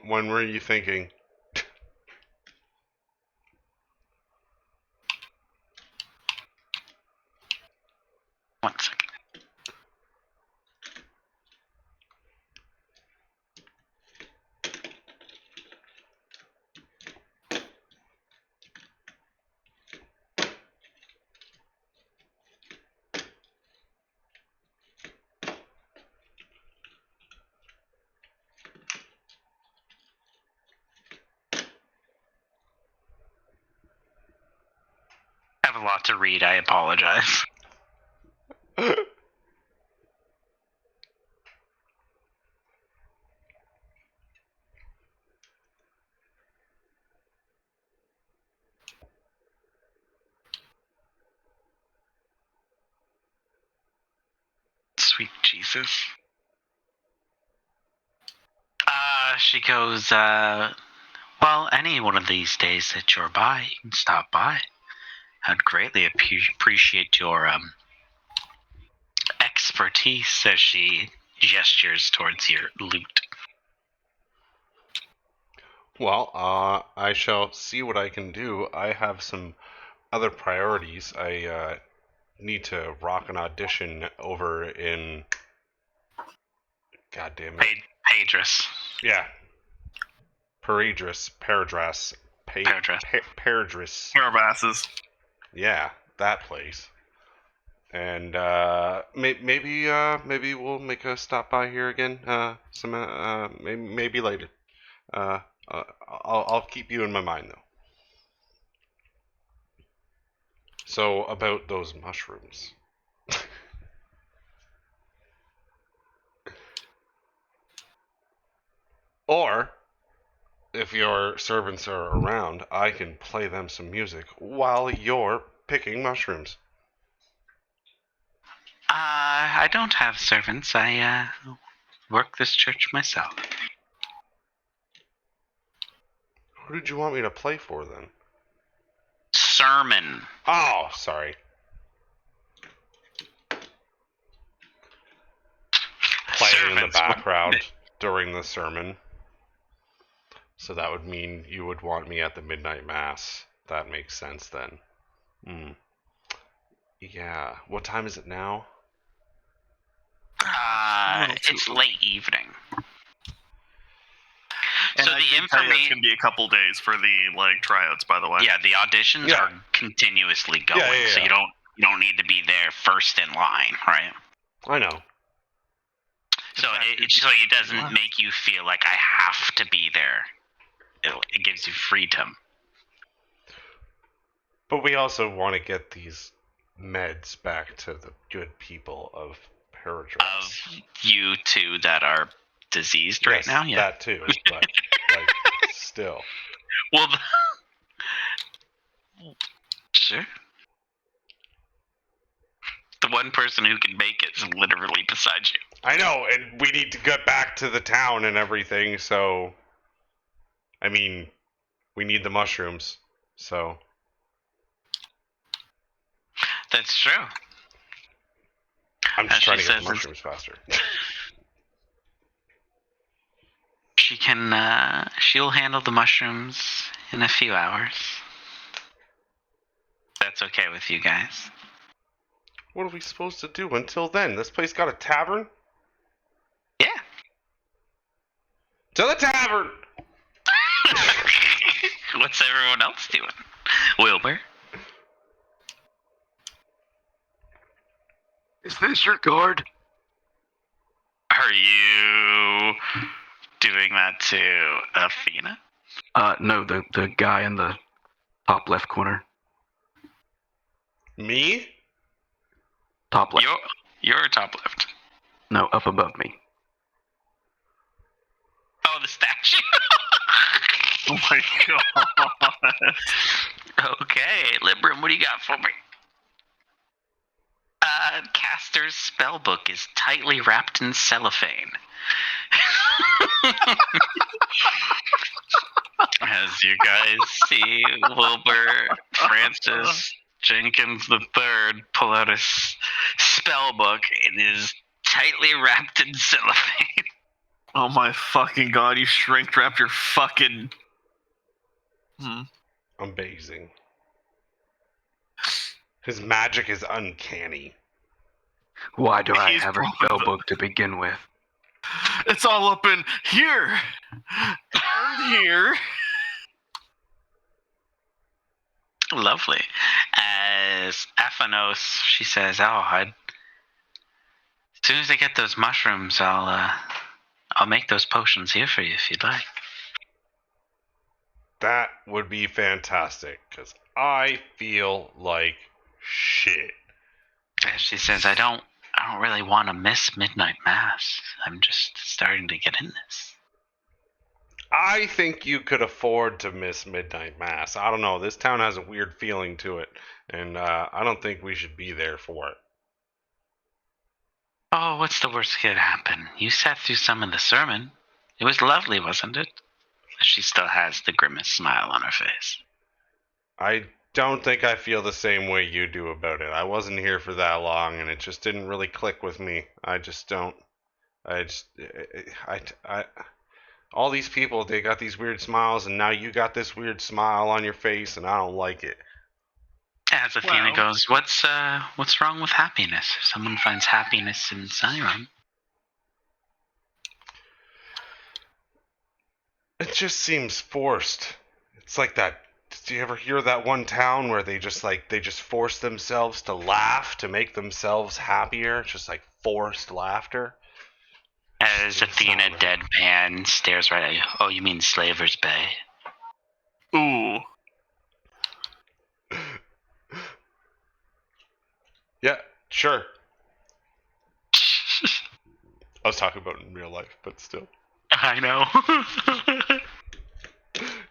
were you thinking? One second. I have a lot to read. I apologize. noises. She goes, well, any one of these days that you're by, you can stop by. I'd greatly appreciate your expertise as she gestures towards your loot. Well, I shall see what I can do. I have some other priorities. I need to rock an audition over in. God damn it. Paedras. Yeah. Paradras. Carabasses. Yeah, that place. And maybe we'll make a stop by here again. Maybe later. I'll keep you in my mind though. So about those mushrooms. Or if your servants are around, I can play them some music while you're picking mushrooms. I don't have servants. I work this church myself. Who did you want me to play for then? Sermon. Oh, sorry. Playing in the background during the sermon. So that would mean you would want me at the midnight mass. That makes sense then. Yeah. What time is it now? It's late evening. And so the information it's gonna be a couple days for the tryouts, by the way. Yeah, the auditions are continuously going, so you don't need to be there first in line, right? I know. So it doesn't make you feel like I have to be there. It gives you freedom. But we also want to get these meds back to the good people of Paradras. Of you two that are diseased right now? Yeah. That too, but still. Well, sure. The one person who can make it is literally beside you. I know, and we need to get back to the town and everything, so... I mean, we need the mushrooms, so... That's true. I'm just trying to get the mushrooms faster. She'll handle the mushrooms in a few hours. That's okay with you guys. What are we supposed to do until then? This place got a tavern? Yeah. To the tavern! What's everyone else doing? Wilbur? Is this your guard? Are you doing that to Athena? No, the guy in the top left corner. Me? Top left. You're top left. No, up above me. Oh, the statue? Oh my god. Okay, Libram, what do you got for me? Caster's spellbook is tightly wrapped in cellophane. As you guys see Wilbur Francis Jenkins III pull out a spellbook, it is tightly wrapped in cellophane. Oh my fucking god, you shrink wrapped your fucking... Amazing. His magic is uncanny. Why do I have a spellbook to begin with? It's all up in here! And here! Lovely. As Aphanos, she says, as soon as I get those mushrooms, I'll make those potions here for you if you'd like. That would be fantastic, because I feel like shit. As she says, I don't really want to miss midnight mass. I'm just starting to get in this. I think you could afford to miss midnight mass. I don't know. This town has a weird feeling to it, and I don't think we should be there for it. Oh, what's the worst that could happen? You sat through some of the sermon. It was lovely, wasn't it? She still has the grimace smile on her face. I don't think I feel the same way you do about it. I wasn't here for that long, and it just didn't really click with me. I just don't. I all these people, they got these weird smiles, and now you got this weird smile on your face, and I don't like it. As Athena goes, what's wrong with happiness? If someone finds happiness in Siren. It just seems forced. It's like that. Do you ever hear that one town where they just force themselves to laugh to make themselves happier? Just like forced laughter. As Athena deadpan stares right at you. Oh, you mean Slaver's Bay? Ooh. Yeah, sure. I was talking about it in real life, but still. I know.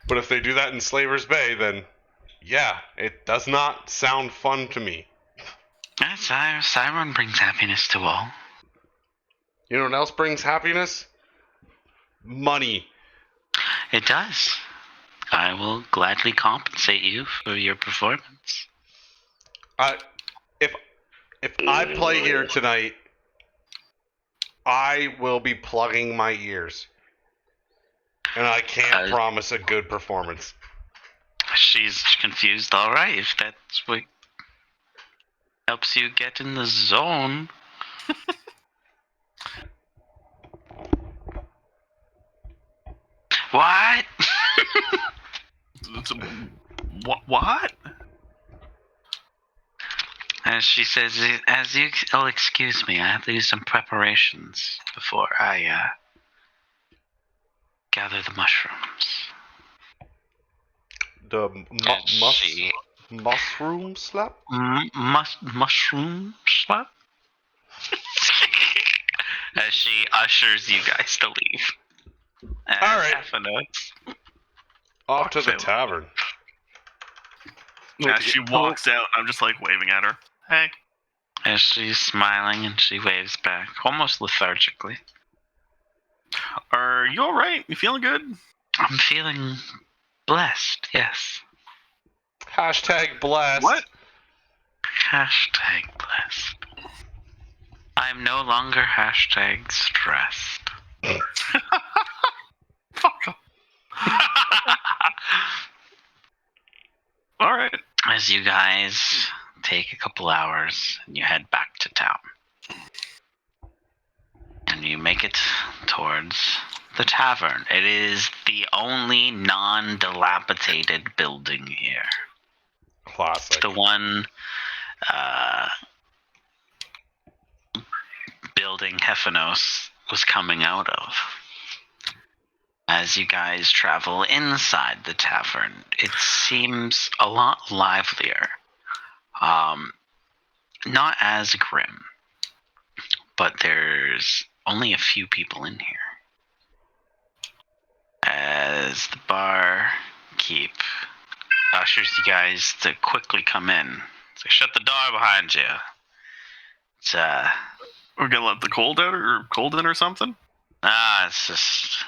But if they do that in Slaver's Bay, then yeah, it does not sound fun to me. Siren brings happiness to all. You know what else brings happiness? Money. It does. I will gladly compensate you for your performance. If I play here tonight, I will be plugging my ears. And I can't promise a good performance. She's confused. All right, if that's what helps you get in the zone. What? What? As she says, you'll excuse me, I have to do some preparations before I gather the mushrooms. The mushroom slap? Mushroom slap? As she ushers you guys to leave. All right. Off to the tavern. As she walks out, I'm just like waving at her. Hey. As she's smiling and she waves back, almost lethargically. Are you alright? You feeling good? I'm feeling blessed, yes. Hashtag blessed. What? Hashtag blessed. I'm no longer hashtag stressed. Fuck off. Alright. As you guys take a couple hours and you head back to town. And you make it towards the tavern. It is the only non-dilapidated building here. Classic. The one building Hephanos was coming out of. As you guys travel inside the tavern, it seems a lot livelier. Not as grim, but there's only a few people in here. As the barkeep ushers you guys to quickly come in. So shut the door behind you. It's We're gonna let the cold out or cold in or something? It's just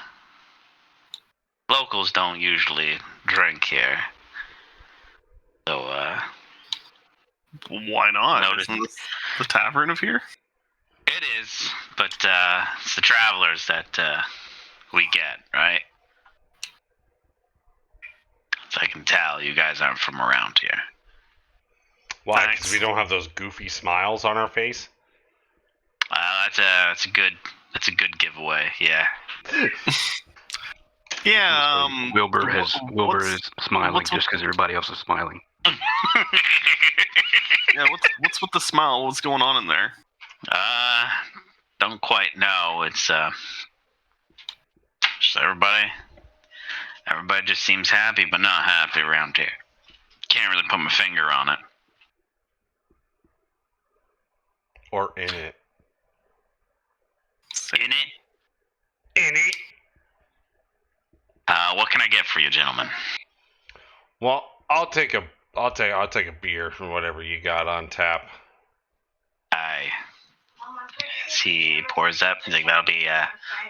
locals don't usually drink here. So why not? Isn't this the tavern of here? It is, but it's the travelers that we get, right? So I can tell you guys aren't from around here. Why? Because we don't have those goofy smiles on our face? That's a good giveaway, yeah. Yeah, Wilbur is smiling just because everybody else is smiling. Yeah, what's with the smile? What's going on in there? Don't quite know. It's just everybody just seems happy, but not happy around here. Can't really put my finger on it. Or in it. In it? What can I get for you, gentlemen? Well, I'll take a beer or whatever you got on tap. Aye. as he pours up. He's like, that'll be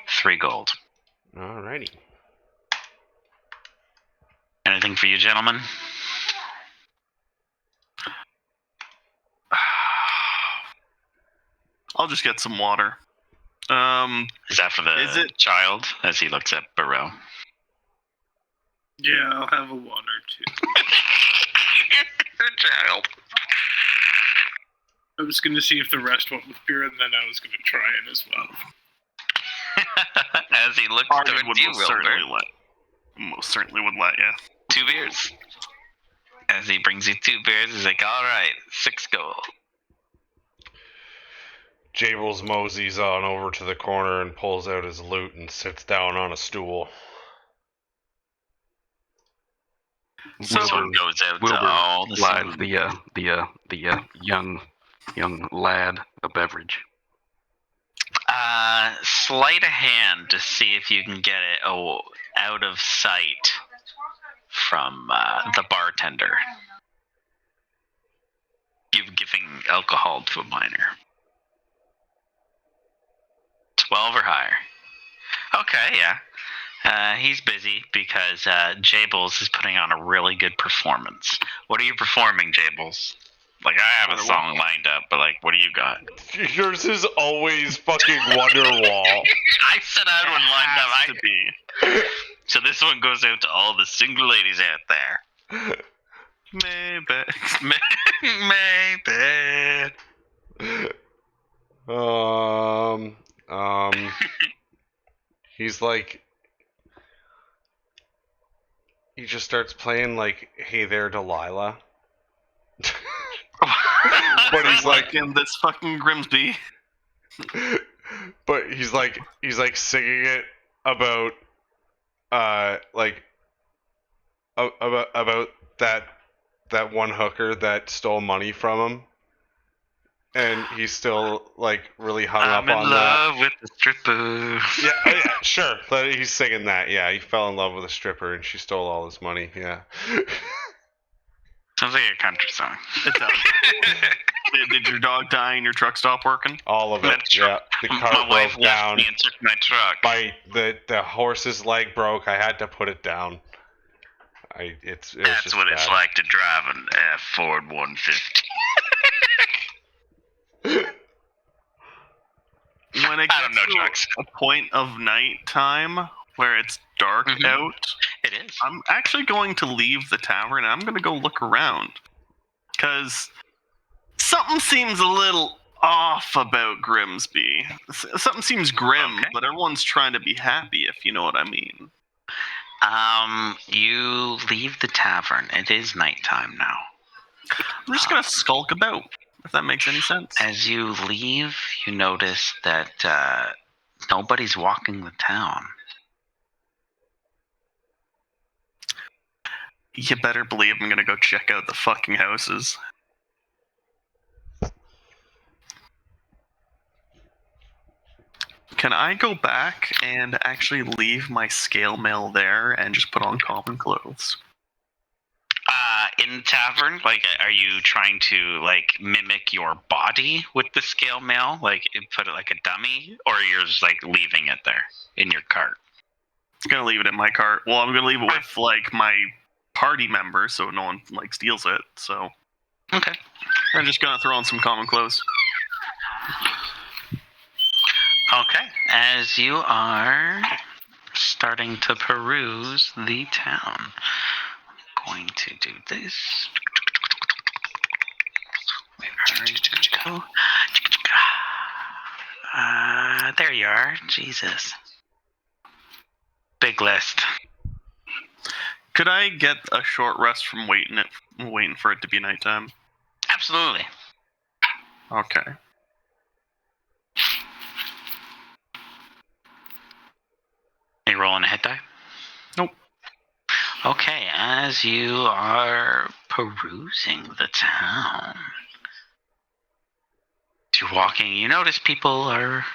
3 gold. Alrighty. Anything for you, gentlemen? I'll just get some water. Is that for the child? As he looks at Burrell. Yeah, I'll have a water too. Child. I was gonna see if the rest went with beer, and then I was gonna try it as well. As he looks Arden towards would you, most certainly would let you. 2 beers. As he brings you 2 beers, he's like, all right, 6 gold. Jables moseys on over to the corner and pulls out his loot and sits down on a stool. So Wilbur goes out to all the slides the young lad a beverage. Sleight of hand to see if you can get it out of sight from the bartender. You're giving alcohol to a minor. 12 or higher. Okay, yeah. He's busy because Jables is putting on a really good performance. What are you performing, Jables? Like, I have a song lined up, but, like, what do you got? Yours is always fucking Wonderwall. I said I had one lined up. To be. So this one goes out to all the single ladies out there. Maybe. He's like, he just starts playing like, "Hey There, Delilah." But he's like in this fucking Grimsby. But he's like singing it about about that one hooker that stole money from him, and he's still like really hung up on that. I'm in love with the stripper. Yeah, sure. He's singing that. Yeah, he fell in love with a stripper and she stole all his money. Yeah. Sounds like a country song. It does. Did your dog die and your truck stop working? All of it. Yeah. The car broke down. Me and took my truck. The horse's leg broke. I had to put it down. That's what bad. It's like to drive an Ford 150. When it gets to a point of nighttime where it's dark out, it is. I'm actually going to leave the tavern and I'm going to go look around. Because something seems a little off about Grimsby. Something seems grim, but everyone's trying to be happy, if you know what I mean. You leave the tavern. It is nighttime now. I'm just going to skulk about, if that makes any sense. As you leave, you notice that nobody's walking the town. You better believe I'm going to go check out the fucking houses. Can I go back and actually leave my scale mail there and just put on common clothes? In the tavern, like, are you trying to like mimic your body with the scale mail, like put it like a dummy, or you're just like leaving it there in your cart? I'm gonna leave it in my cart. Well, I'm gonna leave it with like my party members, so no one like steals it. So okay, I'm just gonna throw on some common clothes. Okay, as you are starting to peruse the town, I'm going to do this. Where are you? There you are. Jesus. Big list. Could I get a short rest from waiting for it to be nighttime? Absolutely. Okay. Are you rolling a hit die? Nope. Okay, as you are perusing the town, as you're walking, you notice people are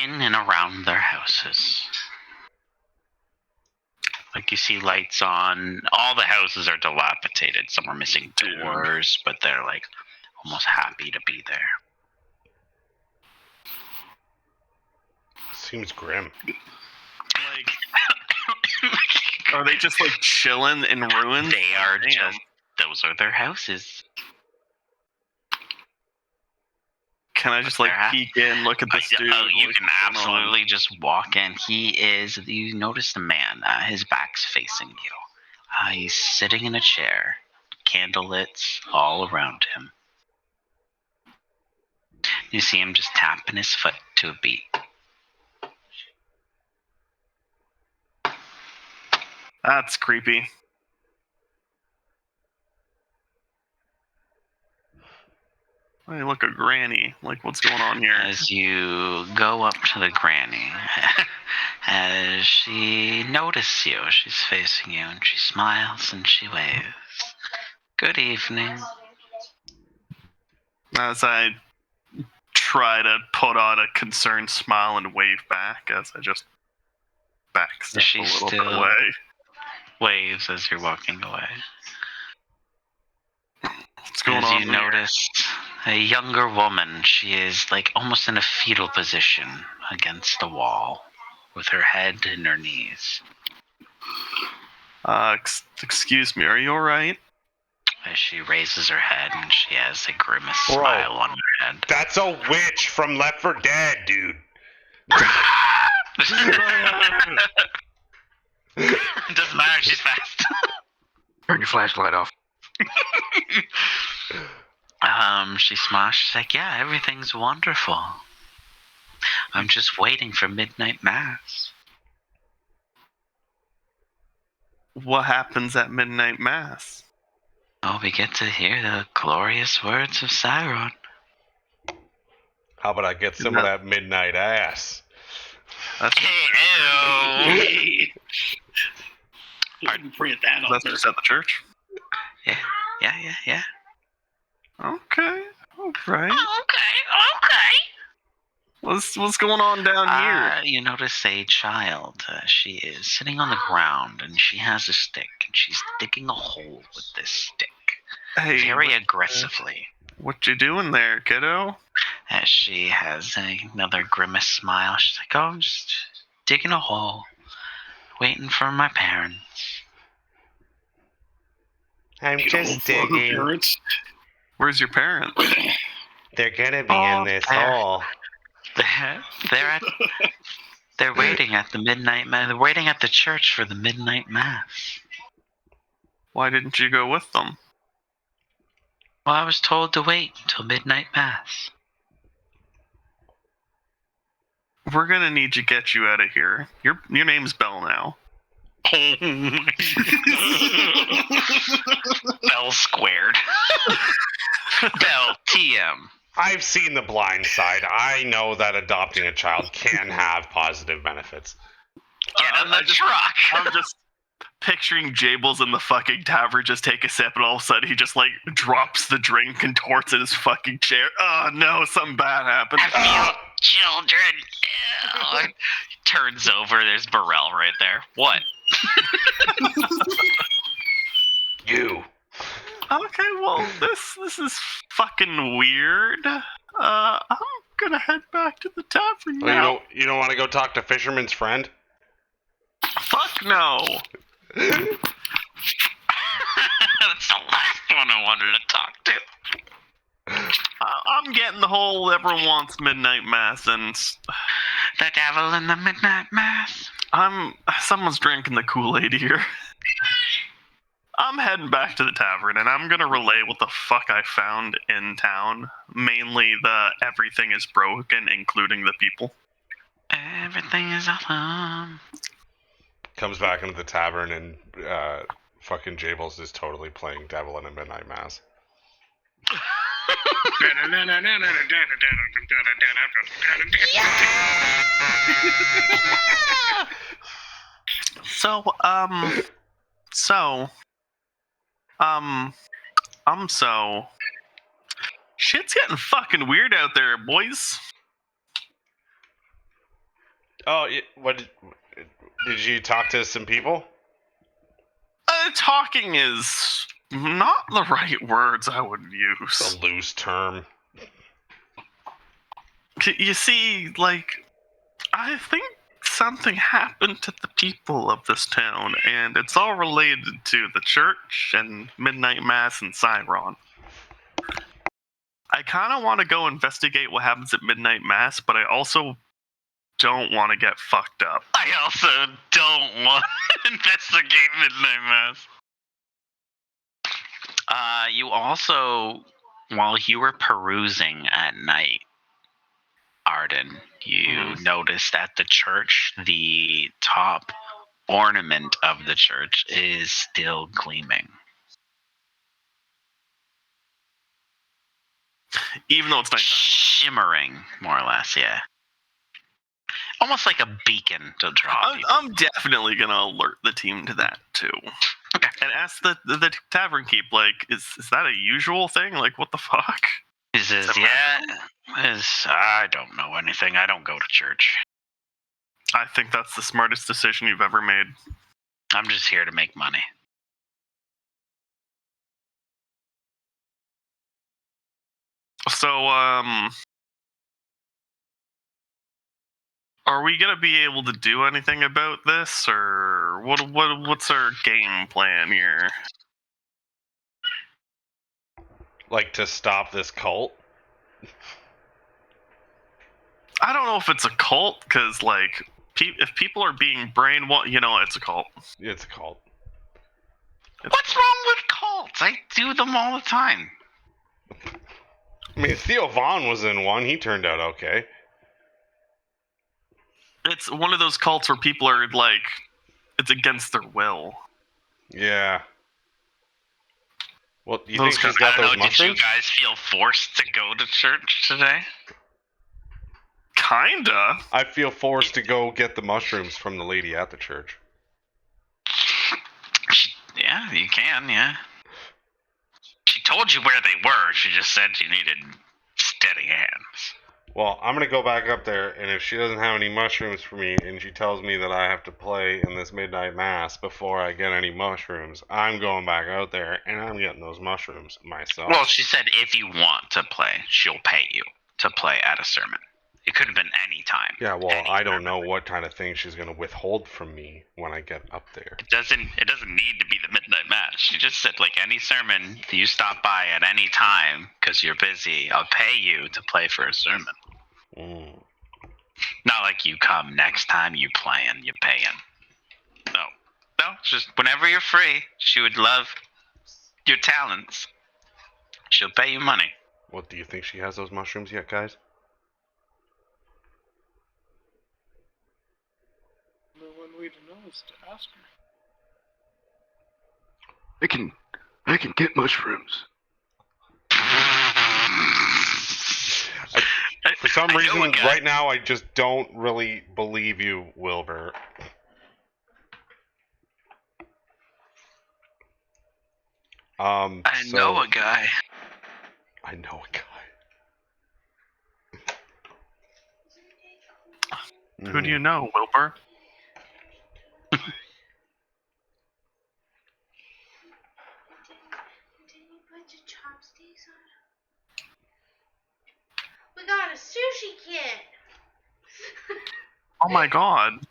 in and around their houses. Like, you see lights on. All the houses are dilapidated. Some are missing doors, but they're like almost happy to be there. Seems grim. Like, are they just like chilling in ruins? They are Damn. just. Those are their houses. Can I just like peek in, look at this dude? You like, can absolutely just walk in. You notice the man, his back's facing you. He's sitting in a chair, candlelits all around him. You see him just tapping his foot to a beat. That's creepy. Hey, look, a granny. Like, what's going on here? As you go up to the granny, as she notices you, she's facing you, and she smiles and she waves. Good evening. As I try to put on a concerned smile and wave back, as I just backstep a little bit away. Waves as you're walking away. What's going on As you notice a younger woman, she is like almost in a fetal position against the wall with her head in her knees. Excuse me, are you alright? As she raises her head and she has a grimace smile on her head. That's a witch from Left 4 Dead, dude. It doesn't matter, she's fast. Turn your flashlight off. She smiles. She's like, yeah, everything's wonderful. I'm just waiting for midnight mass. What happens at midnight mass? Oh, we get to hear the glorious words of Siron. How about I get some of that midnight ass? That's Ew. Hard to pray at that That's altar. just at the church? Yeah. Okay, alright. Okay. What's going on down here? You notice a child. She is sitting on the ground, and she has a stick, and she's digging a hole with this stick. Hey, very aggressively. What you doing there, kiddo? As she has another grimace smile. She's like, oh, I'm just digging a hole, waiting for my parents. I'm just digging. Where's your parents? They're gonna be in this hole. They're waiting at the midnight mass. They're waiting at the church for the midnight mass. Why didn't you go with them? Well, I was told to wait until midnight mass. We're gonna need to get you out of here. Your name's Belle now. Bell squared. Bell TM. I've seen The Blind Side. I know that adopting a child can have positive benefits. Get in the truck. I'm just picturing Jables in the fucking tavern just take a sip, and all of a sudden he just like drops the drink, contorts in his fucking chair. Oh no, something bad happened. I feel children. Ew. Turns over. There's Burrell right there. What? You. Okay, well, this is fucking weird. I'm gonna head back to the tavern now. You don't want to go talk to Fisherman's Friend? Fuck no. That's the last one I wanted to talk to. I'm getting the whole everyone wants midnight mass, and The devil in the midnight mass. someone's drinking the Kool-Aid here. I'm heading back to the tavern, and I'm gonna relay what the fuck I found in town. Mainly the everything is broken, including the people. Everything is awesome. Comes back into the tavern, and fucking Jables is totally playing Devil in a Midnight Mass. Shit's getting fucking weird out there, boys. Oh, what? Did you talk to some people? Talking is not the right words I would use. It's a loose term. You see, like, I think something happened to the people of this town, and it's all related to the church and midnight mass and Cyron. I kind of want to go investigate what happens at midnight mass, but I also don't want to get fucked up. I also don't want to investigate midnight mass. You also, while you were perusing at night, Arden, you noticed at the church, the top ornament of the church is still gleaming. Even though it's nighttime. Shimmering, more or less, yeah. Almost like a beacon to draw people. I'm definitely going to alert the team to that, too. Okay. And ask the tavern keep, like, is that a usual thing? Like, what the fuck? He says, I don't know anything. I don't go to church. I think that's the smartest decision you've ever made. I'm just here to make money. So, are we gonna be able to do anything about this, or what's our game plan here? Like, to stop this cult? I don't know if it's a cult, because, like, if people are being brainwashed, it's a cult. It's a cult. What's wrong with cults? I do them all the time. I mean, Theo Vaughn was in one. He turned out okay. It's one of those cults where people are, like, it's against their will. Yeah. Well, do you think she's got those mushrooms? Did you guys feel forced to go to church today? Kinda. I feel forced to go get the mushrooms from the lady at the church. Yeah, you can, yeah. She told you where they were. She just said you needed steady hands. Well, I'm going to go back up there, and if she doesn't have any mushrooms for me, and she tells me that I have to play in this midnight mass before I get any mushrooms, I'm going back out there, and I'm getting those mushrooms myself. Well, she said if you want to play, she'll pay you to play at a sermon. It could have been any time. Yeah, well, I don't know what kind of thing she's going to withhold from me when I get up there. It doesn't need to be the midnight mass. She just said, like, any sermon, you stop by at any time because you're busy, I'll pay you to play for a sermon. Not like you come next time you playing, you paying. No, just whenever you're free, she would love your talents. She'll pay you money. Well, do you think she has those mushrooms yet, guys? The one way to know is to ask her. I can get mushrooms. For some reason, right now, I just don't really believe you, Wilbur. I know a guy. I know a guy. Who do you know, Wilbur? We got a sushi kit. Oh my god. And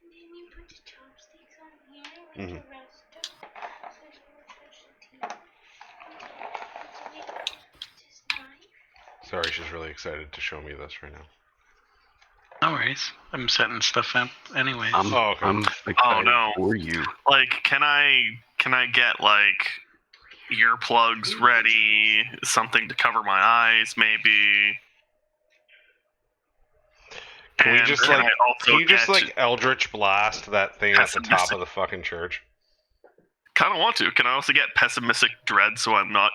then you put the chopsticks on here with the rest of this knife. Sorry, she's really excited to show me this right now. No worries. I'm setting stuff up anyways. I'm excited for you. Like, can I get, like, earplugs ready, something to cover my eyes, maybe? Can you just Eldritch Blast that thing at the top of the fucking church? Kind of want to. Can I also get Pessimistic Dread so I'm not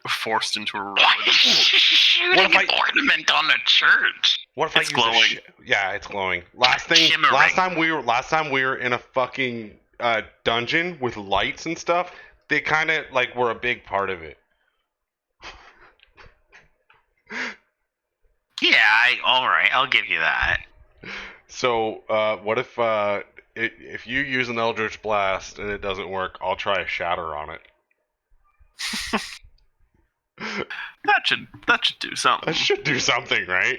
forced into a... Shooting an ornament on the church. What if it's glowing? Yeah, it's glowing. Last time we were in a fucking dungeon with lights and stuff. They kind of like were a big part of it. Yeah, all right, I'll give you that. So, what if you use an Eldritch Blast and it doesn't work? I'll try a Shatter on it. That should do something. That should do something, right?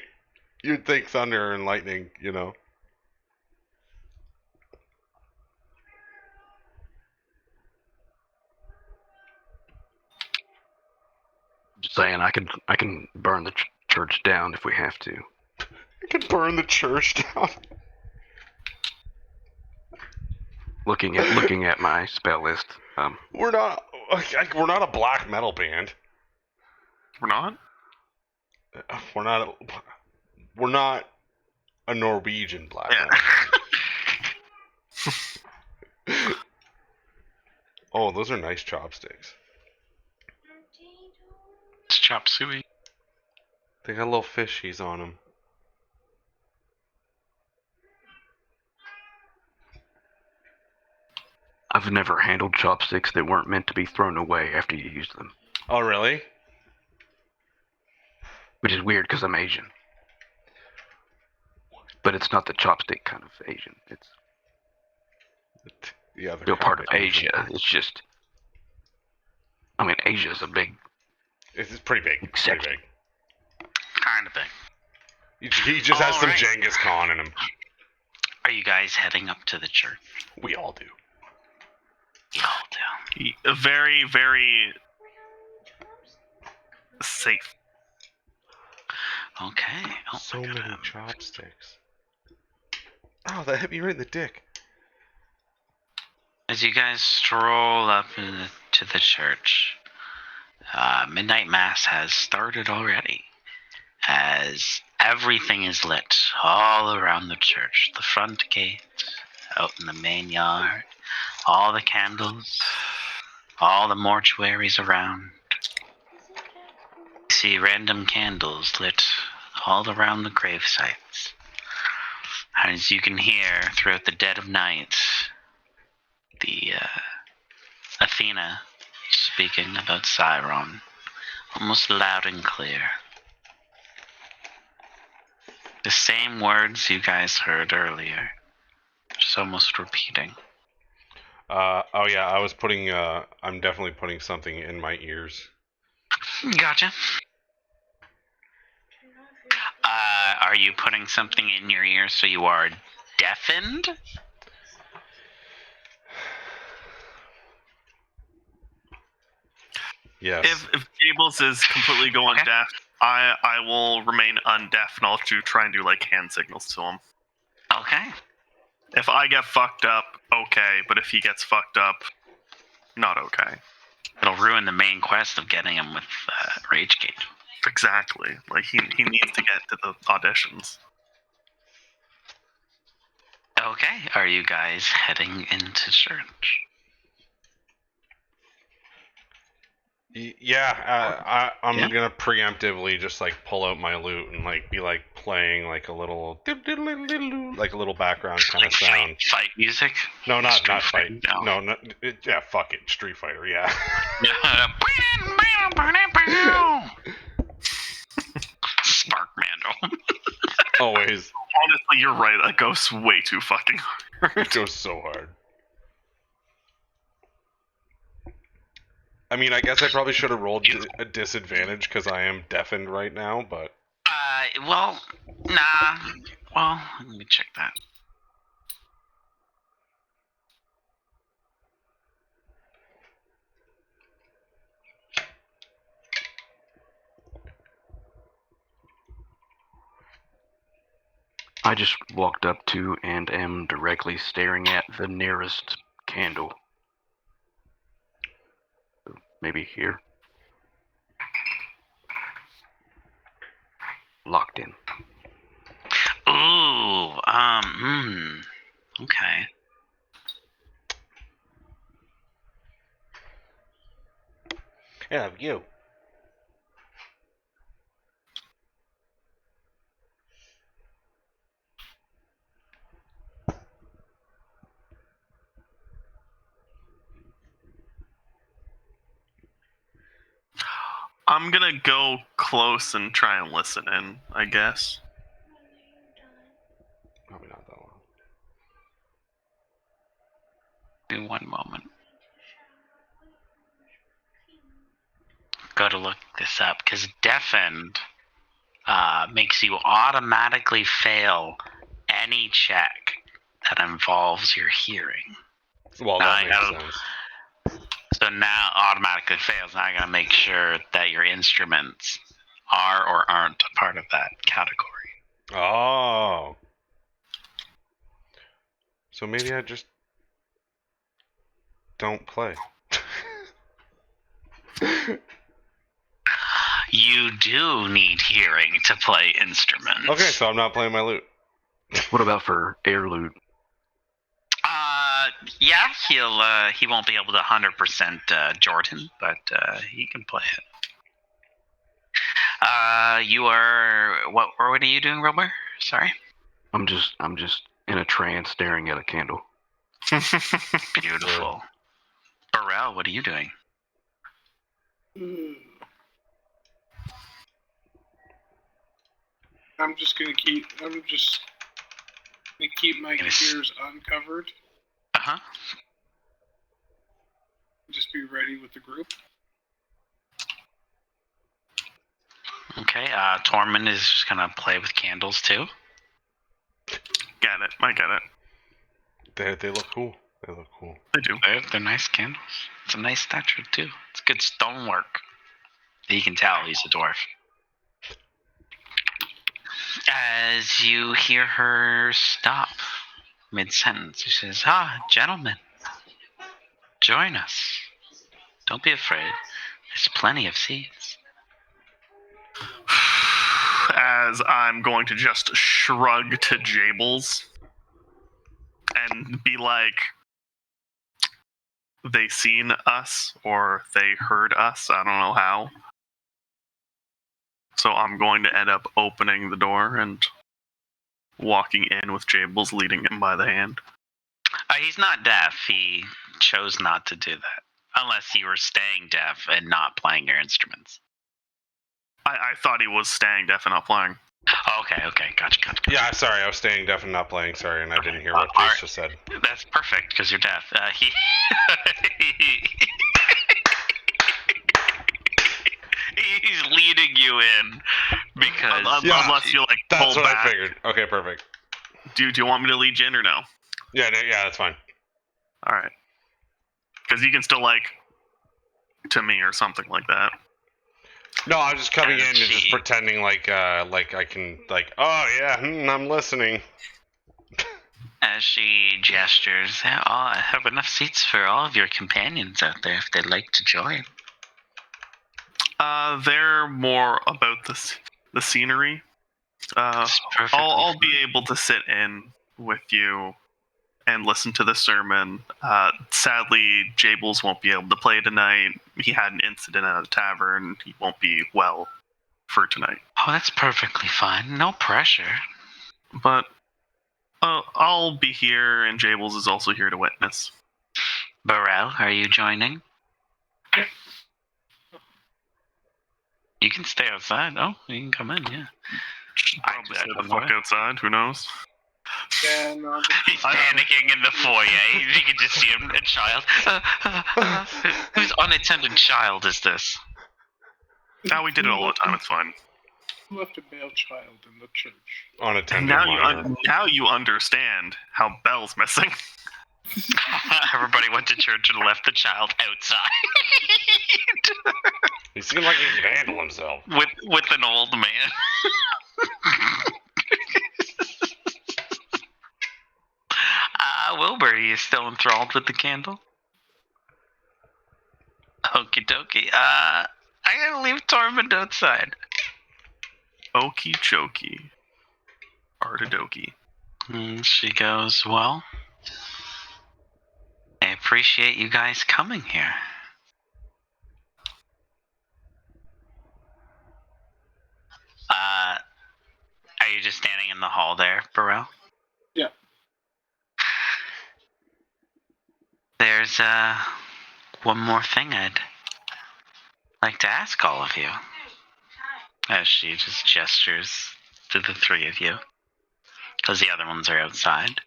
You'd think thunder and lightning, you know. Just saying, I can burn the church down if we have to. I could burn the church down. Looking at my spell list, We're not a black metal band. We're not? We're not a Norwegian black metal band. Oh, those are nice chopsticks. It's chop suey. They got little fishies on them. I've never handled chopsticks that weren't meant to be thrown away after you use them. Oh, really? Which is weird because I'm Asian. But it's not the chopstick kind of Asian. It's still part of Asia. It's just... I mean, Asia's a big... It's pretty big. Exception. Pretty big. Kind of big. He just has some Genghis Khan in him. Are you guys heading up to the church? We all do. You all do. Very, very safe. Okay. Oh, So many chopsticks. Oh, that hit me right in the dick. As you guys stroll up to the church, midnight mass has started already. As everything is lit all around the church, the front gate, out in the main yard, all the candles, all the mortuaries around. You see random candles lit all around the grave sites. As you can hear throughout the dead of night, the Athena speaking about Siron, almost loud and clear. The same words you guys heard earlier, just almost repeating. Oh yeah, I'm definitely putting something in my ears. Gotcha. Are you putting something in your ear so you are deafened? Yes. If Gables is completely going deaf, I will remain undeaf and I'll try and do like hand signals to him. Okay. If I get fucked up, okay, but if he gets fucked up, not okay. It'll ruin the main quest of getting him with Rage Gate. Exactly. Like he needs to get to the auditions. Okay. Are you guys heading into church? Yeah, I'm gonna preemptively just like pull out my lute and like be like playing like a little like a little background kind of sound. Fight music? No, not fight. No. No, yeah, fuck it, Street Fighter. Yeah. Spark Mandel. Always. Honestly, you're right. That goes way too fucking hard. It goes so hard. I mean, I guess I probably should have rolled a disadvantage because I am deafened right now, but... Well, nah. Well, let me check that. I just walked up to and am directly staring at the nearest candle. Maybe here. Locked in. Ooh, okay. Yeah, you. I'm gonna go close and try and listen in, I guess. Probably not that long. In one moment. Gotta look this up, because deafened makes you automatically fail any check that involves your hearing. Well, that makes sense. So now automatically fails. Now I gotta make sure that your instruments are or aren't a part of that category. Oh. So maybe I just don't play. You do need hearing to play instruments. Okay, so I'm not playing my lute. What about for air lute? Yeah, he won't be able to 100% Jordan, but he can play it. You are what are you doing, Wilbur? Sorry. I'm just in a trance staring at a candle. Beautiful. Burrell, what are you doing? I'm just gonna keep my ears uncovered. Uh-huh. Just be ready with the group. Okay, Tormund is just gonna play with candles too. Got it. I get it. They look cool. They look cool. They do. They're nice candles. It's a nice statue too. It's good stonework. You can tell he's a dwarf. As you hear her stop mid-sentence, she says, gentlemen, join us. Don't be afraid. There's plenty of seats. As I'm going to just shrug to Jables and be like, they seen us or they heard us. I don't know how. So I'm going to end up opening the door and walking in with Jables leading him by the hand. He's not deaf. He chose not to do that. Unless you were staying deaf and not playing your instruments. I thought he was staying deaf and not playing. Okay, gotcha. Yeah, sorry, I was staying deaf and not playing. Sorry, and I didn't hear what Jace just said. That's perfect because you're deaf. He's leading you in because unless you like that's pull what back. I figured. Okay, perfect. Do you want me to lead you in or no? Yeah, that's fine. All right. Because you can still like to me or something like that. No, I'm just coming in and just pretending like I can oh yeah, I'm listening. As she gestures, I have enough seats for all of your companions out there if they'd like to join. They're more about the scenery. I'll be able to sit in with you and listen to the sermon. Sadly, Jables won't be able to play tonight. He had an incident at a tavern. He won't be well for tonight. Oh, that's perfectly fine. No pressure. But I'll be here, and Jables is also here to witness. Burrell, are you joining? You can stay outside. Oh, you can come in, yeah. Probably stay the fuck outside. Who knows? Yeah, no. He's panicking in the foyer. You can just see him, a child. Whose unattended child is this? Now we did it all the time. It's fine. Who left a male child in the church? Unattended And now you understand how Belle's missing. Everybody went to church and left the child outside. He seemed like he could handle himself. With an old man. Wilbur, are you still enthralled with the candle? Okie dokie. I gotta leave Tormund outside. Okie chokie. Artidokie. She goes, well, I appreciate you guys coming here. Are you just standing in the hall there, Burrell? Yeah. There's one more thing I'd like to ask all of you. As she just gestures to the three of you. Because the other ones are outside.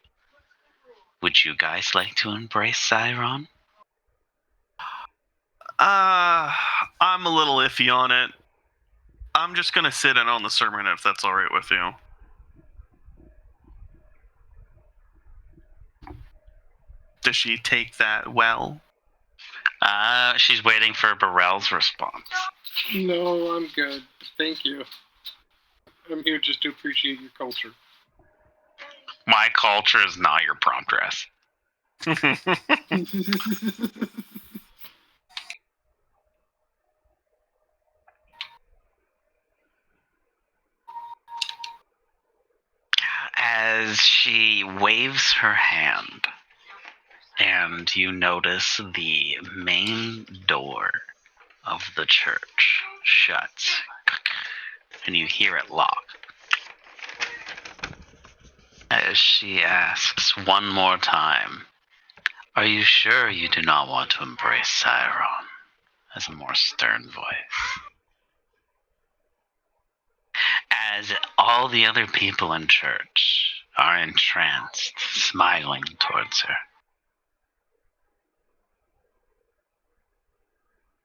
Would you guys like to embrace Zyron? I'm a little iffy on it. I'm just gonna sit in on the sermon if that's all right with you. Does she take that well? She's waiting for Burrell's response. No, I'm good. Thank you. I'm here just to appreciate your culture. My culture is not your prom dress. As she waves her hand, and you notice the main door of the church shuts, and you hear it lock. As she asks one more time, "Are you sure you do not want to embrace Siron?" As a more stern voice. As all the other people in church are entranced, smiling towards her.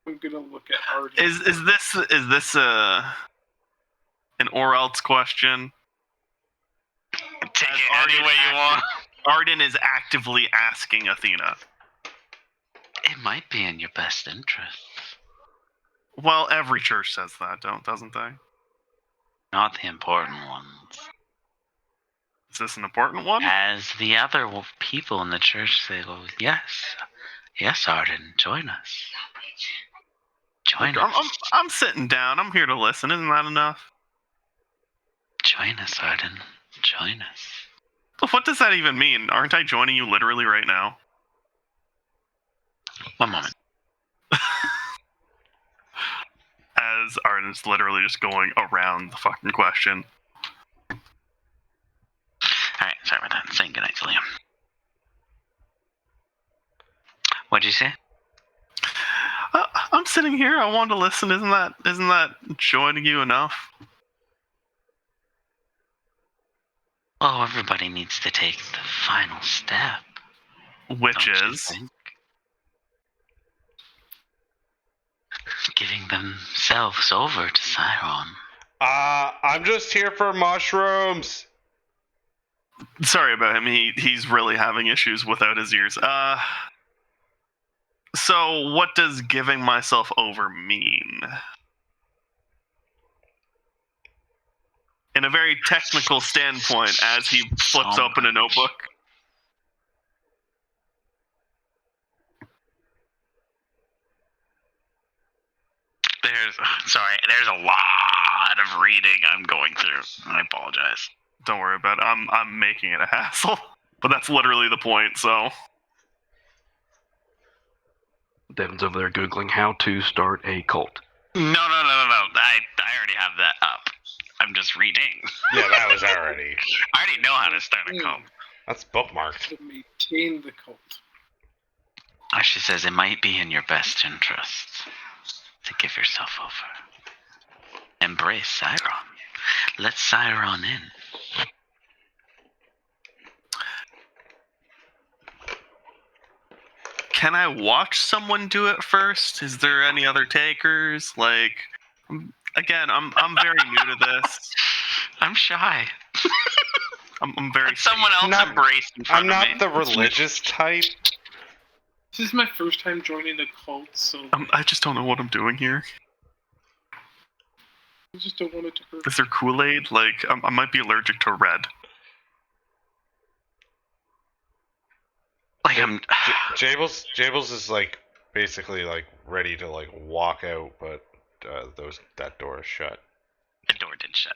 I'm gonna look at Arden. Is this an or else question? Take it any way you want. Arden is actively asking Athena. It might be in your best interest. Well, every church says that, doesn't they? Not the important ones. Is this an important one? As the other people in the church say, "Well, yes, Arden, join us. Join us. I'm sitting down. I'm here to listen. Isn't that enough? Join us, Arden. Join us." What does that even mean? Aren't I joining you literally right now? One moment. As Arden's literally just going around the fucking question. Alright, sorry about that. Saying goodnight to Liam. What'd you say? I'm sitting here. I want to listen. Isn't that joining you enough? Oh, everybody needs to take the final step. Which don't you is? think? Giving themselves over to Siron. I'm just here for mushrooms. Sorry about him. He's really having issues without his ears. So what does giving myself over mean? In a very technical standpoint, as he flips open a notebook. There's a lot of reading I'm going through. I apologize. Don't worry about it. I'm making it a hassle. But that's literally the point, so. Devin's over there Googling how to start a cult. No. I already have that up. I'm just reading. Yeah, that was already. I already know how to start a cult. That's bookmarked. To maintain the cult. She says it might be in your best interest to give yourself over. Embrace Siron. Let Siron in. Can I watch someone do it first? Is there any other takers? Like, again, I'm very new to this. I'm shy. I'm very. Someone else embrace in front I'm not of me. the religious type. This is my first time joining a cult, so I just don't know what I'm doing here. I just don't want it to hurt. Is there Kool-Aid? Like, I might be allergic to red. Like Jables is like basically like ready to like walk out, but that door is shut. The door did shut.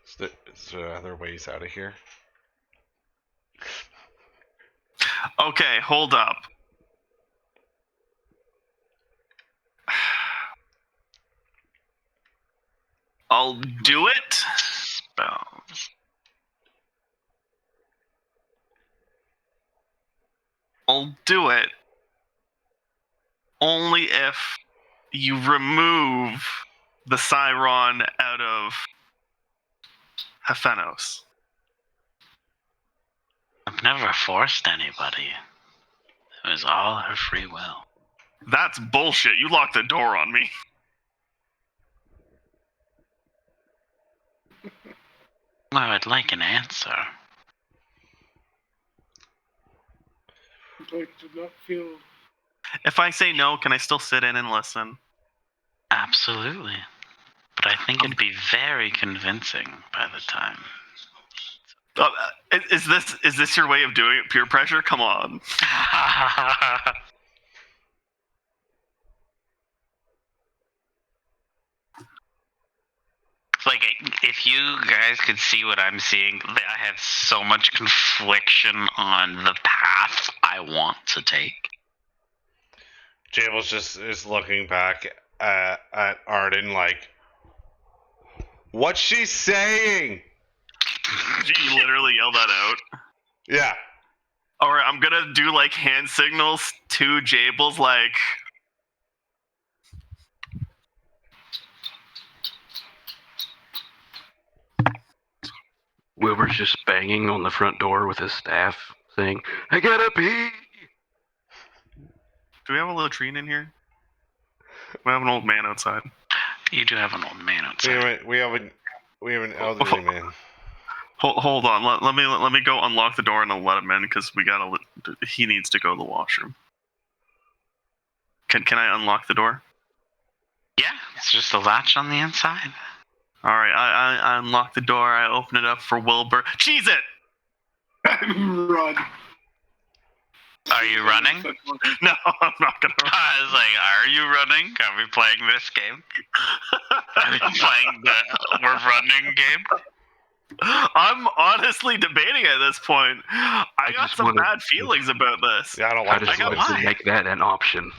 Is there other ways out of here? Okay, hold up. I'll do it. Spells. I'll do it. Only if you remove the Siron out of Hephanos. I've never forced anybody. It was all her free will. That's bullshit. You locked the door on me. I would like an answer. I do not feel. If I say no, can I still sit in and listen? Absolutely. But I think it'd be very convincing by the time. Is this your way of doing it? Peer pressure? Come on. Like, if you guys could see what I'm seeing, I have so much confliction on the path I want to take. Jables just is looking back at Arden like, what's she saying? You literally yell that out. Yeah. Alright, I'm gonna do like hand signals to Jables like... Wilbur's just banging on the front door with his staff, saying, "I gotta pee." Do we have a latrine in here? We have an old man outside. You do have an old man outside. We have an elderly man. Hold on. Let me go unlock the door and I'll let him in because he needs to go to the washroom. Can I unlock the door? Yeah, it's just a latch on the inside. All right, I unlock the door. I open it up for Wilbur. Cheese it! Run. Are you running? No, I'm not gonna run. I was like, are you running? Are we playing this game? Are we playing the we're running game? I'm honestly debating at this point. I got just some wanna- bad feelings about this. Yeah, I don't I like just this. wanted to make that an option.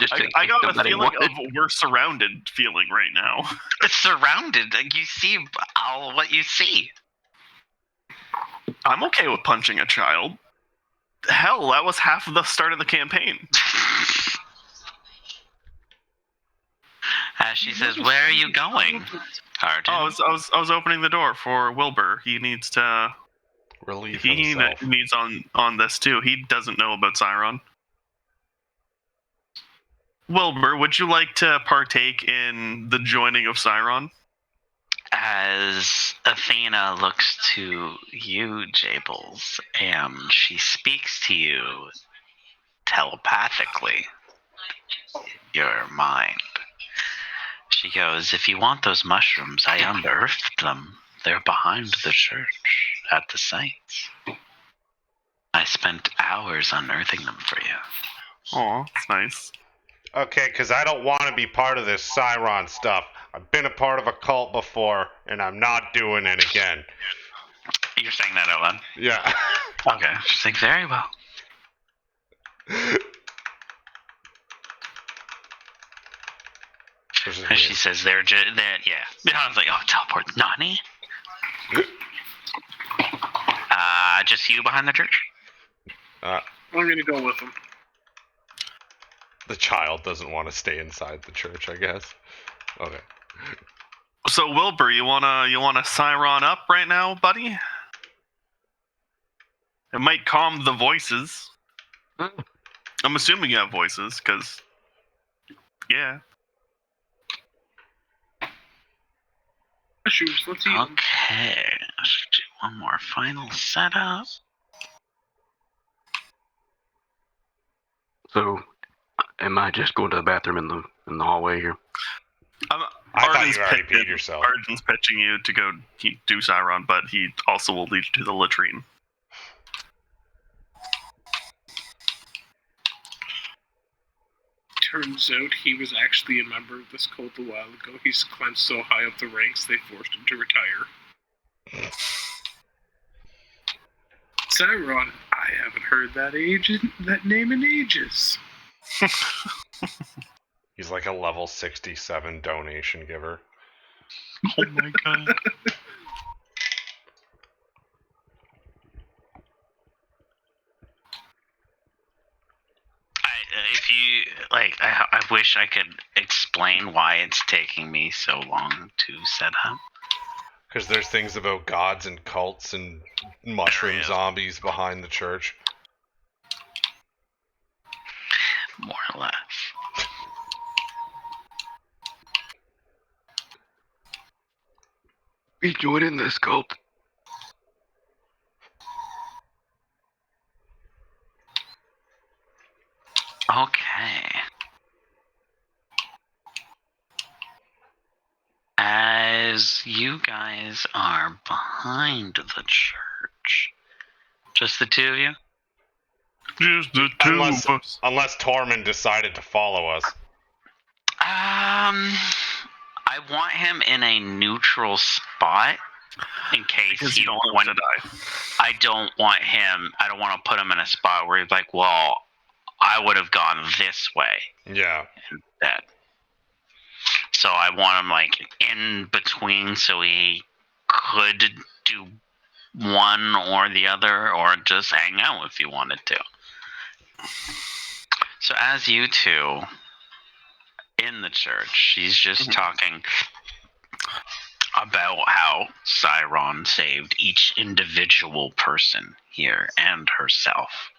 Just in I case got a somebody feeling wanted. of we're surrounded feeling right now. It's surrounded. Like, you see all what you see. I'm okay with punching a child. Hell, that was half of the start of the campaign. She says, "Where are you going, Arden?" Oh, I was opening the door for Wilbur. He needs to. Relieve He himself. needs on this too. He doesn't know about Cyron. Wilbur, would you like to partake in the joining of Cyron? As Athena looks to you, Jables, and she speaks to you telepathically, your mind. She goes, "If you want those mushrooms, I unearthed them. They're behind the church at the sites. I spent hours unearthing them for you." Oh, that's nice. Okay, because I don't want to be part of this Cyron stuff. I've been a part of a cult before, and I'm not doing it again. You're saying that out loud? Yeah. Okay. She's like, "Very well." And she says, "They're yeah." I was like, "Oh, teleport, Nani?" Just you behind the church? I'm gonna go with him. The child doesn't want to stay inside the church, I guess. Okay. So Wilbur, you wanna Cyron up right now, buddy? It might calm the voices. I'm assuming you have voices, because yeah. Mushrooms, let's eat them. Okay. Let's do one more final setup. So, am I just going to the bathroom in the hallway here? I thought Arden's you already peed yourself. Arden's pitching you to go do Cyron, but he also will lead you to the latrine. Turns out he was actually a member of this cult a while ago. He's climbed so high up the ranks they forced him to retire. Cyron, I haven't heard that name in ages. He's like a level 67 donation giver. Oh my god. If you like, I wish I could explain why it's taking me so long to set up. Because there's things about gods and cults and mushroom zombies behind the church. More or less. We joining this cult. Okay. As you guys are behind the church, just the two of you? Just the two of us. Unless Tormund decided to follow us. I want him in a neutral spot in case Because he you don't want him to die. I don't want to put him in a spot where he's like, well, I would have gone this way. Yeah. That. So I want him like in between so he could do one or the other or just hang out if you wanted to. So as you two in the church, she's just talking about how Cyron saved each individual person here and herself.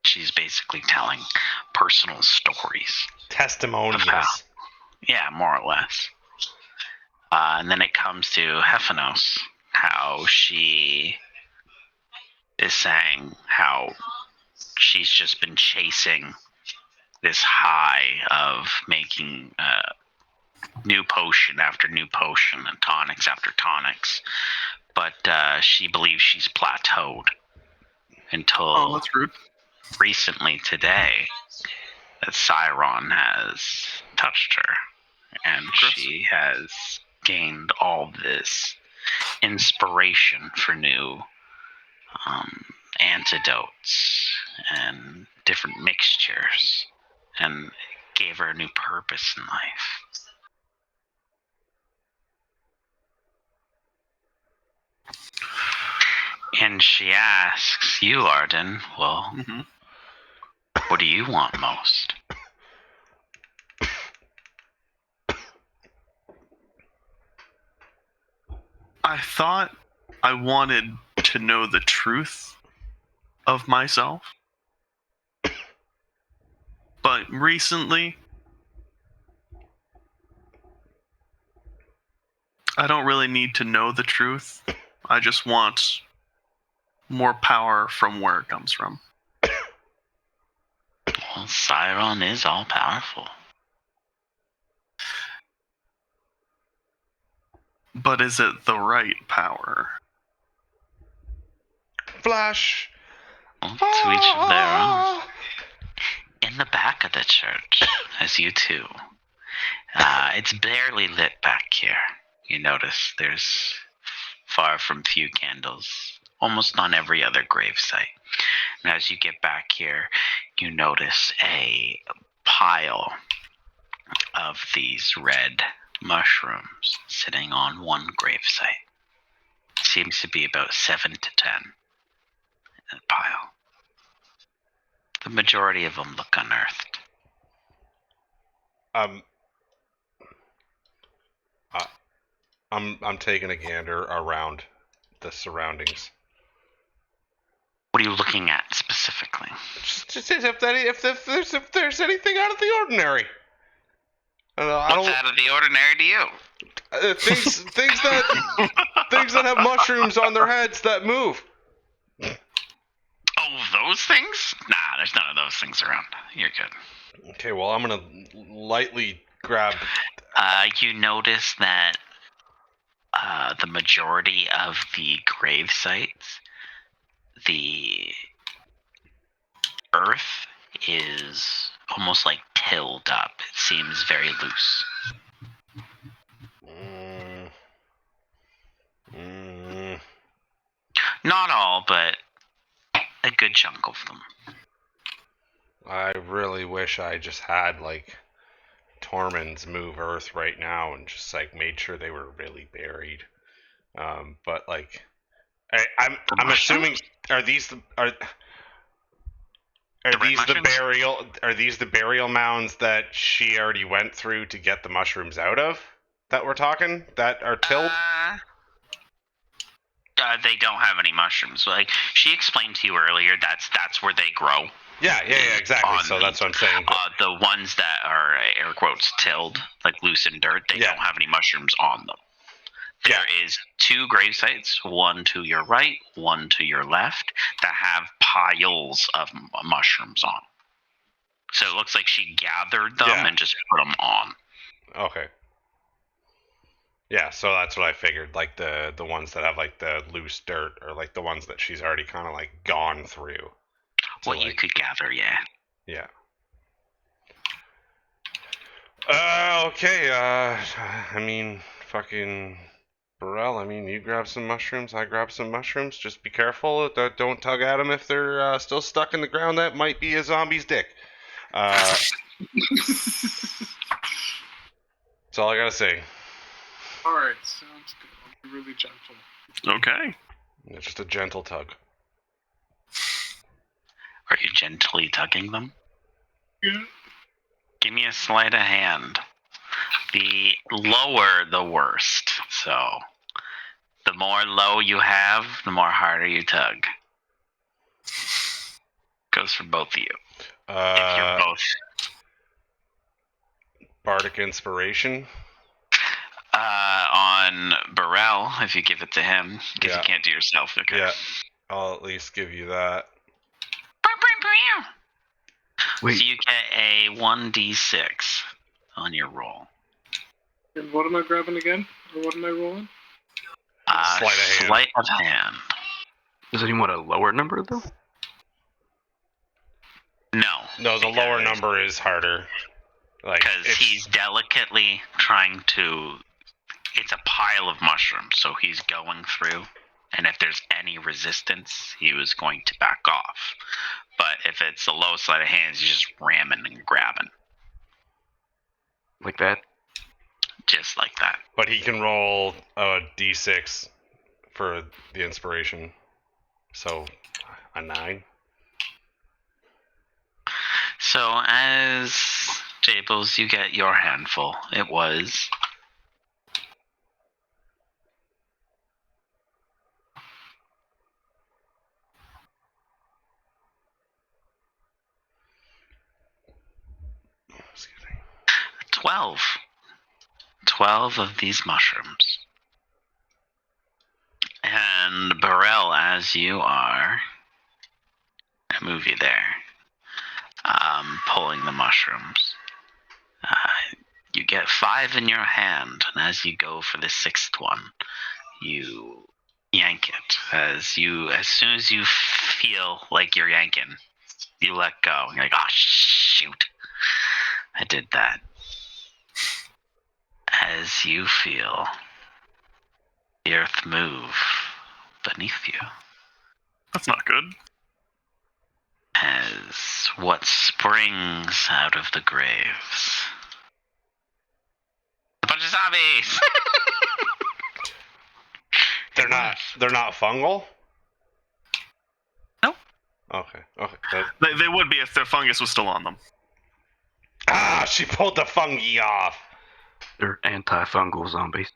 She's basically telling personal stories. Testimonials. Yeah, more or less. And then it comes to Hephanos, how she is saying how she's just been chasing this high of making new potion after new potion and tonics after tonics. But she believes she's plateaued until that's rude. Recently today that Cyron has touched her. And she has gained all this inspiration for new antidotes and different mixtures, and gave her a new purpose in life. And she asks you, Arden, well, what do you want most? I thought I wanted to know the truth of myself. But recently, I don't really need to know the truth. I just want more power from where it comes from. Well, Cyron is all powerful. But is it the right power? Flash. Well, to each of their own. In the back of the church, as you two, it's barely lit back here. You notice there's far from few candles, almost on every other gravesite. And as you get back here, you notice a pile of these red mushrooms sitting on one gravesite. Seems to be about 7 to 10 in a pile. The majority of them look unearthed. I'm taking a gander around the surroundings. What are you looking at specifically? Just if there's anything out of the ordinary. What's out of the ordinary to you? Things that have mushrooms on their heads that move. Oh, those things? Nah, there's none of those things around. You're good. Okay, well, I'm gonna lightly grab. You notice that the majority of the grave sites, the earth is almost like tilled up. It seems very loose. Not all, but a good chunk of them. I really wish I just had like Tormund's move Earth right now and just like made sure they were really buried. But like, I'm assuming are these the burial mounds that she already went through to get the mushrooms out of? That we're talking that are tilled? They don't have any mushrooms. Like she explained to you earlier, that's where they grow. Yeah, exactly. So that's what I'm saying. The ones that are air quotes tilled, like loose in dirt, they don't have any mushrooms on them. There is 2 grave sites, one to your right, one to your left, that have piles of mushrooms on. So it looks like she gathered them and just put them on. Okay. Yeah, so that's what I figured. Like the ones that have like the loose dirt, or like the ones that she's already kind of like gone through. What you could gather, yeah. Yeah. Okay. I mean, fucking Burrell. I mean, you grab some mushrooms. I grab some mushrooms. Just be careful. Don't tug at them if they're still stuck in the ground. That might be a zombie's dick. That's all I gotta say. All right, sounds good. I'll be really gentle. Okay. It's just a gentle tug. Are you gently tugging them? Yeah. Give me a sleight of hand. The lower, the worst. So, the more low you have, the more harder you tug. Goes for both of you. If you're both. Bardic Inspiration. On Burrell, if you give it to him, because you can't do yourself. Okay. Yeah, I'll at least give you that. Wait. So you get a 1d6 on your roll. And what am I grabbing again? Or what am I rolling? Sleight of hand. Does anyone want a lower number, though? No, the lower number is harder. Because he's delicately trying to... It's a pile of mushrooms, so he's going through. And if there's any resistance, he was going to back off. But if it's a low sleight of hands, he's just ramming and grabbing. Like that? Just like that. But he can roll a d6 for the inspiration. So, a 9. So as Jables, you get your handful. It was... Excuse me. 12 of these mushrooms. And Burrell, as you are, I move you there, pulling the mushrooms. You get 5 in your hand, and as you go for the 6th one, you yank it. As soon as you feel like you're yanking, you let go. You're like, oh shoot, I did that. As you feel the earth move beneath you. That's not good. As what springs out of the graves. A bunch of zombies! They're not fungal? Nope. Okay. They would be if their fungus was still on them. Ah, she pulled the fungi off. They're antifungal zombies.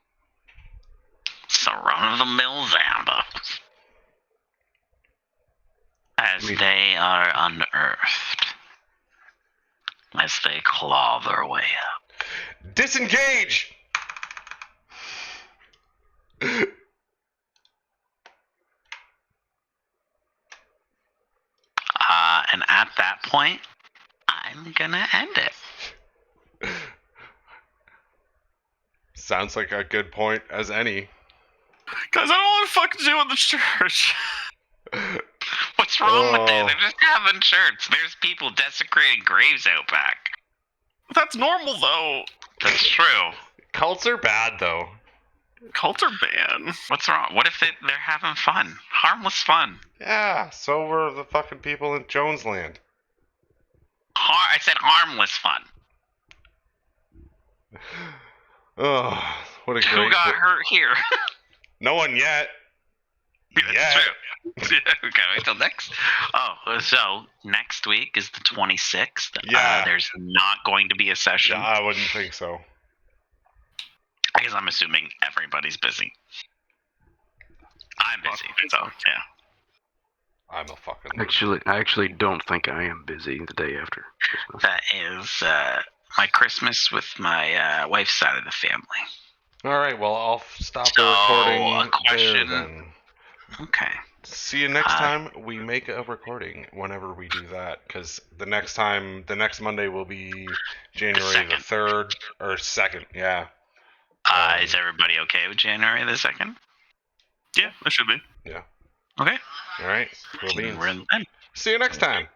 So run-of-the-mill zombies. As they are unearthed. As they claw their way up. Disengage! And at that point, I'm gonna end it. Sounds like a good point as any. Guys, I don't want to fucking do with the church. What's wrong with that? They're just having shirts. There's people desecrating graves out back. That's normal, though. That's true. Cults are bad, though. Cults are bad. What's wrong? What if they're having fun? Harmless fun. Yeah, so were the fucking people in Jonesland. I said harmless fun. Oh, what a great... Who got hurt here? No one yet. That's true. Okay, wait till next. Oh, so next week is the 26th. Yeah. There's not going to be a session. Yeah, I wouldn't think so. Because I'm assuming everybody's busy. I'm busy, so yeah. I'm a fucking... I actually don't think I am busy the day after Christmas. That is my Christmas with my wife's side of the family. All right. Well, I'll stop So, the recording a question- there then. Okay. See you next time we make a recording. Whenever we do that, because the next Monday will be January the 3rd or 2nd. Yeah. Is everybody okay with January the 2nd? Yeah, that should be. Yeah. Okay. All right. Cool beans. We're in then. See you next time.